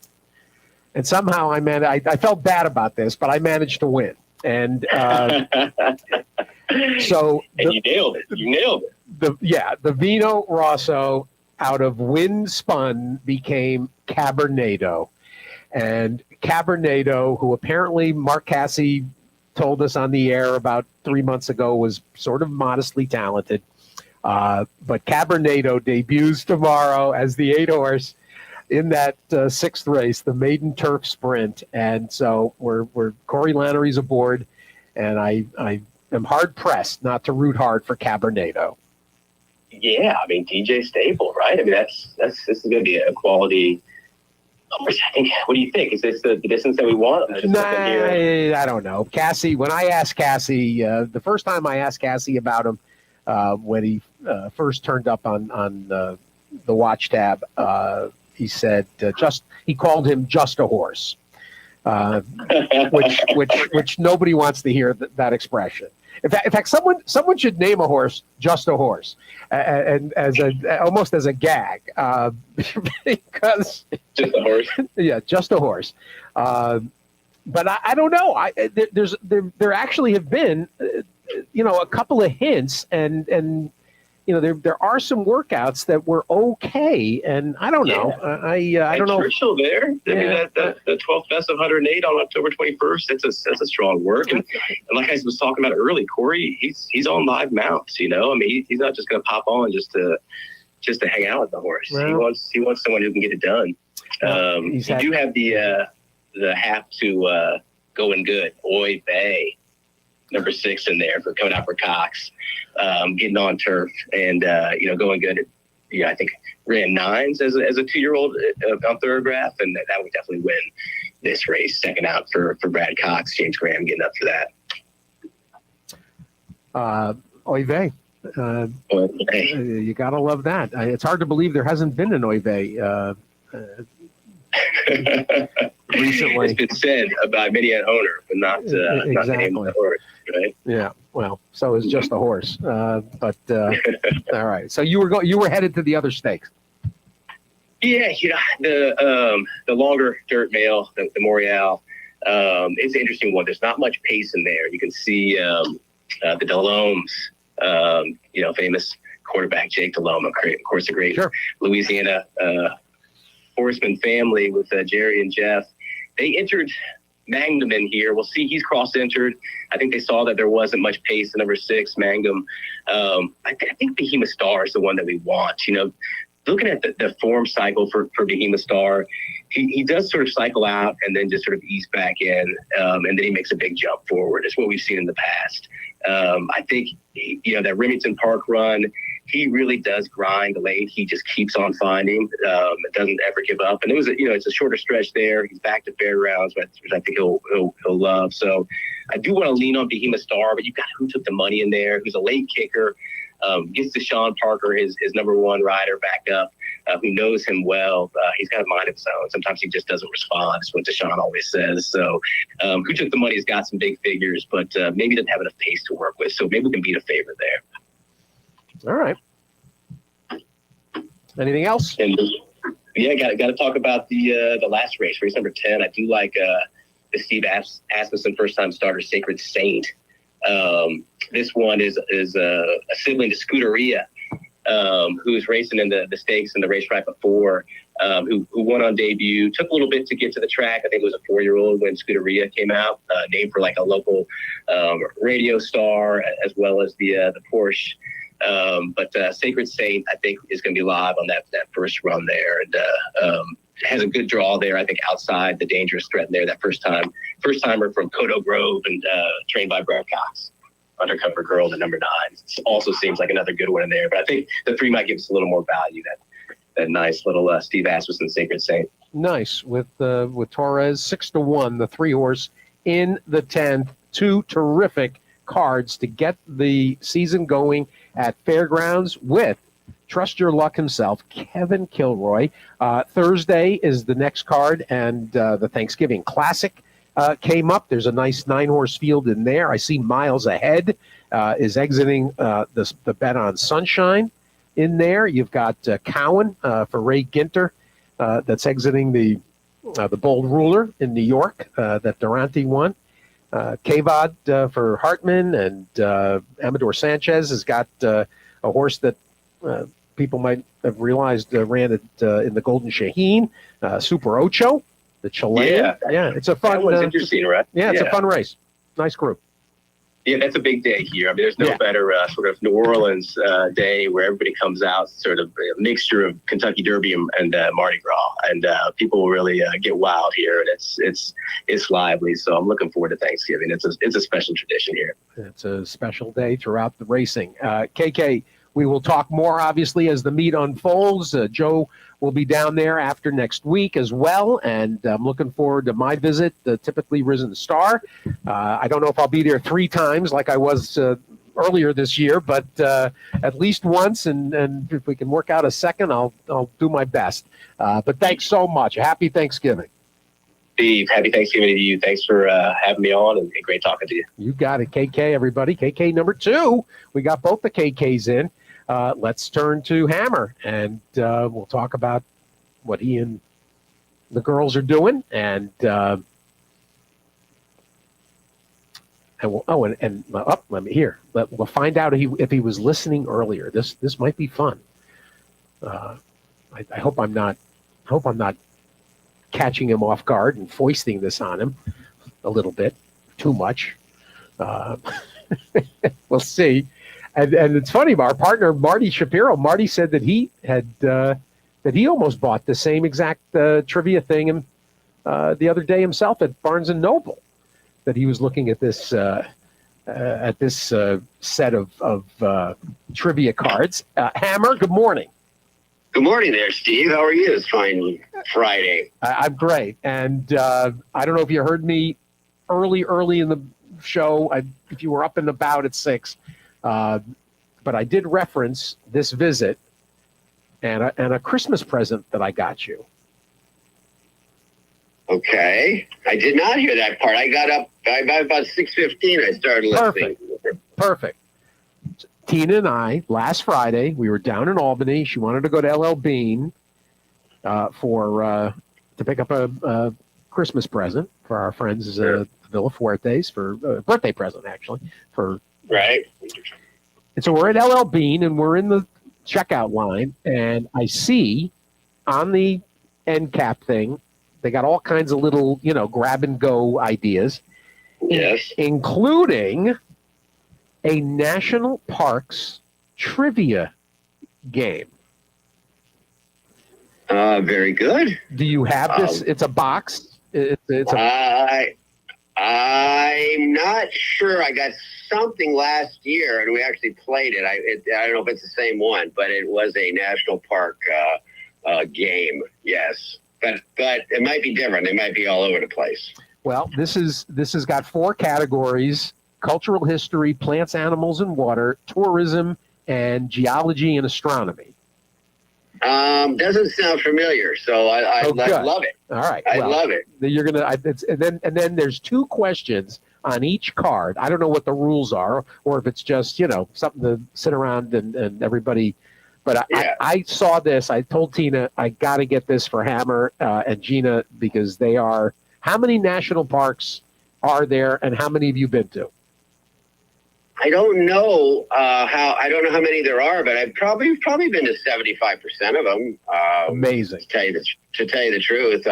And somehow I felt bad about this, but I managed to win. And so you nailed it. You nailed it. The Vino Rosso out of Wind Spun became Cabernado. And Cabernado, who apparently Mark Cassie told us on the air about 3 months ago was sort of modestly talented. But Cabernado debuts tomorrow as the 8-horse in that sixth race, the Maiden Turf Sprint. And so we're Corey Lannery's aboard, and I am hard pressed not to root hard for Cabernado. Yeah, I mean DJ Staple, right? I mean this is going to be a quality. I think. What do you think? Is this the distance that we want? I don't know. Cassie, when I asked Cassie, the first time I asked Cassie about him, when he first turned up on the watch tab, he said he called him just a horse, which nobody wants to hear that expression. In fact, someone should name a horse just a horse, and almost as a gag, because just a horse. Yeah, just a horse. But I don't know. There actually have been a couple of hints, and there are some workouts that were okay, and I don't know. I don't know. Churchill there. I mean, the 12th best of 108 on October 21st. That's a strong work. And like I was talking about early, Corey, he's on live mounts. I mean, he's not just going to pop on just to hang out with the horse. Well, he wants someone who can get it done. You do have the half to going good. Oy vey. Number 6 in there for coming out for Cox, getting on turf and going good. I think ran 9s as a 2-year-old on Thoroughgraph, and that would definitely win this race. Second out for Brad Cox, James Graham getting up for that. Oy vey. You gotta love that. It's hard to believe there hasn't been an Oy vey recently. It's been said by many an owner, but not exactly. Not the name of the horse, right? Yeah. Well, so is just a horse. But all right. So you were headed to the other stakes. Yeah, the longer dirt mail, the Morial, it's an interesting one. There's not much pace in there. You can see the Delomes, famous quarterback Jake Delhomme, of course, a great Louisiana horseman family with Jerry and Jeff. They entered Mangum in here. We'll see. He's cross-entered. I think they saw that there wasn't much pace in number 6, Mangum. I think Behemoth Star is the one that we want. Looking at the form cycle for Behemoth Star, he does sort of cycle out and then just sort of ease back in, and then he makes a big jump forward. It's what we've seen in the past. I think, that Remington Park run, he really does grind late. He just keeps on finding, doesn't ever give up. And it was, it's a shorter stretch there. He's back to fairgrounds, which I think he'll love. So I do want to lean on Behemoth Star, but you've got who took the money in there, who's a late kicker, gets to Sean Parker, his number 1 rider back up, who knows him well. He's got a mind of his own. Sometimes he just doesn't respond. That's what Deshaun always says. So who took the money has got some big figures, but maybe doesn't have enough pace to work with. So maybe we can beat a favorite there. All right. Anything else? And got to talk about the last race number 10. I do like the Steve Asmussen first time starter, Sacred Saint. This one is a sibling to Scuderia, who's racing in the stakes and the race right before, who won on debut. Took a little bit to get to the track. I think it was a 4-year-old when Scuderia came out, named for like a local radio star, as well as the Porsche. But Sacred Saint, I think, is going to be live on that first run there. And has a good draw there. I think outside the dangerous threat in there. That first timer from Coto Grove and trained by Brad Cox. Undercover Girl, the number 9. Also seems like another good one in there. But I think the 3 might give us a little more value. That nice little Steve Asmussen Sacred Saint. Nice with Torres 6-1, the 3 horse in the 10th. 2 terrific cards to get the season going at Fairgrounds with Trust Your Luck himself, Kevin Kilroy. Thursday is the next card, and the Thanksgiving Classic came up. There's a nice 9-horse field in there. I see Miles Ahead is exiting the bet on Sunshine in there. You've got Cowan for Ray Ginter that's exiting the Bold Ruler in New York that Durante won. Kavad for Hartman, and Amador Sanchez has got a horse that people might have realized ran it in the Golden Shaheen, Super Ocho, the Chilean. Yeah, it's a fun. That was interesting, right? Yeah, it's a fun race. Nice group. Yeah, that's a big day here. I mean, there's no better sort of New Orleans day where everybody comes out, sort of a mixture of Kentucky Derby and Mardi Gras, and people will really get wild here, and it's lively. So I'm looking forward to Thanksgiving. It's a special tradition here. It's a special day throughout the racing. KK, we will talk more, obviously, as the meet unfolds. Joe will be down there after next week as well, and I'm looking forward to my visit, the Typically Risen Star. I don't know if I'll be there 3 times like I was earlier this year, but at least once, and if we can work out a second, I'll do my best. But thanks so much. Happy Thanksgiving. Steve, happy Thanksgiving to you. Thanks for having me on, and great talking to you. You got it, KK, everybody. KK number 2. We got both the KKs in. Let's turn to Hammer, and we'll talk about what he and the girls are doing, and let me hear. We'll find out if he was listening earlier. This might be fun. I hope I'm not catching him off guard and foisting this on him a little bit too much. We'll see. And it's funny, our partner Marty Shapiro. Marty said that he had that he almost bought the same exact trivia thing the other day himself at Barnes and Noble. That he was looking at this set of trivia cards. Hammer, good morning. Good morning there, Steve. How are you this fine Friday? I'm great, and I don't know if you heard me early in the show. If you were up and about at 6. But I did reference this visit and a Christmas present that I got you. Okay. I did not hear that part. I got up by about 6:15. I started listening. Perfect. Tina and I, last Friday, we were down in Albany. She wanted to go to LL Bean to pick up a Christmas present for our friends, Villa Fuertes, for a birthday present, actually, for right. And so we're at LL Bean, and we're in the checkout line, and I see on the end cap thing, they got all kinds of little, grab and go ideas. Yes. Including a national parks trivia game. Very good. Do you have this? It's a box. I'm not sure. I got something last year, and we actually played it. I don't know if it's the same one, but it was a national park game. Yes, but it might be different. They might be all over the place. Well, this has got 4 categories: cultural history, plants, animals, and water, tourism, and geology and astronomy. Doesn't sound familiar, so I love it. All right, I love it. You're gonna, and then there's 2 questions on each card. I don't know what the rules are, or if it's just something to sit around and everybody. But I saw this. I told Tina I got to get this for Hammer and Gina because they are. How many national parks are there, and how many have you been to? I don't know I don't know how many there are, but I've probably been to 75% of them. Amazing. To tell you the truth,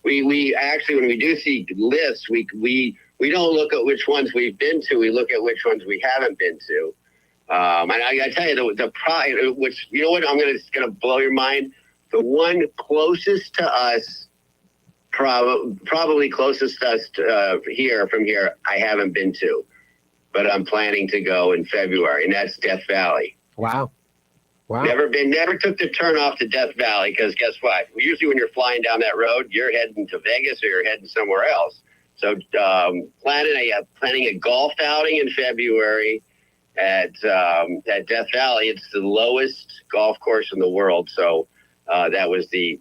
we actually, when we do see lists, we don't look at which ones we've been to. We look at which ones we haven't been to. And I got to tell you, the pride, which, you know what, it's going to blow your mind. The one closest to us, probably closest to us from here, I haven't been to, but I'm planning to go in February, and that's Death Valley. Wow. Never took the turn off to Death Valley, because guess what? Usually when you're flying down that road, you're heading to Vegas or you're heading somewhere else. So planning a golf outing in February at Death Valley. It's the lowest golf course in the world. So that was the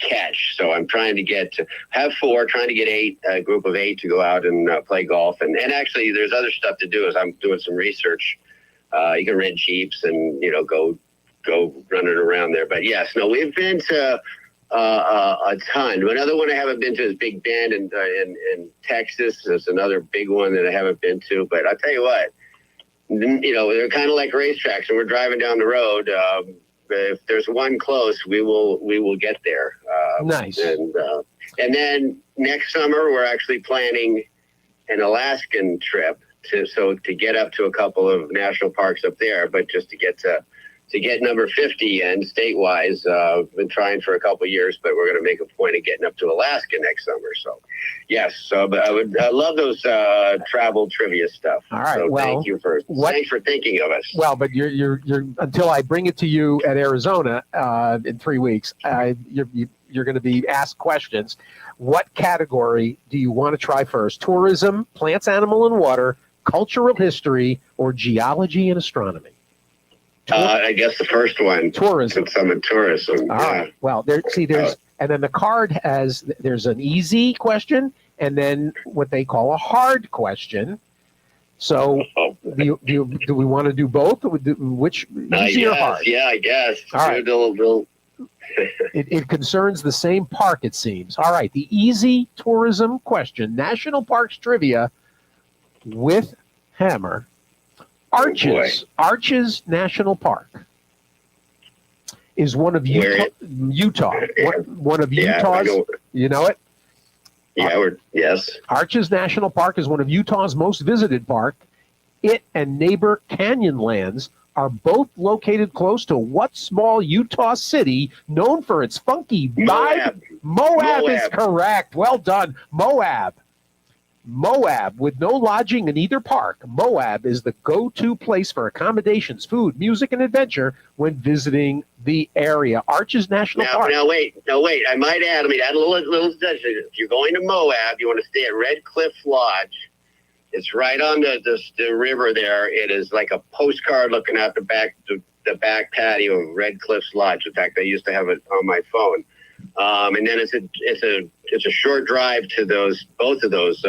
catch. So I'm trying to have 4, trying to get 8, a group of 8 to go out and play golf. And actually there's other stuff to do as I'm doing some research. You can rent Jeeps and, go running around there. But yes, no, we've been to a ton. Another one I haven't been to is Big Bend in Texas. There's another big one that I haven't been to. But I'll tell you what, they're kind of like racetracks, and we're driving down the road. If there's one close, we will get there. Nice. And then next summer, we're actually planning an Alaskan trip to get up to a couple of national parks up there, but just to get number 50 in state-wise. I've been trying for a couple of years, but we're going to make a point of getting up to Alaska next summer. So, yes. But I love those travel trivia stuff. All right. So well, thanks for thinking of us. Well, but you're until I bring it to you at Arizona in 3 weeks, you're going to be asked questions. What category do you want to try first? Tourism, plants, animal, and water, cultural history, or geology and astronomy? I guess the first one. Tourism. Since I'm in tourism. All right. Well, and then the card there's an easy question and then what they call a hard question. So do we want to do both? Which easy or hard? Yeah, I guess. All right. It concerns the same park, it seems. All right. The easy tourism question, National Parks Trivia with Hammer. Arches National Park is one of Utah. One of Utah's. You know it? Yeah. Yes. Arches National Park is one of Utah's most visited park. It and neighbor Canyonlands are both located close to what small Utah city known for its funky vibe? Moab is correct. Well done. Moab, with no lodging in either park, Moab is the go-to place for accommodations, food, music, and adventure when visiting the area. Arches National Park. Now, wait. I might add a little suggestion. If you're going to Moab, you want to stay at Red Cliff Lodge. It's right on the river there. It is like a postcard looking at the back patio of Red Cliff's Lodge. In fact, I used to have it on my phone. And then it's a short drive to both of those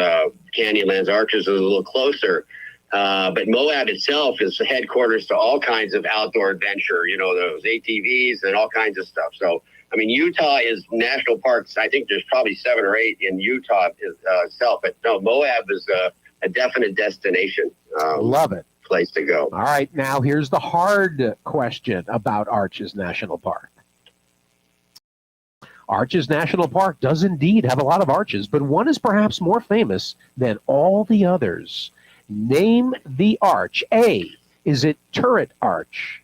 Canyonlands. Arches is a little closer, but Moab itself is the headquarters to all kinds of outdoor adventure. Those ATVs and all kinds of stuff. So Utah is national parks. I think there's probably 7 or 8 in Utah itself, but no, Moab is a definite destination. Love it. Place to go. All right, now here's the hard question about Arches National Park. Arches National Park does indeed have a lot of arches, but one is perhaps more famous than all the others. Name the arch. A, is it turret arch?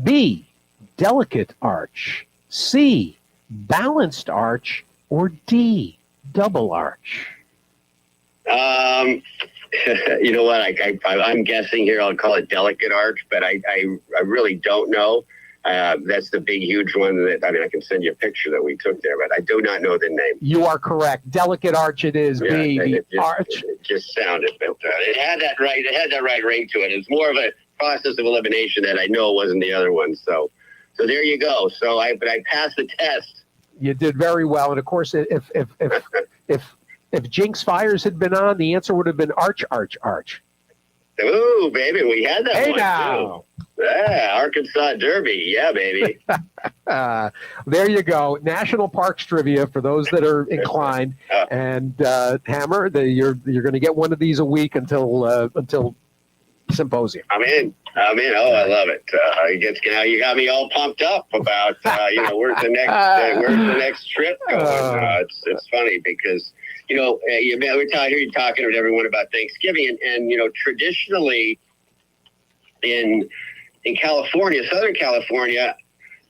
B, delicate arch? C, balanced arch? Or D, double arch? You know what? I'm guessing here. I'll call it delicate arch, but I really don't know. That's the big, huge one I can send you a picture that we took there, but I do not know the name. You are correct. Delicate arch it is. Yeah, B, arch. It just sounded, but it had that right. It had that right ring to it. It's more of a process of elimination that I know wasn't the other one. So there you go. So I passed the test. You did very well, and of course, if Jinx Fires had been on, the answer would have been arch. Ooh, baby, we had that one too. Yeah, Arkansas Derby. Yeah, baby. There you go. National Parks Trivia for those that are inclined. And Hammer, you're going to get one of these a week until symposium. I'm in. Oh, I love it. You got me all pumped up about where's the next trip going. It's funny because you're talking to everyone about Thanksgiving, and traditionally in California, Southern California,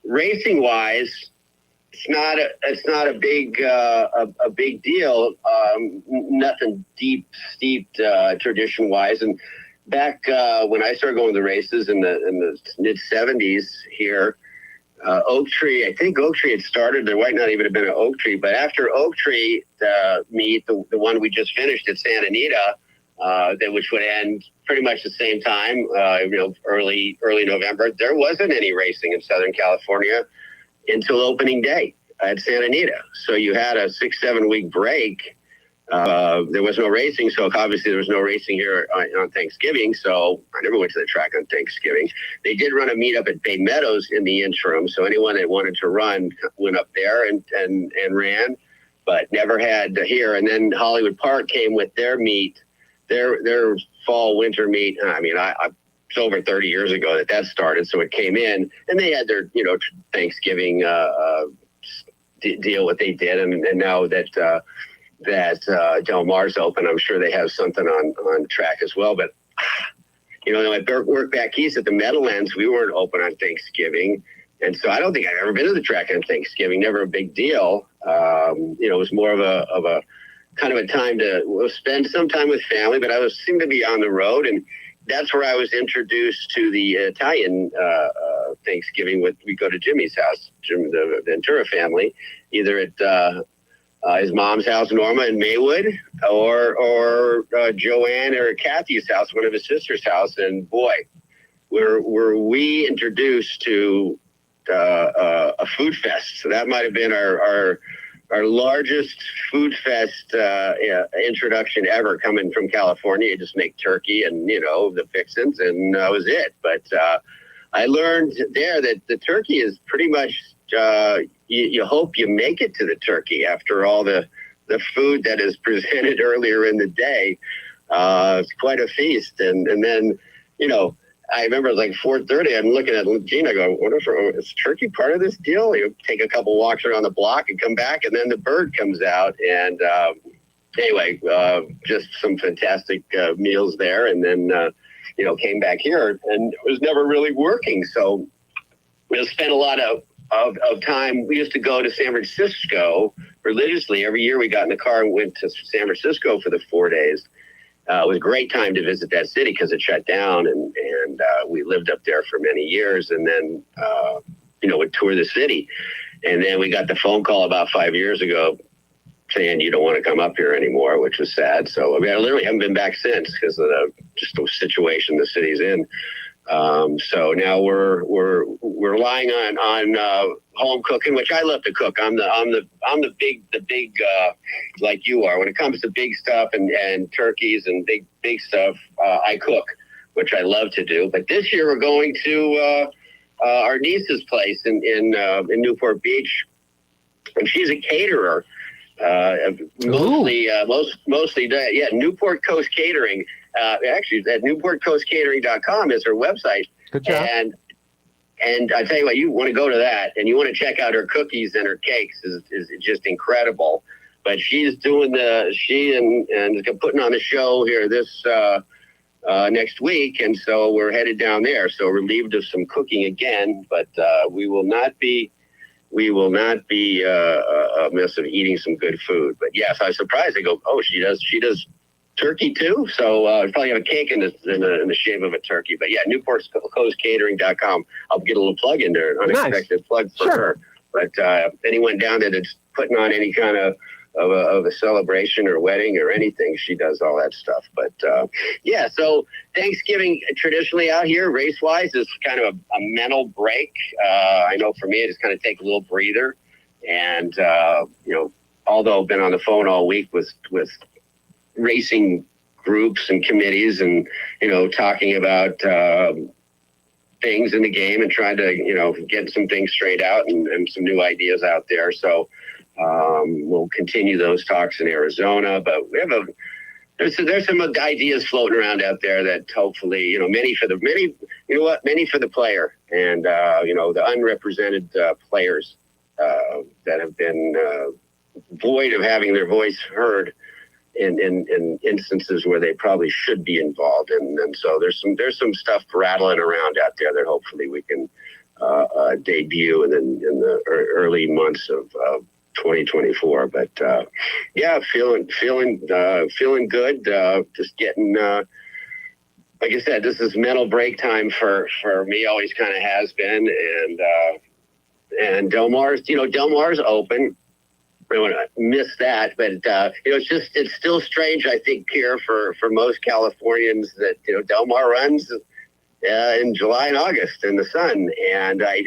racing wise, it's not a big a big deal. Nothing steeped tradition wise. And back when I started going to the races in the mid '70s here, Oak Tree. I think Oak Tree had started. There might not even have been an Oak Tree, but after Oak Tree meet, the one we just finished at Santa Anita, which would end pretty much the same time, early November. There wasn't any racing in Southern California until opening day at Santa Anita. So you had a 6-7 week break. There was no racing, so obviously there was no racing here on Thanksgiving. So I never went to the track on Thanksgiving. They did run a meetup at Bay Meadows in the interim, so anyone that wanted to run went up there and ran, but never had here. And then Hollywood Park came with their meet, their fall winter meet. I mean, it's over 30 years ago that started, so it came in, and they had their Thanksgiving deal what they did, and now that Del Mar's open, I'm sure they have something on track as well. But I worked back east at the Meadowlands. We weren't open on Thanksgiving, and so I don't think I've ever been to the track on Thanksgiving. Never a big deal. It was more of a kind of a time to spend some time with family, but I seemed to be on the road, and that's where I was introduced to the Italian Thanksgiving. We go to Jimmy's house, the Ventura family, either at his mom's house, Norma in Maywood, or Joanne or Kathy's house, one of his sister's house. And boy, were we introduced to a food fest. So that might have been our largest food fest introduction ever, coming from California. You just make turkey and the fixins, and that was it. But I learned there that the turkey is pretty much you hope you make it to the turkey after all the food that is presented earlier in the day. It's quite a feast. And then, I remember it was like 4:30. I'm looking at Gina going, is turkey part of this deal? You take a couple walks around the block and come back, and then the bird comes out. And anyway, just some fantastic meals there. And then, came back here, and it was never really working. So we spent a lot of time. We used to go to San Francisco religiously. Every year we got in the car and went to San Francisco for the 4 days. It was a great time to visit that city because it shut down, and we lived up there for many years, and then would tour the city. And then we got the phone call about 5 years ago saying you don't want to come up here anymore, which was sad. So I literally haven't been back since because of the situation the city's in. So now we're relying on home cooking, which I love to cook. I'm the big like you are when it comes to big stuff and turkeys and big stuff. I cook, which I love to do. But this year we're going to our niece's place in Newport Beach, and she's a caterer. Mostly, Newport Coast Catering. Actually, at NewportCoastCatering.com is her website. Good job. And I tell you what, you want to go to that, and you want to check out her cookies and her cakes is just incredible. But she's doing and putting on a show here this next week, and so we're headed down there. So relieved of some cooking again, but we will not be a mess of eating some good food. But yes, I was surprised. I go, oh, she does turkey too. So probably have a cake in the shape of a turkey. But yeah, NewportCoastCatering.com. I'll get a little plug in there, unexpected plug for her. But anyone down there that's putting on any kind of a celebration or wedding or anything, she does all that stuff. But yeah, so Thanksgiving traditionally out here race wise is kind of a mental break. I know for me, I just kind of take a little breather, and although I've been on the phone all week with racing groups and committees, and talking about things in the game and trying to get some things straight out and some new ideas out there. So we'll continue those talks in Arizona, but we have there's some ideas floating around out there that hopefully, many for the player, and the unrepresented players that have been void of having their voice heard in instances where they probably should be involved. And so there's some stuff rattling around out there that hopefully we can debut in the early months of 2024. But yeah, feeling good. Just getting, like I said, this is mental break time for me. Always kind of has been, and Del Mar's open. I don't want to miss that, but it's still strange. I think here for most Californians that Del Mar runs in July and August in the sun, and I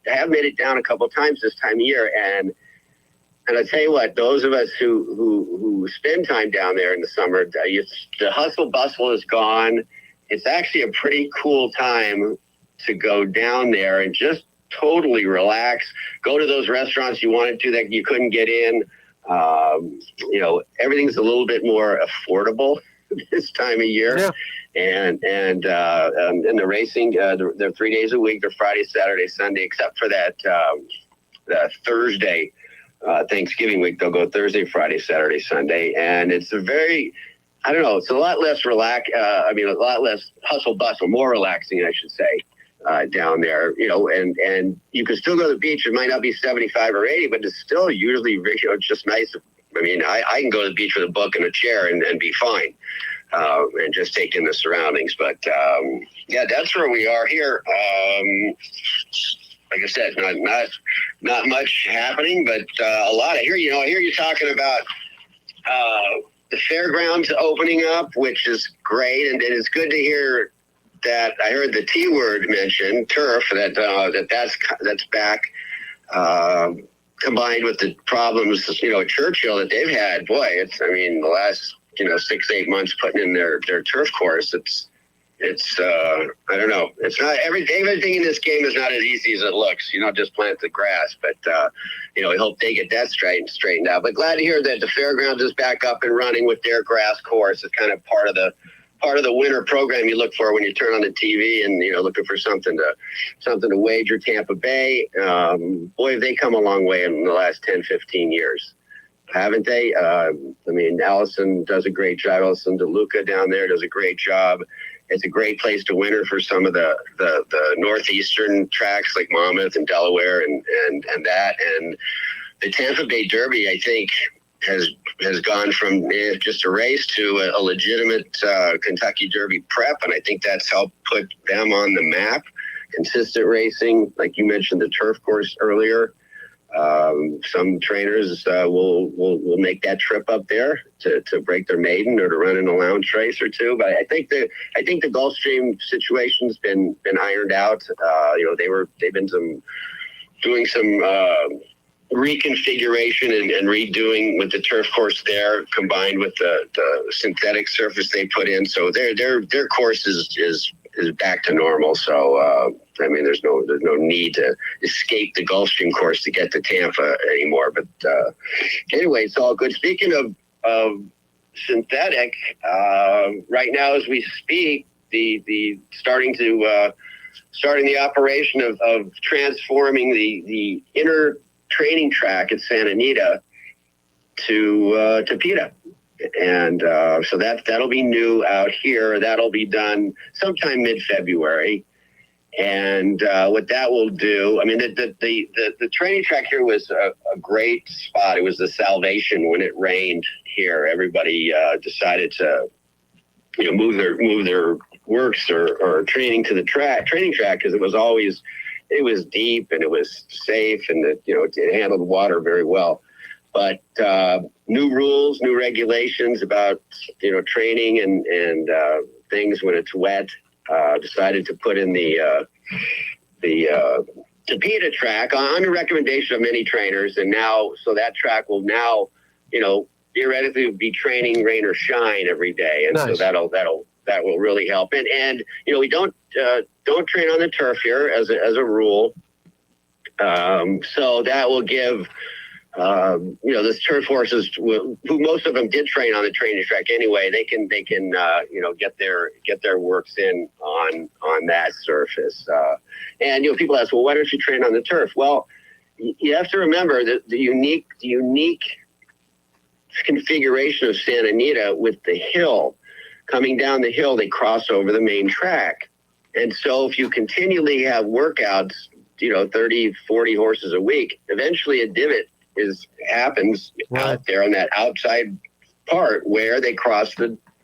have made it down a couple of times this time of year, and I tell you what, those of us who spend time down there in the summer, the hustle bustle is gone. It's actually a pretty cool time to go down there and just totally relax, go to those restaurants you wanted to that you couldn't get in. Everything's a little bit more affordable this time of year. Yeah. And the racing, they're 3 days a week. They're Friday, Saturday, Sunday, except for that Thursday, Thanksgiving week. They'll go Thursday, Friday, Saturday, Sunday. And it's it's a lot less a lot less hustle bustle, more relaxing, I should say. Down there, and you can still go to the beach. It might not be 75 or 80, but it's still usually, just nice. I mean, I can go to the beach with a book and a chair and be fine, and just take in the surroundings. But yeah, that's where we are here. Like I said, not much happening, but a lot. I hear you talking about the fairgrounds opening up, which is great, and it's good to hear that. I heard the T word mentioned, turf, that's back, combined with the problems, at Churchill that they've had. Boy, the last, 6-8 months putting in their turf course, it's I don't know. It's not everything in this game is not as easy as it looks. Just plant the grass, but we hope they get that straightened out. But glad to hear that the fairgrounds is back up and running with their grass course. It's kind of part of the winter program you look for when you turn on the TV and looking for something to wager. Tampa Bay, boy, have they come a long way in the last 10-15 years, haven't they? Allison does a great job. Allison DeLuca down there does a great job. It's a great place to winter for some of the northeastern tracks like Monmouth and Delaware and that. And the Tampa Bay Derby, I think, has gone from just a race to a legitimate Kentucky Derby prep, and I think that's helped put them on the map. Consistent racing, like you mentioned, the turf course earlier. Some trainers will make that trip up there to break their maiden or to run in a lounge race or two. But I think the Gulfstream situation's been ironed out. They've been doing some reconfiguration and redoing with the turf course there, combined with the synthetic surface they put in. So their course is back to normal. So there's no need to escape the Gulfstream course to get to Tampa anymore. But anyway, it's all good. Speaking of synthetic, right now as we speak, the starting the operation of transforming the inner training track at Santa Anita to PETA. And so that'll be new out here. That'll be done sometime mid-February. And what that will do, the training track here was a great spot. It was the salvation when it rained here. Everybody decided to move their works or training to the training track, because it was deep and it was safe, and it handled water very well. But new rules, new regulations about training and things when it's wet. Decided to put in the PETA track on the recommendation of many trainers, and so that track will now theoretically be training rain or shine every day, and nice. So that will really help. And we don't train on the turf here as a rule. So that will give the turf horses, who most of them did train on the training track anyway, they can get their works in on that surface. And people ask, well, why don't you train on the turf? Well, you have to remember that the unique configuration of Santa Anita with the hill. Coming down the hill, they cross over the main track. And so if you continually have workouts 30, 40 horses a week. Eventually a divot happens out there on that outside part where they cross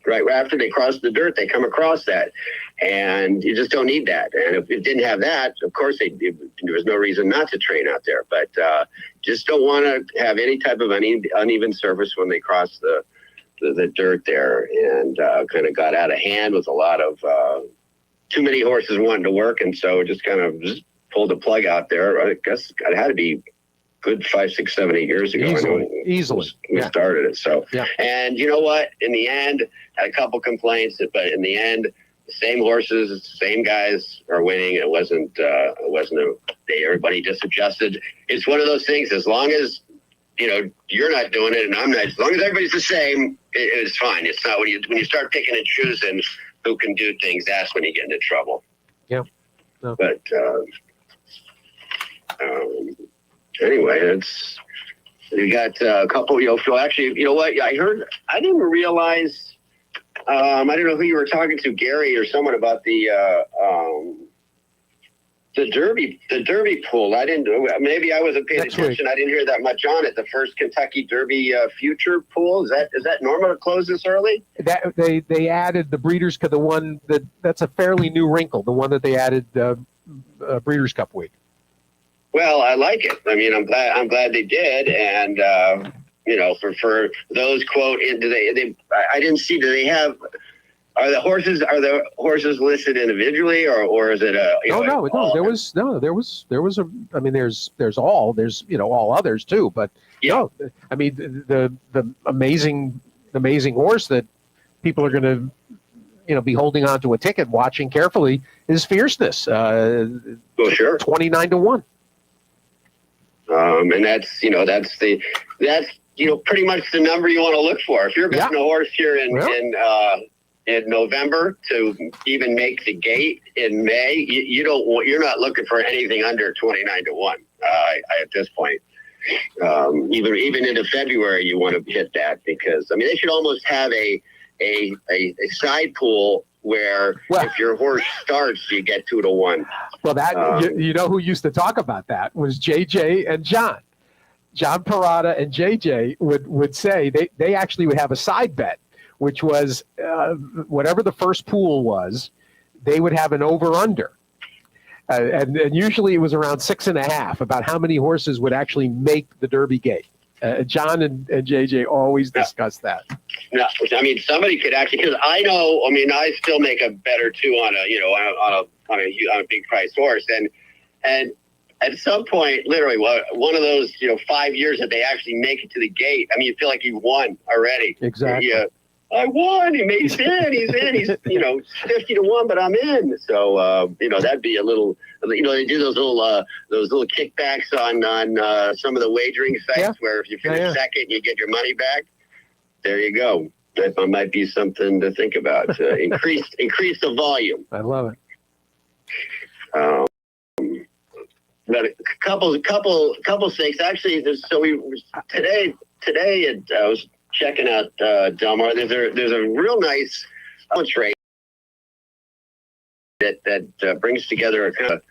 right after they cross the dirt, they come across that. And you just don't need that. And if it didn't have that, of course, there was no reason not to train out there. But just don't want to have any type of uneven surface when they cross the dirt there. And kind of got out of hand with a lot of too many horses wanting to work. And so just kind of pulled the plug out there. I guess it had to be good 5, 6, 7, 8 years ago. Easily. We started it. So, and you know what? In the end, had a couple complaints, but in the end, the same horses, same guys are winning. It wasn't everybody just adjusted. It's one of those things. As long as you're not doing it and I'm not, as long as everybody's the same, it's fine. It's not when you start picking and choosing who can do things, that's when you get into trouble. Yeah. No. But anyway, we got a couple. Actually, you know what? I didn't realize. I don't know who you were talking to, Gary or someone, about the Derby pool. I didn't. Maybe I wasn't paying attention. I didn't hear that much on it. The first Kentucky Derby future pool. Is that normal to close this early? That they added the Breeders' Cup, the one that's a fairly new wrinkle. The one that they added Breeders' Cup week. Well, I like it. I mean, I'm glad they did, and for those quote, I didn't see. Do they have? Are the horses listed individually, or is it a? There was a. I mean, there's all others too, but no, I mean the amazing horse that people are going to be holding on to a ticket, watching carefully is Fierceness. Sure. 29-1. And that's pretty much the number you want to look for. If you're betting a horse here in November to even make the gate in May, you're not looking for anything under 29-1 at this point. Even into February, you want to hit that, because they should almost have a side pool where if your horse starts, you get 2-1. Well, that who used to talk about that was JJ and John Parada, and JJ would say they actually would have a side bet, which was whatever the first pool was, they would have an over-under. And usually it was around 6.5, about how many horses would actually make the Derby gate. John and JJ always discuss that. No, somebody could actually, because I know, I still make a bet or two on a big price horse, and at some point, literally, one of those 5 years that they actually make it to the gate, you feel like you won already. Exactly. Yeah, I won. He's in. He's 50-1, but I'm in. So that'd be a little. They do those little kickbacks on some of the wagering sites where if you finish second, you get your money back. There you go. That might be something to think about. Increase the volume. I love it. But a couple stakes. Actually, today I was checking out Del Mar. There's a real nice race that brings together a kind of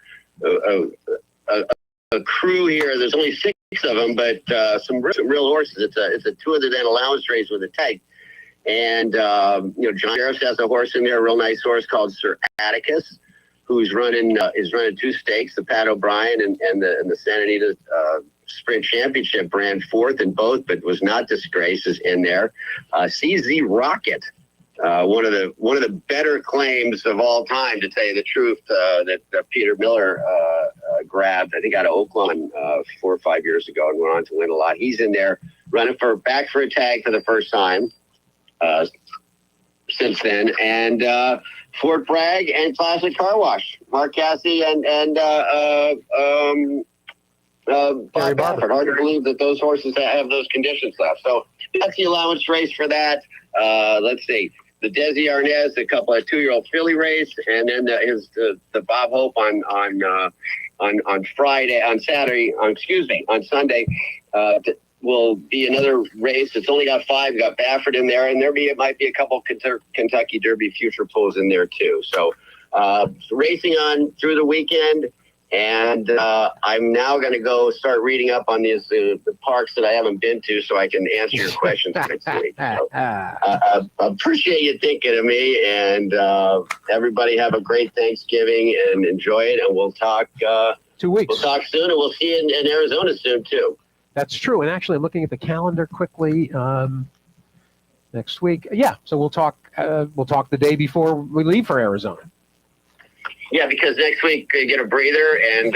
a crew here. There's only 6 of them, but some real horses. It's a 200 allowance race with a tag, and John Harris has a horse in there, a real nice horse called Sir Atticus, who's running 2 stakes. The Pat O'Brien and the Santa Anita Sprint Championship ran 4th in both, but was not disgraced, is in there. CZ Rocket, one of the better claims of all time, to tell you the truth, that Peter Miller grabbed, I think, out of Oakland 4 or 5 years ago, and went on to win a lot. He's in there running back for a tag for the first time since then, and Fort Bragg and Classic Car Wash, Mark Cassidy and Bob Baffert. Hard to believe that those horses have those conditions left. So that's the allowance race for that. Let's see. The Desi Arnaz, a couple of 2-year-old filly race, and then the Bob Hope on Sunday will be another race. It's only got 5. You got Baffert in there, and it might be a couple Kentucky Derby future pulls in there too. So racing on through the weekend. And I'm now going to go start reading up on these the parks that I haven't been to, so I can answer your questions next week. So, I appreciate you thinking of me, and everybody have a great Thanksgiving and enjoy it. And we'll talk 2 weeks. We'll talk soon, and we'll see you in Arizona soon too. That's true. And actually, I'm looking at the calendar quickly. Next week, yeah. So we'll talk. We'll talk the day before we leave for Arizona. Yeah, because next week you get a breather and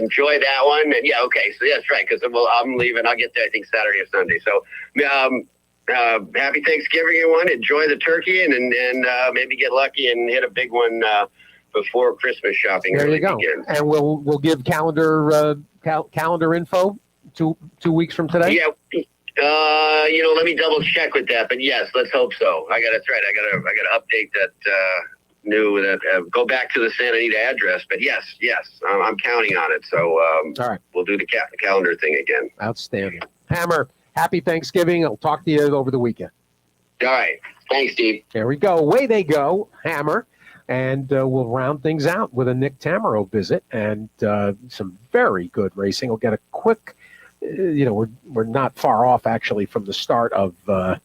enjoy that one. And yeah, okay, so that's right. Because I'm leaving. I'll get there, I think, Saturday or Sunday. So, happy Thanksgiving, everyone. Enjoy the turkey and maybe get lucky and hit a big one before Christmas shopping. There you go. Begins. And we'll give calendar info 2 weeks from today. Yeah. Let me double check with that. But yes, let's hope so. That's right. I gotta update that. Go back to the Santa Anita address, but yes, I'm counting on it. So all right, we'll do the calendar thing again. Outstanding. Hammer, happy Thanksgiving. I'll talk to you over the weekend. All right, thanks, Steve. There we go. Away they go, Hammer, and we'll round things out with a Nick Tamaro visit and some very good racing. We'll get a quick. We're not far off actually from the start of the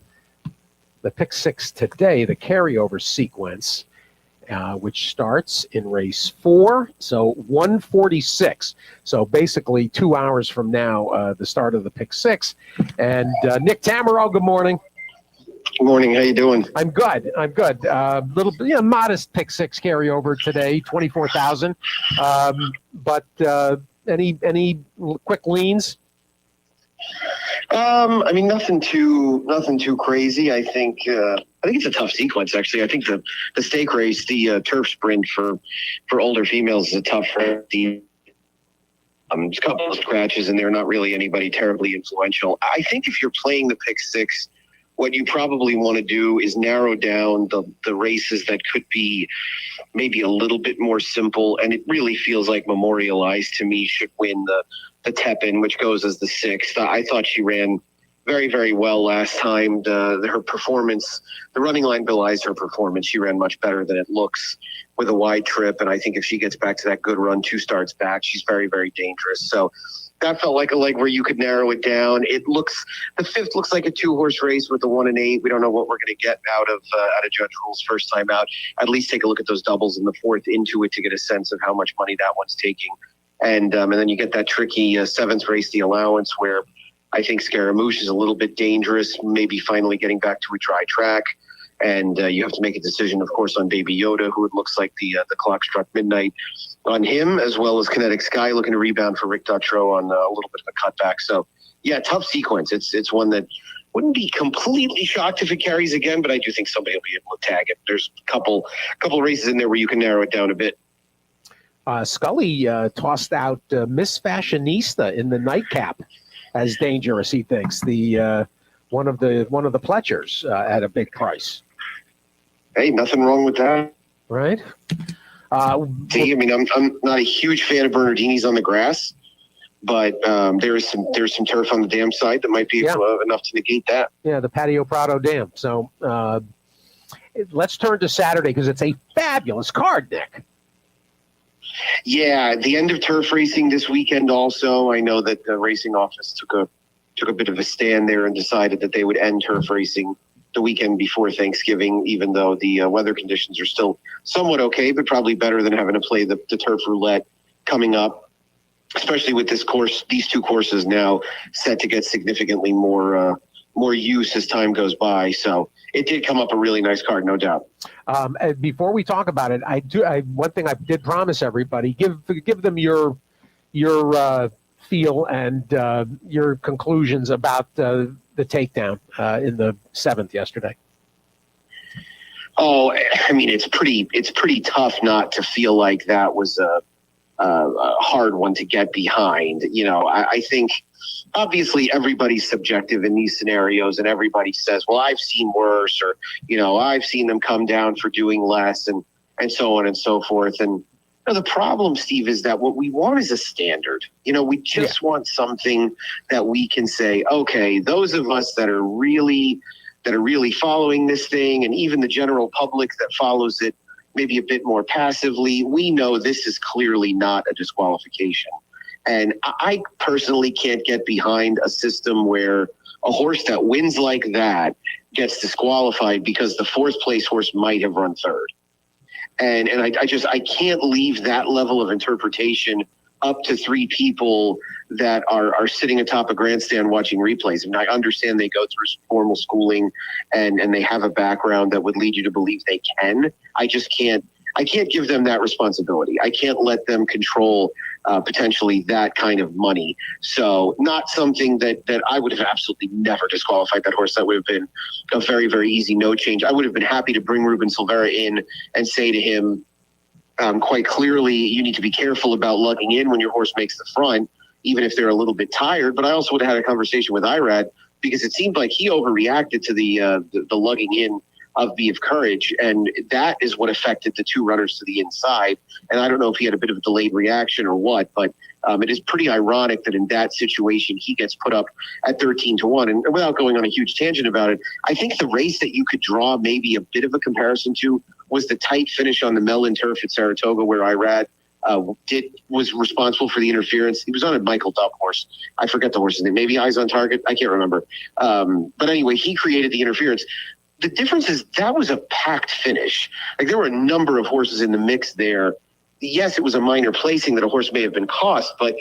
pick six today, the carryover sequence. Which starts in race 4, so 1:46. So basically 2 hours from now, the start of the pick six. And Nick Tamaro, good morning. Good morning. How you doing? I'm good. Little modest pick six carryover today, 24,000. But any quick leans? Nothing too crazy. I think it's a tough sequence. Actually, I think the stake race, the turf sprint for older females is a tough race. There's a couple of scratches and they're not really anybody terribly influential. I think if you're playing the pick six, what you probably want to do is narrow down the races that could be maybe a little bit more simple. And it really feels like Memorialized to me should win the Tepin, which goes as the 6th. I thought she ran very, very well last time. Her performance, the running line belies her performance. She ran much better than it looks with a wide trip. And I think if she gets back to that good run, 2 starts back, she's very, very dangerous. So that felt like a leg where you could narrow it down. The 5th looks like a 2-horse race with the 1 and 8. We don't know what we're going to get out of Judge Rule's first time out. At least take a look at those doubles in the 4th into it to get a sense of how much money that one's taking. And then you get that tricky 7th race, the Allowance, where I think Scaramouche is a little bit dangerous, maybe finally getting back to a dry track. And you have to make a decision, of course, on Baby Yoda, who it looks like the clock struck midnight on him, as well as Kinetic Sky looking to rebound for Rick Dutrow on a little bit of a cutback. So, yeah, tough sequence. It's one that wouldn't be completely shocked if it carries again, but I do think somebody will be able to tag it. There's a couple races in there where you can narrow it down a bit. Scully tossed out Miss Fashionista in the nightcap as dangerous. He thinks the one of the Pletchers at a big price. Hey, nothing wrong with that, right? I'm not a huge fan of Bernardini's on the grass, but there's some turf on the dam side that might be enough to negate that. Yeah, the Patio Prado Dam. So let's turn to Saturday because it's a fabulous card, Nick. Yeah, the end of turf racing this weekend also. I know that the racing office took a bit of a stand there and decided that they would end turf racing the weekend before Thanksgiving, even though the weather conditions are still somewhat okay, but probably better than having to play the turf roulette coming up, especially with these 2 courses now set to get significantly more use as time goes by. So it did come up a really nice card, no doubt. Before we talk about it, one thing I did promise everybody: give them your feel and your conclusions about the takedown in the 7th yesterday. Oh, it's pretty tough not to feel like that was a hard one to get behind. I think. Obviously, everybody's subjective in these scenarios, and everybody says, well, I've seen worse, or, I've seen them come down for doing less, and so on and so forth. And the problem, Steve, is that what we want is a standard. We just want something that we can say, okay, those of us that are really following this thing, and even the general public that follows it, maybe a bit more passively, we know this is clearly not a disqualification. And I personally can't get behind a system where a horse that wins like that gets disqualified because the fourth place horse might have run third. And I can't leave that level of interpretation up to three people that are sitting atop a grandstand watching replays. I mean, I understand they go through some formal schooling and they have a background that would lead you to believe they can. I can't give them that responsibility. I can't let them control potentially that kind of money. So not something that I would have absolutely never disqualified that horse. That would have been a very, very easy no change. I would have been happy to bring Ruben Silvera in and say to him, quite clearly, you need to be careful about lugging in when your horse makes the front, even if they're a little bit tired. But I also would have had a conversation with Irad because it seemed like he overreacted to the lugging in of Be of Courage, and that is what affected the two runners to the inside. And I don't know if he had a bit of a delayed reaction or what, but it is pretty ironic that in that situation he gets put up at 13-1. And without going on a huge tangent about it, I think the race that you could draw maybe a bit of a comparison to was the tight finish on the Mellon turf at Saratoga, where Irad was responsible for the interference. He was on a Michael Dubb horse. I forget the horse's name. Maybe Eyes on Target. I can't remember. But anyway, he created the interference. The difference is that was a packed finish. Like, there were a number of horses in the mix there. Yes, it was a minor placing that a horse may have been cost, but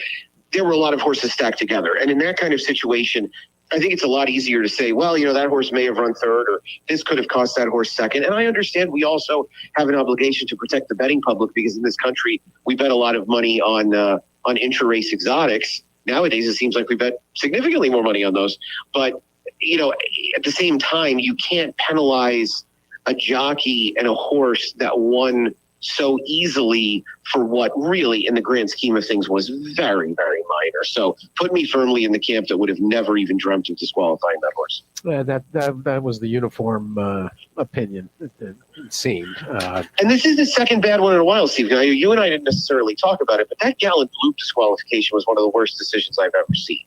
there were a lot of horses stacked together. And in that kind of situation, I think it's a lot easier to say, well, that horse may have run third, or this could have cost that horse second. And I understand we also have an obligation to protect the betting public, because in this country, we bet a lot of money on intra-race exotics. Nowadays, it seems like we bet significantly more money on those. But at the same time, you can't penalize a jockey and a horse that won so easily for what really, in the grand scheme of things, was very, very minor. So put me firmly in the camp that would have never even dreamt of disqualifying that horse. That was the uniform opinion, it seemed. And this is the second bad one in a while, Steve. Now, you and I didn't necessarily talk about it, but that Gallant Blue disqualification was one of the worst decisions I've ever seen.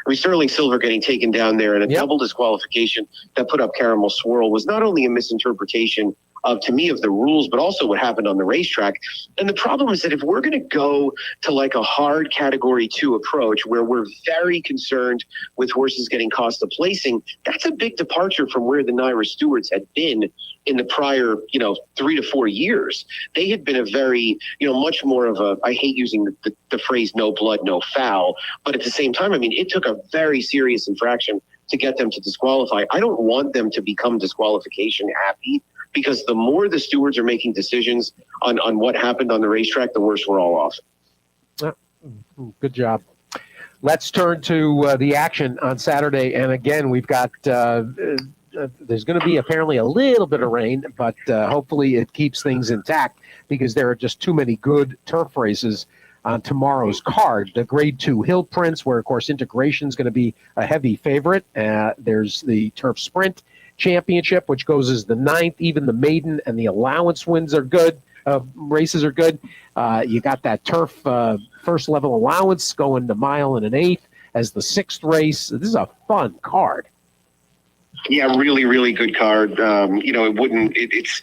I mean, Sterling Silver getting taken down there and a double disqualification that put up Caramel Swirl was not only a misinterpretation to me of the rules, but also what happened on the racetrack. And the problem is that if we're going to go to like a hard category 2 approach where we're very concerned with horses getting cost of placing, that's a big departure from where the Naira Stewards had been in the prior, 3 to 4 years. They had been a very, much more of a, I hate using the phrase no blood, no foul, but at the same time, I mean, it took a very serious infraction to get them to disqualify. I don't want them to become disqualification happy, because the more the stewards are making decisions on what happened on the racetrack, the worse we're all off. Good job. Let's turn to the action on Saturday. And again, we've got, there's going to be apparently a little bit of rain, but hopefully it keeps things intact, because there are just too many good turf races on tomorrow's card. The Grade 2 Hill Prince, where, of course, Integration is going to be a heavy favorite. There's the Turf Sprint Championship, which goes as the 9th. Even the Maiden and the Allowance wins are good. Races are good. You got that Turf First Level Allowance going to mile and an 1/8 as the 6th race. This is a fun card. Yeah, really, really good card. It's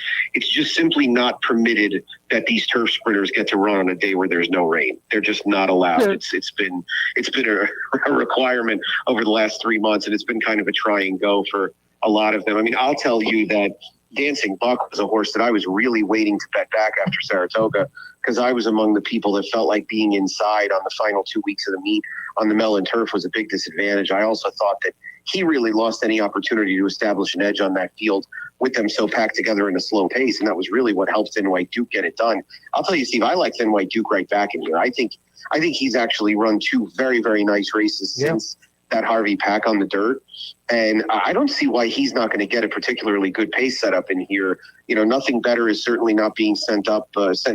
just simply not permitted that these turf sprinters get to run on a day where there's no rain. They're just not allowed. Yeah. It's been a requirement over the last 3 months, and it's been kind of a try and go for a lot of them. I mean, I'll tell you that Dancing Buck was a horse that I was really waiting to bet back after Saratoga, because I was among the people that felt like being inside on the final 2 weeks of the meet on the Mellon turf was a big disadvantage. I also thought that he really lost any opportunity to establish an edge on that field with them so packed together in a slow pace, and that was really what helped Thin White Duke get it done. I'll tell you, Steve, I like Thin White Duke right back in here. I think he's actually run 2 very, very nice races since that Harvey pack on the dirt, and I don't see why he's not going to get a particularly good pace setup in here. Nothing better is certainly not being sent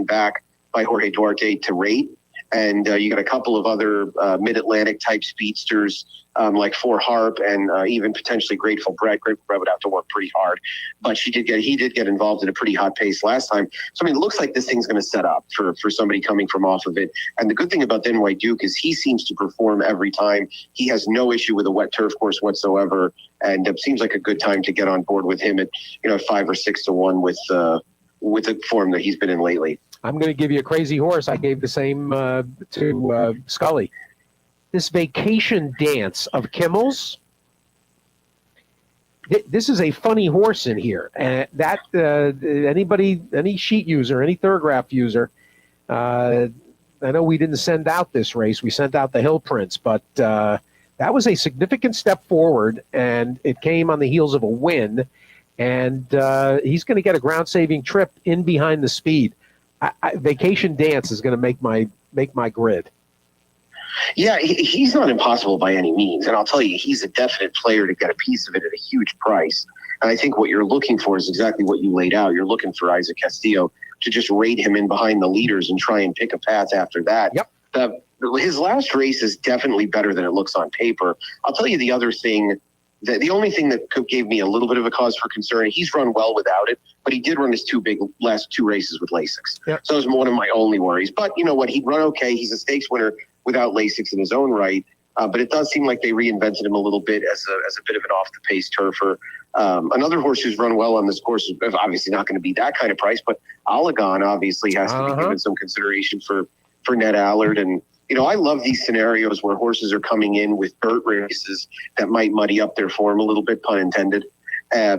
back by Jorge Duarte to rate. And you got a couple of other mid-Atlantic type speedsters like For Harp and even potentially Grateful Bread. Grateful Bread would have to work pretty hard, but he did get involved in a pretty hot pace last time. So I mean, it looks like this thing's going to set up for somebody coming from off of it. And the good thing about Thin White Duke is he seems to perform every time. He has no issue with a wet turf course whatsoever, and it seems like a good time to get on board with him at 5 or 6 to 1 with with the form that he's been in lately. I'm going to give you a crazy horse. I gave the same to Scully. This Vacation Dance of Kimmel's. This is a funny horse in here. And any sheet user, any Thurgraph user, I know we didn't send out this race. We sent out the Hill Prince, but that was a significant step forward, and it came on the heels of a win. And he's going to get a ground-saving trip in behind the speed. Vacation Dance is going to make my grid. Yeah, he's not impossible by any means. And I'll tell you, he's a definite player to get a piece of it at a huge price. And I think what you're looking for is exactly what you laid out. You're looking for Isaac Castillo to just raid him in behind the leaders and try and pick a path after that. Yep. His last race is definitely better than it looks on paper. I'll tell you the other thing. The only thing that gave me a little bit of a cause for concern, he's run well without it, but he did run his last two races with Lasix. Yep. So it was one of my only worries. But you know what? He'd run okay. He's a stakes winner without Lasix in his own right. But it does seem like they reinvented him a little bit as a bit of an off-the-pace turfer. Another horse who's run well on this course is obviously not going to be that kind of price, but Allegan obviously has to be given some consideration for Ned Allard. And, you know, I love these scenarios where horses are coming in with dirt races that might muddy up their form a little bit, pun intended,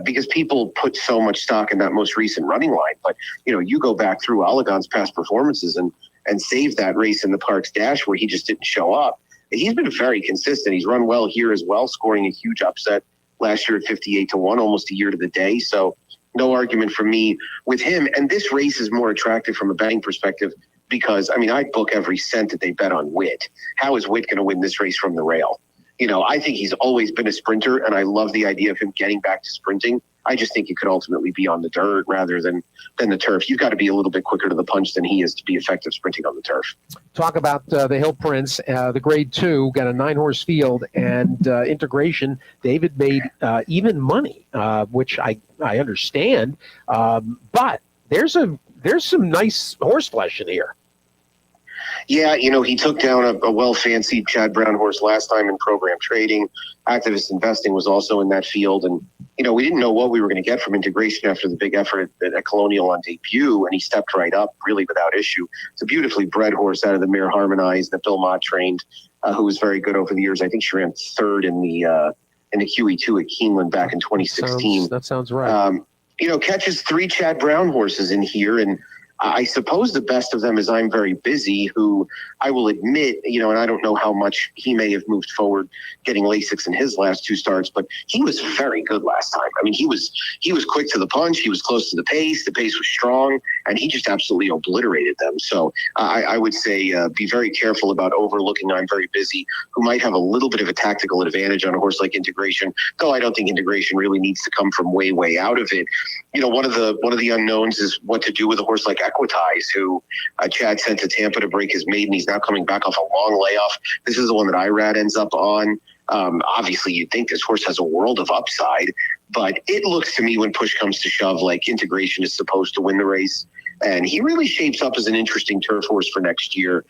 because people put so much stock in that most recent running line. But, you know, you go back through Allegan's past performances and save that race in the Parks Dash where he just didn't show up. He's been very consistent. He's run well here as well, scoring a huge upset last year at 58-1, almost a year to the day. So no argument for me with him. And this race is more attractive from a betting perspective because, I mean, I'd book every cent that they bet on Witt. How is Witt going to win this race from the rail? You know, I think he's always been a sprinter, and I love the idea of him getting back to sprinting. I just think it could ultimately be on the dirt rather than the turf. You've got to be a little bit quicker to the punch than he is to be effective sprinting on the turf. Talk about the Hill Prince, the Grade 2, got a 9-horse field, and integration. David made even money, which I understand, but there's some nice horse flesh in here. Yeah, you know, he took down a well-fancied Chad Brown horse last time in program trading. Activist Investing was also in that field. And, you know, we didn't know what we were going to get from integration after the big effort at Colonial on debut, and he stepped right up really without issue. It's a beautifully bred horse out of the mare Harmonized that Bill Mott trained, who was very good over the years. I think she ran third in the QE2 at Keeneland back in 2016. That sounds right. You know, catches 3 Chad Brown horses in here, and I suppose the best of them is I'm Very Busy, who I will admit, you know, and I don't know how much he may have moved forward getting Lasix in his last 2 starts, but he was very good last time. I mean, he was quick to the punch. He was close to the pace. The pace was strong, and he just absolutely obliterated them. So I would say be very careful about overlooking I'm Very Busy, who might have a little bit of a tactical advantage on a horse like Integration, though I don't think Integration really needs to come from way out of it. You know, one of the unknowns is what to do with a horse like Equitize, who Chad sent to Tampa to break his maiden. He's now coming back off a long layoff. This is the one that IRAD ends up on. Obviously, you'd think this horse has a world of upside, but it looks to me when push comes to shove like Integration is supposed to win the race. And he really shapes up as an interesting turf horse for next year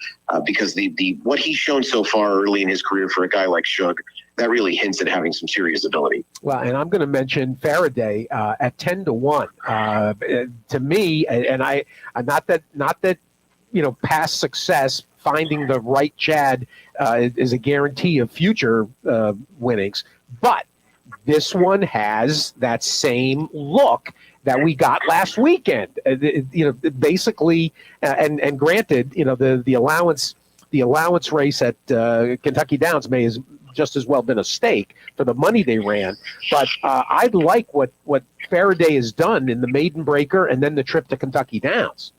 because the what he's shown so far early in his career for a guy like Shug, that really hints at having some serious ability. Well, and I'm going to mention Faraday at 10-1. To me, and I not that you know, past success finding the right Chad is a guarantee of future winnings, but this one has that same look that we got last weekend. You know, basically, and granted, you know, the allowance race at Kentucky Downs may has just as well been a stake for the money they ran. But I like what Faraday has done in the Maiden Breaker and then the trip to Kentucky Downs.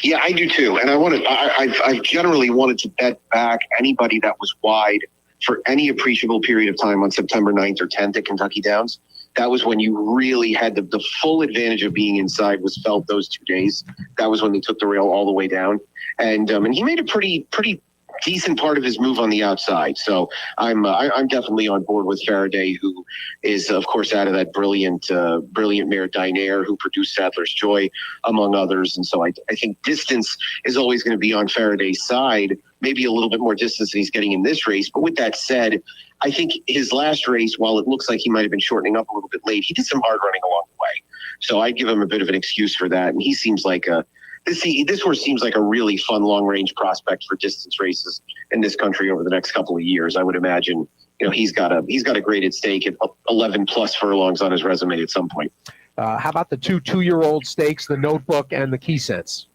Yeah, I do too. And I've generally wanted to bet back anybody that was wide for any appreciable period of time on September 9th or 10th at Kentucky Downs. That was when you really had the full advantage of being inside was felt those 2 days. That was when they took the rail all the way down. And he made a pretty decent part of his move on the outside. So I'm definitely on board with Faraday, who is, of course, out of that brilliant mare Dynaire, who produced Sadler's Joy, among others. And so I think distance is always going to be on Faraday's side, maybe a little bit more distance than he's getting in this race. But with that said, I think his last race, while it looks like he might have been shortening up a little bit late, he did some hard running along the way. So I'd give him a bit of an excuse for that. And he seems like this horse seems like a really fun long range prospect for distance races in this country over the next couple of years. I would imagine, he's got a graded stake at 11 plus furlongs on his resume at some point. How about the two-year-old stakes, the Notebook and the Key Sense?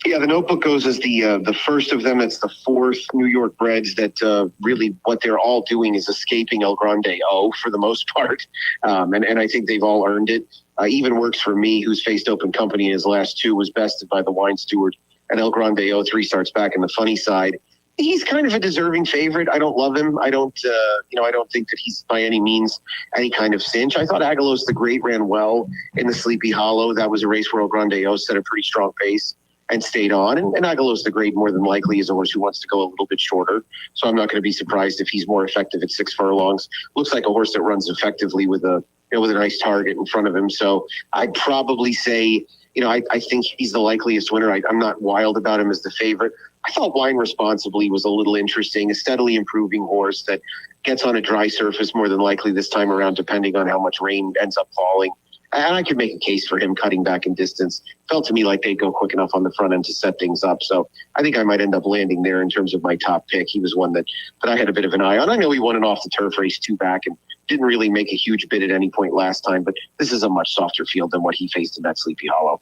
Yeah, the Notebook goes as the first of them. It's the fourth New York breds that really what they're all doing is escaping El Grande O for the most part. And I think they've all earned it. Even Works for Me, who's faced Open Company in his last two, was bested by the Wine Steward. And El Grande O 3 starts back in the funny side. He's kind of a deserving favorite. I don't love him. I don't think that he's by any means any kind of cinch. I thought Agalos the Great ran well in the Sleepy Hollow. That was a race where El Grande O set a pretty strong pace and stayed on. And Agalos the Great more than likely is a horse who wants to go a little bit shorter. So I'm not going to be surprised if he's more effective at 6 furlongs. Looks like a horse that runs effectively with a nice target in front of him. So I'd probably say, I think he's the likeliest winner. I'm not wild about him as the favorite. I thought Wine Responsibly was a little interesting, a steadily improving horse that gets on a dry surface more than likely this time around, depending on how much rain ends up falling. And I could make a case for him cutting back in distance. Felt to me like they'd go quick enough on the front end to set things up. So I think I might end up landing there in terms of my top pick. He was one that I had a bit of an eye on. I know he won an off the turf race 2 back and didn't really make a huge bid at any point last time, but this is a much softer field than what he faced in that Sleepy Hollow.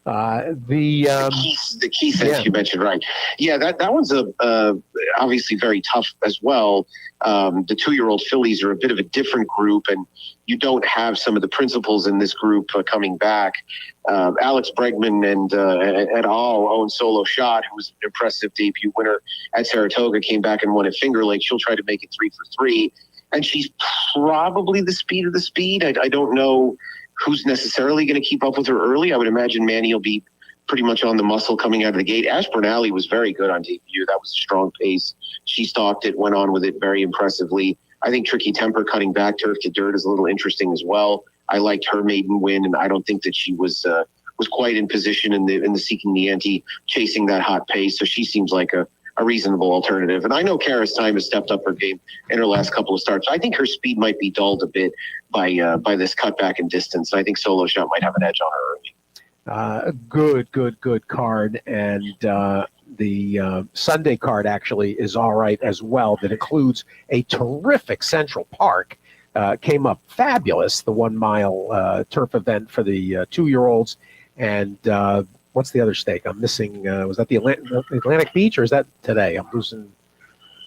The Key Sense you mentioned, right? Yeah, that one's obviously very tough as well. The 2-year-old fillies are a bit of a different group, and you don't have some of the principals in this group coming back. Alex Bregman and et al. Own Solo Shot, who was an impressive debut winner at Saratoga, came back and won at Finger Lake. She'll try to make it 3 for 3, and she's probably the speed of the speed. I don't know who's necessarily going to keep up with her early. I would imagine Manny will be pretty much on the muscle coming out of the gate. Ashburn Alley was very good on debut. That was a strong pace. She stalked it, went on with it very impressively. I think Tricky Temper cutting back turf to dirt is a little interesting as well. I liked her maiden win, and I don't think that she was quite in position in the Seeking the Ante, chasing that hot pace. So she seems like a reasonable alternative. And I know Kara's Time has stepped up her game in her last couple of starts. I think her speed might be dulled a bit by this cutback in distance. I think Solo Shot might have an edge on her early. Good card. And the Sunday card actually is all right as well. That includes a terrific Central Park. Came up fabulous, the 1 mile turf event for the 2-year-olds. And what's the other stake? I'm missing. Was that the Atlantic Beach, or is that today? I'm losing.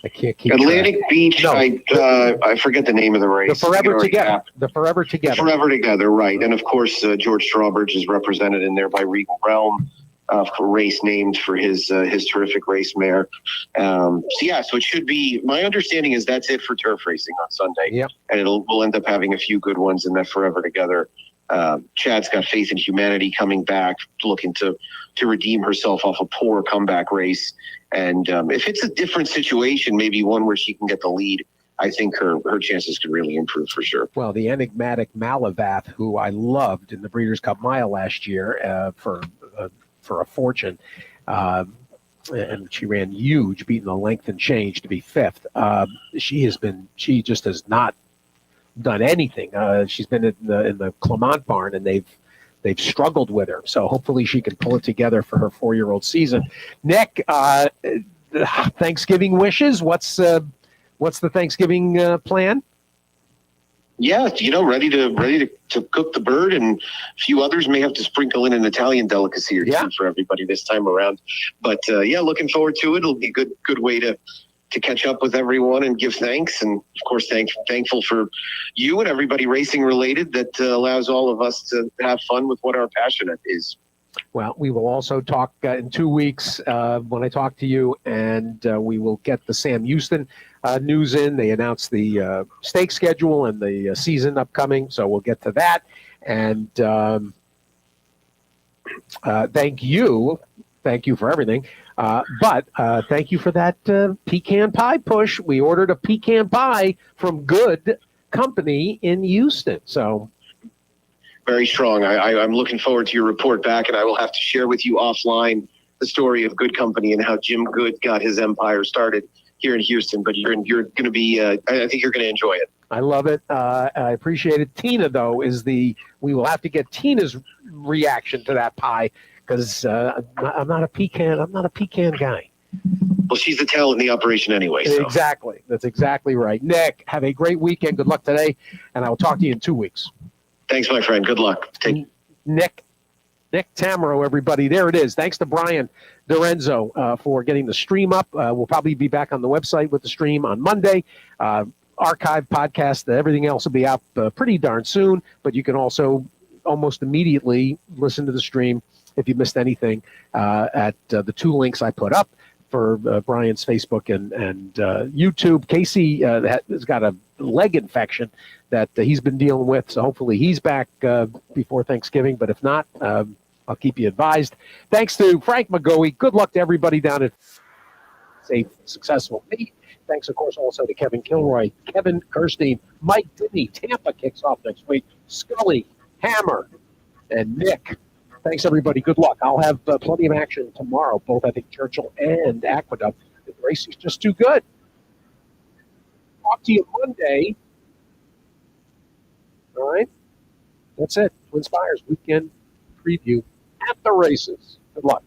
I can't keep Atlantic track. Beach. No. I forget the name of the race. The Forever Together. The Forever Together. Forever Together, right? And of course, George Strawbridge is represented in there by Regal Realm, for race named for his terrific race mare. So it should be. My understanding is that's it for turf racing on Sunday. Yep. And we'll end up having a few good ones in that Forever Together. Chad's got Faith in Humanity coming back, looking to redeem herself off a poor comeback race. And if it's a different situation, maybe one where she can get the lead, I think her chances could really improve for sure. Well, the enigmatic Malavath, who I loved in the Breeders' Cup Mile last year for a fortune, and she ran huge, beating the length and change to be 5th. She just has not done anything. She's been in the Clement barn, and they've struggled with her. So hopefully she can pull it together for her 4-year-old season. Nick, Thanksgiving wishes. What's the Thanksgiving plan? Yeah, ready to cook the bird, and a few others may have to sprinkle in an Italian delicacy or two for everybody this time around. But looking forward to it. It'll be a good way to catch up with everyone and give thanks. And of course, thankful for you and everybody racing related that allows all of us to have fun with what our passion is. Well, we will also talk in 2 weeks when I talk to you, and we will get the Sam Houston news in. They announced the stake schedule and the season upcoming, so we'll get to that. And thank you for everything. But thank you for that pecan pie push. We ordered a pecan pie from Good Company in Houston. So very strong. I'm looking forward to your report back, and I will have to share with you offline the story of Good Company and how Jim Good got his empire started here in Houston. But you're going to be, I think you're going to enjoy it. I love it. I appreciate it. Tina, though, we will have to get Tina's reaction to that pie because I'm not a pecan guy. Well, she's the talent in the operation anyway. So. Exactly. That's exactly right. Nick, have a great weekend. Good luck today, and I will talk to you in 2 weeks. Thanks, my friend. Good luck. Nick Tamaro, everybody. There it is. Thanks to Brian Dorenzo for getting the stream up. We'll probably be back on the website with the stream on Monday. Archive podcast, everything else will be out pretty darn soon, but you can also almost immediately listen to the stream if you missed anything at the 2 links I put up for Brian's Facebook and YouTube. Casey has got a leg infection that he's been dealing with, so hopefully he's back before Thanksgiving, but if not, I'll keep you advised. Thanks to Frank McGoey. Good luck to everybody down at Safe, Successful Meet. Thanks, of course, also to Kevin Kilroy, Kevin Kirstein, Mike Dinney. Tampa kicks off next week. Scully, Hammer, and Nick. Thanks, everybody. Good luck. I'll have plenty of action tomorrow, both, I think, Churchill and Aqueduct. The racing's just too good. Talk to you Monday. All right? That's it. Twin Spires weekend preview at the races. Good luck.